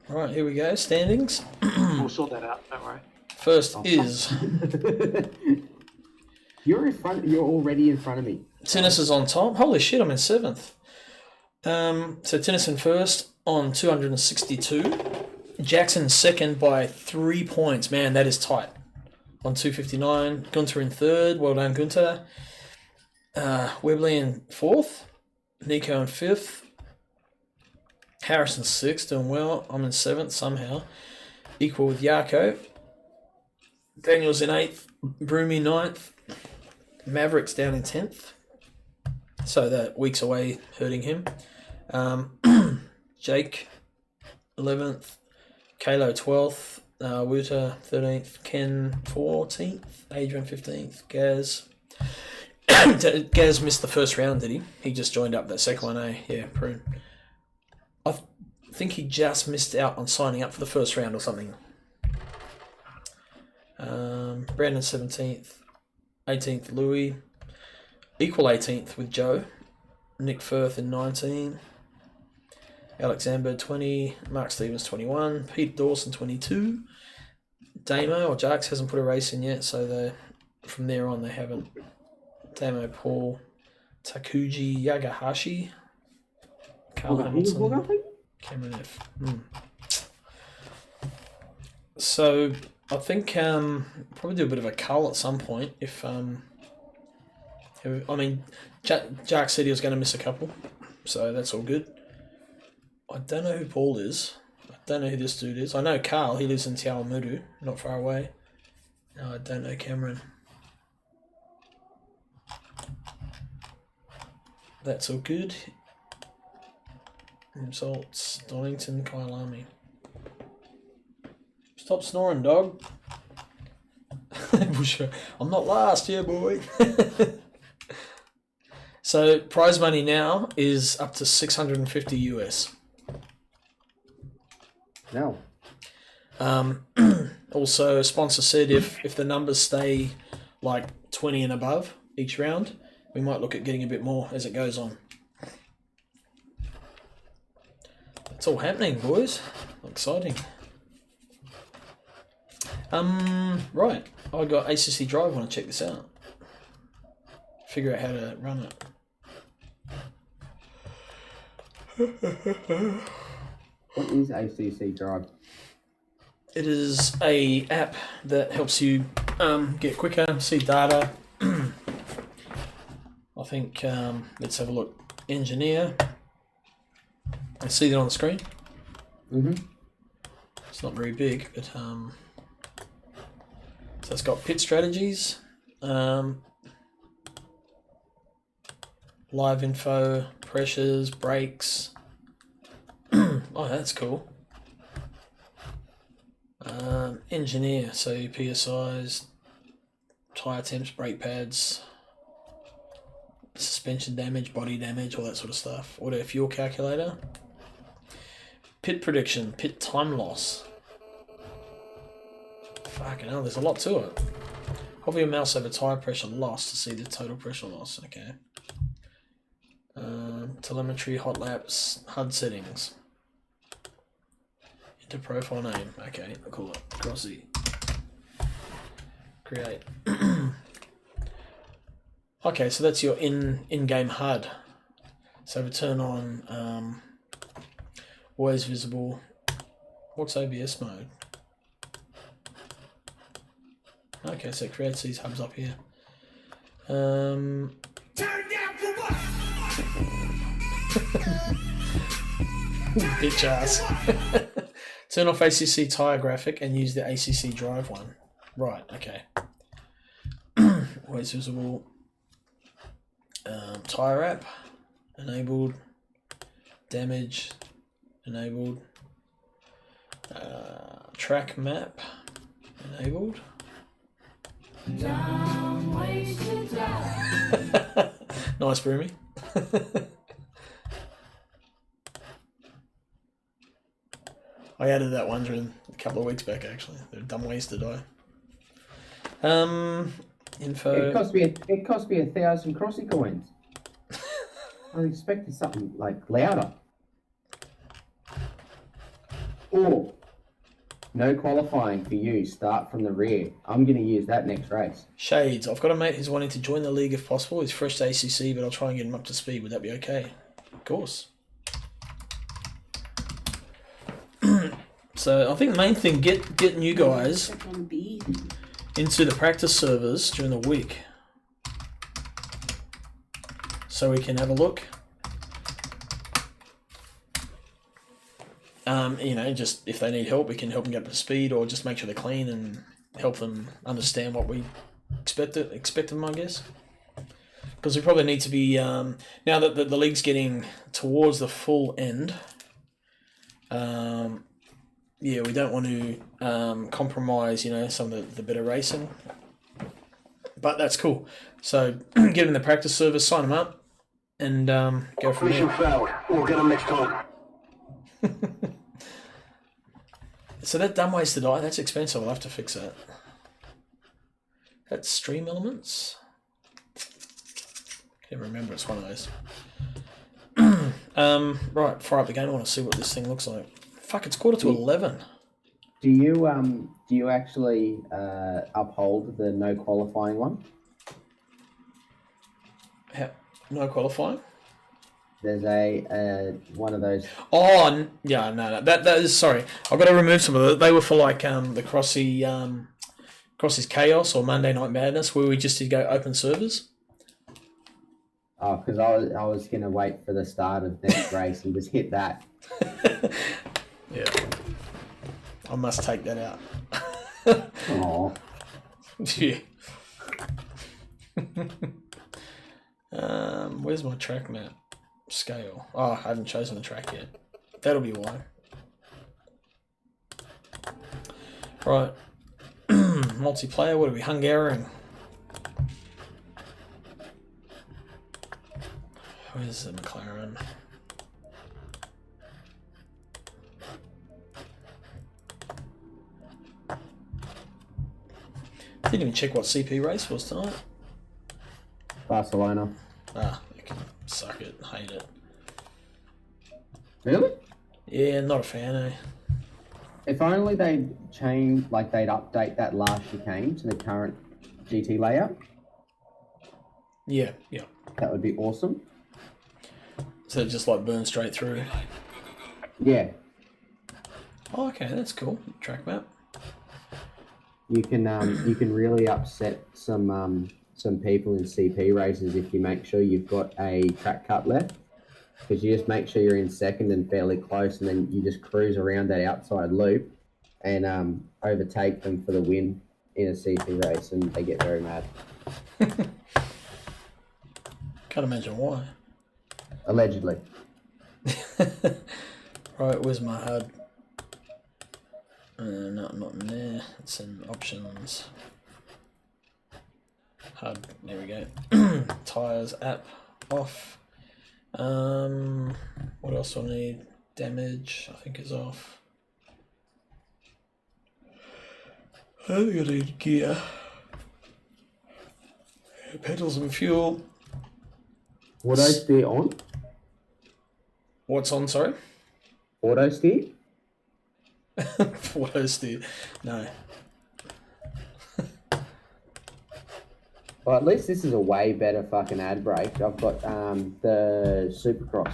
Right, here we go. Standings. We'll sort that out, don't worry. First is You're in front. You're already in front of me. Tennis is on top. Holy shit, I'm in 7th. So Tennis in first on 262. Jackson second by 3 points. Man, that is tight. On 259. Gunter in third. Well done, Gunter. Webley in fourth. Nico in fifth. Harrison sixth, doing well. I'm in 7th somehow. Equal with Yarko. Daniel's in 8th. Broomy 9th. Maverick's down in 10th. So that week's away hurting him. Jake 11th. Kalo 12th. Wuta 13th. Ken 14th. Adrian 15th. Gaz. Gaz missed the first round, did he? He just joined up that second one, eh? Yeah, prune. I think he just missed out on signing up for the first round or something. Brandon 17th. 18th, Louis. Equal 18th with Joe. Nick Firth in 19. Alex Amber 20. Mark Stevens 21. Pete Dawson 22. Damo or Jarks hasn't put a race in yet, so from there on they haven't. Damo Paul. Takuji Yagahashi. Carl Hamilton. Cameron F. So I think probably do a bit of a cull at some point if Jack said he was going to miss a couple, so that's all good. I don't know who Paul is. I don't know who this dude is. I know Carl. He lives in Te Awamutu, not far away. No, I don't know Cameron. That's all good. Results: Donington, Kyalami. Stop snoring, dog. I'm not last, yeah, boy. So prize money now is up to $650 US. No. Also, a sponsor said if the numbers stay like 20 and above each round. We might look at getting a bit more as it goes on. It's all happening, boys. Exciting. Right. I got ACC Drive. Want to check this out? Figure out how to run it. What is ACC Drive? It is a app that helps you get quicker, see data. I think let's have a look. Engineer. I see that on the screen. It's not very big, but so it's got pit strategies, live info, pressures, brakes. Oh, that's cool. Engineer, so PSIs, tire temps, brake pads, suspension damage, body damage, all that sort of stuff. Auto fuel calculator. Pit prediction, pit time loss. Fucking hell, there's a lot to it. Hover your mouse over tire pressure loss to see the total pressure loss. Okay. Telemetry, hot laps, HUD settings. Enter profile name. Okay, I'll call it Crossy. Create. Okay, so that's your in-game HUD. So we turn on always visible. What's OBS mode? Okay, so it creates these hubs up here. Turn down for what? Bitch ass. Turn off ACC tire graphic and use the ACC Drive one. Right, okay. Always visible. Tire app enabled. Damage enabled. Track map enabled. Nice, Broomy. I added that one during a couple of weeks back, actually. They're dumb ways to die. Info. It cost me 1,000 Crossy coins. I was expecting something like louder. Or no qualifying for you. Start from the rear. I'm going to use that next race. Shades. I've got a mate who's wanting to join the league if possible. He's fresh to ACC, but I'll try and get him up to speed. Would that be okay? Of course. So I think the main thing, getting you guys into the practice servers during the week, so we can have a look. You know, just if they need help, we can help them get up to speed, or just make sure they're clean and help them understand what we expect them, I guess. Because we probably need to be now that the league's getting towards the full end. Yeah, we don't want to compromise, you know, some of the better racing. But that's cool. So get them in the practice service, sign them up, and go from there. Failed. We'll get them next time. So that dumb ways to die, that's expensive. I'll have to fix that. That's stream elements. Can't remember. It's one of those. Right, fire up the game. I want to see what this thing looks like. Fuck, it's 11:15. Do you actually uphold the no qualifying one? No qualifying? There's a one of those. Oh yeah, no. That is sorry. I've got to remove some of those. They were for like the Crossy's Chaos or Monday Night Madness, where we just did go open servers. Oh, because I was gonna wait for the start of next race and just hit that. Yeah. I must take that out. Oh. Yeah. Where's my track map? Scale. Oh, I haven't chosen the track yet. That'll be why. Right. Multiplayer, what are we? Hungarian. Where's the McLaren? I didn't even check what CP race was tonight. Barcelona. Ah, you can suck it. Hate it. Really? Yeah, not a fan, eh? If only they'd change, like they'd update that last chicane to the current GT layout. Yeah, yeah. That would be awesome. So it just like burn straight through. Yeah. Oh, okay, that's cool. Track map. You can really upset some people in CP races if you make sure you've got a track cut left. Because you just make sure you're in second and fairly close, and then you just cruise around that outside loop and overtake them for the win in a CP race, and they get very mad. Can't imagine why. Allegedly. Right, where's my HUD? No, not in there. It's in options. HUD. There we go. Tires app off. What else do I need? Damage, I think, is off. I think I need gear. Pedals and fuel. Auto steer on? What's on, sorry? Auto steer? Auto steer. No. Well, at least this is a way better fucking ad break. I've got the Supercross.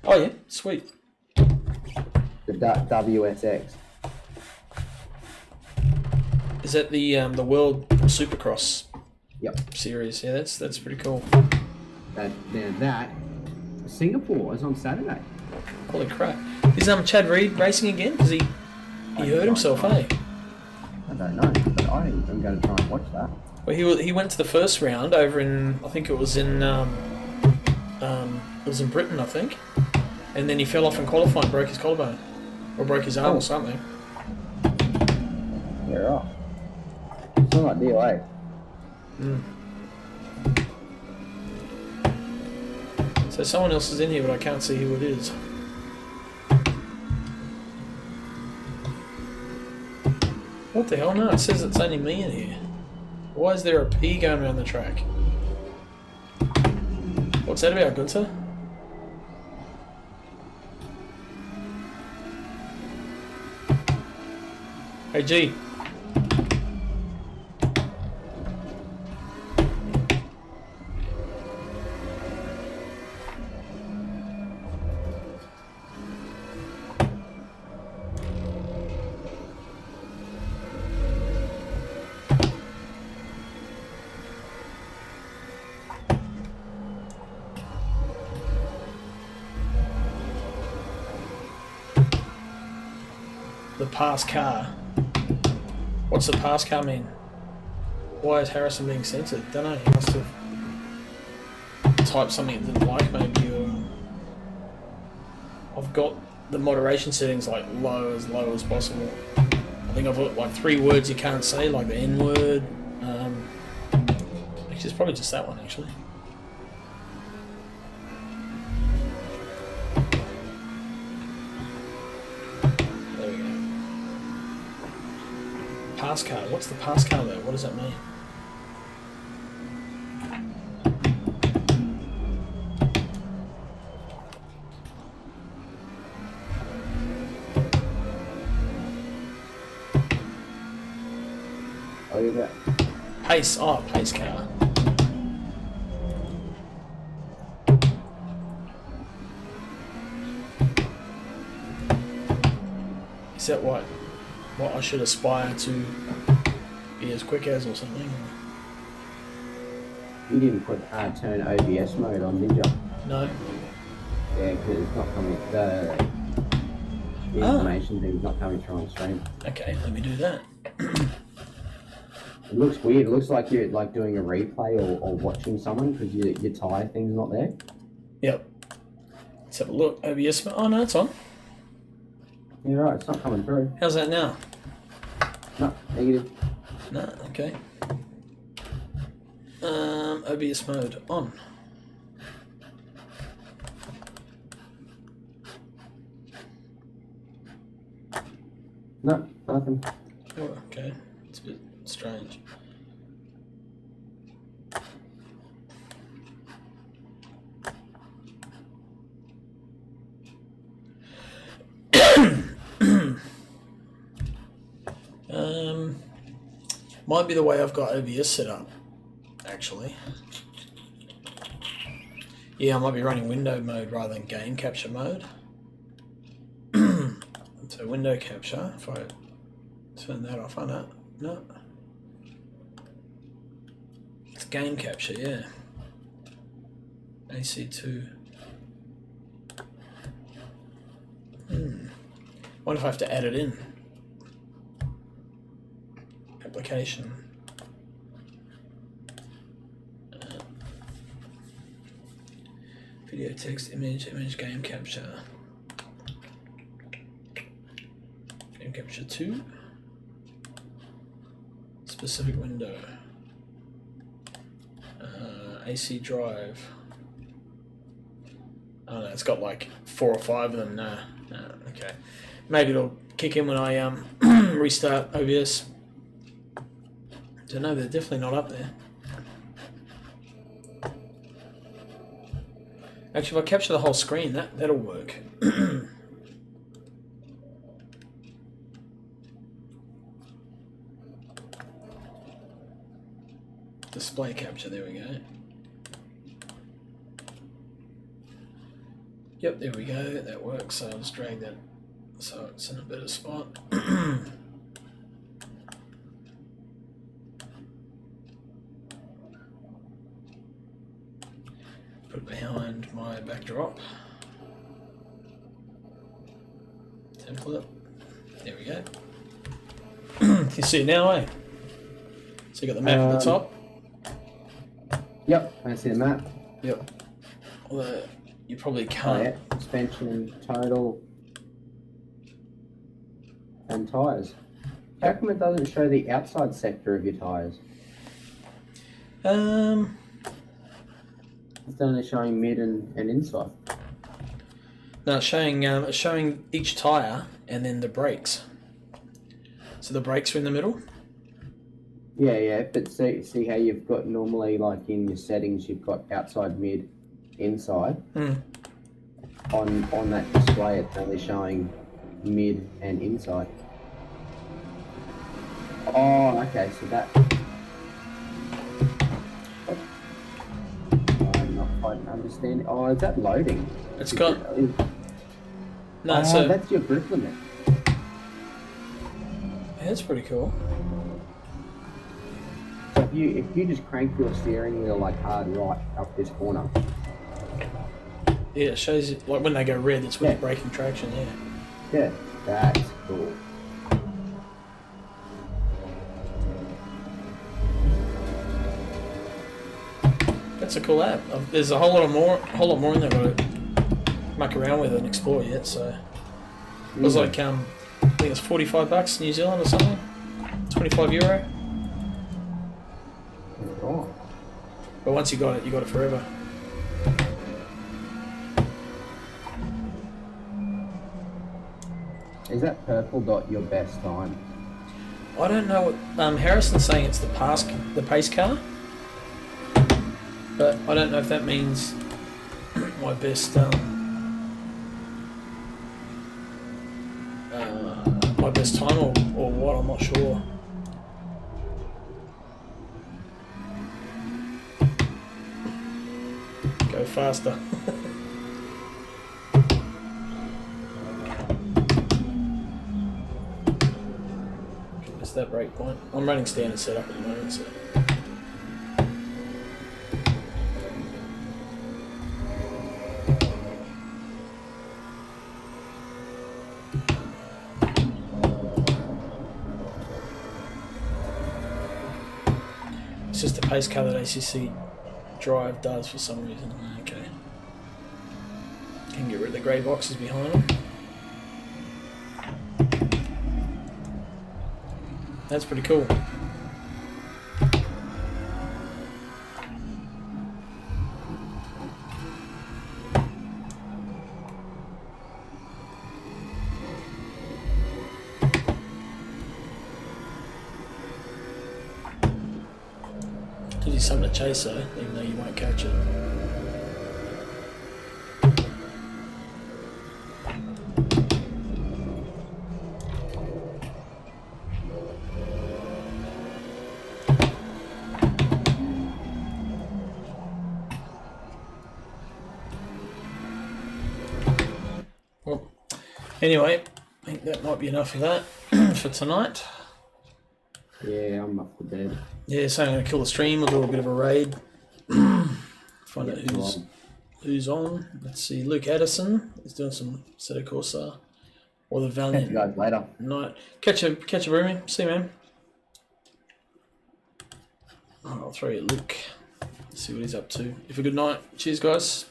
Oh yeah, sweet. The WSX. Is that the World Supercross? Yep. Series? Yeah, that's pretty cool. That Singapore is on Saturday. Holy crap! Is Chad Reed racing again? Because he hurt himself, eh? I don't know, but I'm going to try and watch that. Well, he went to the first round over in, I think it was in Britain, I think, and then he fell off in qualifying, broke his collarbone, or broke his arm or something. Yeah, right. It's not ideal, eh? So someone else is in here, but I can't see who it is. What the hell? No, it says it's only me in here. Why is there a P going around the track? What's that about, Gunther? Hey, G. The pass car. What's the pass car mean? Why is Harrison being censored? Don't know. He must have typed something he didn't like, maybe. Or I've got the moderation settings like low as possible. I think I've got like 3 words you can't say, like the N word. Actually, it's probably just that one actually. Pass car. What's the pass car though? What does that mean? Oh, yeah. Pace. Oh, pace car. Is that what I should aspire to be as quick as or something? You didn't put turn OBS mode on, did you? No. Yeah, because it's not coming. The information thing's not coming through on stream. Okay, let me do that. It looks weird. It looks like you're like doing a replay or watching someone because your tire thing's not there. Yep. Let's have a look. OBS. Oh no, it's on. Yeah, right. It's not coming through. How's that now? No, negative. No, okay. OBS mode on. No, nothing. Oh, okay. It's a bit strange. Might be the way I've got OBS set up, actually. Yeah, I might be running window mode rather than game capture mode. So window capture, if I turn that off, I know. No. It's game capture, yeah. AC2. Wonder if I have to add it in. Application. Video, text, image, game capture. Game capture 2. Specific window. AC drive. Oh no, it's got like 4 or 5 of them. No, okay. Maybe it'll kick in when I restart OBS. Don't know, they're definitely not up there. Actually, if I capture the whole screen, that'll work. Display capture, there we go. Yep, there we go, that works. So I'll just drag that so it's in a better spot. Put it behind my backdrop. Template. There we go. Can you see it now, eh? So you got the map at the top. Yep, I see the map. Yep. Although you probably can't. Oh, yeah. Suspension, total, and tyres. How come it doesn't show the outside sector of your tyres? It's only showing mid and inside. No, it's showing each tyre and then the brakes. So the brakes are in the middle? Yeah, but see how you've got normally, like in your settings, you've got outside, mid, inside. On that display, it's only showing mid and inside. Oh, okay, so that... I'm not quite understanding. Oh, is that loading? It's got... No, oh, so... that's your grip limit. Yeah, that's pretty cool. So if you just crank your steering wheel like hard right up this corner. Yeah, it shows it, like when they go red, it's with the braking traction, yeah. Yeah, that's cool. That's a cool app. There's a whole lot more in there I've got to muck around with and explore yet, so... It was like, I think it's $45 New Zealand or something? €25. Oh. But once you got it forever. Is that purple dot your best time? I don't know what Harrison's saying. It's the pace car, but I don't know if that means my best time or what. I'm not sure. Go faster. Missed that break point. I'm running standard setup at the moment, so. It's just the pace car that ACC drive does for some reason. Okay. Can get rid of the grey boxes behind them. That's pretty cool. Gives you something to chase though, even though you won't catch it. Anyway, I think that might be enough of that for tonight. Yeah, I'm off to bed. Yeah, so I'm going to kill the stream. We'll do a bit of a raid. Find out who's on. Let's see. Luke Addison is doing some Assetto Corsa. Or the Valiant. Catch you guys later. Night. Catch a Roomy. See you, man. I'll throw you a Luke. See what he's up to. Have a good night. Cheers, guys.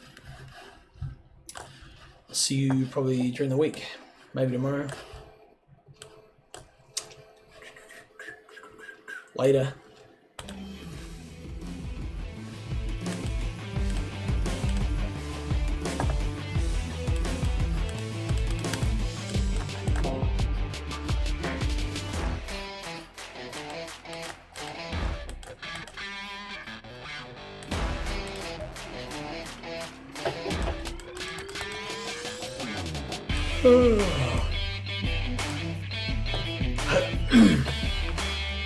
I'll see you probably during the week. Maybe tomorrow. Later.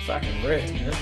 Fucking wrecked, man.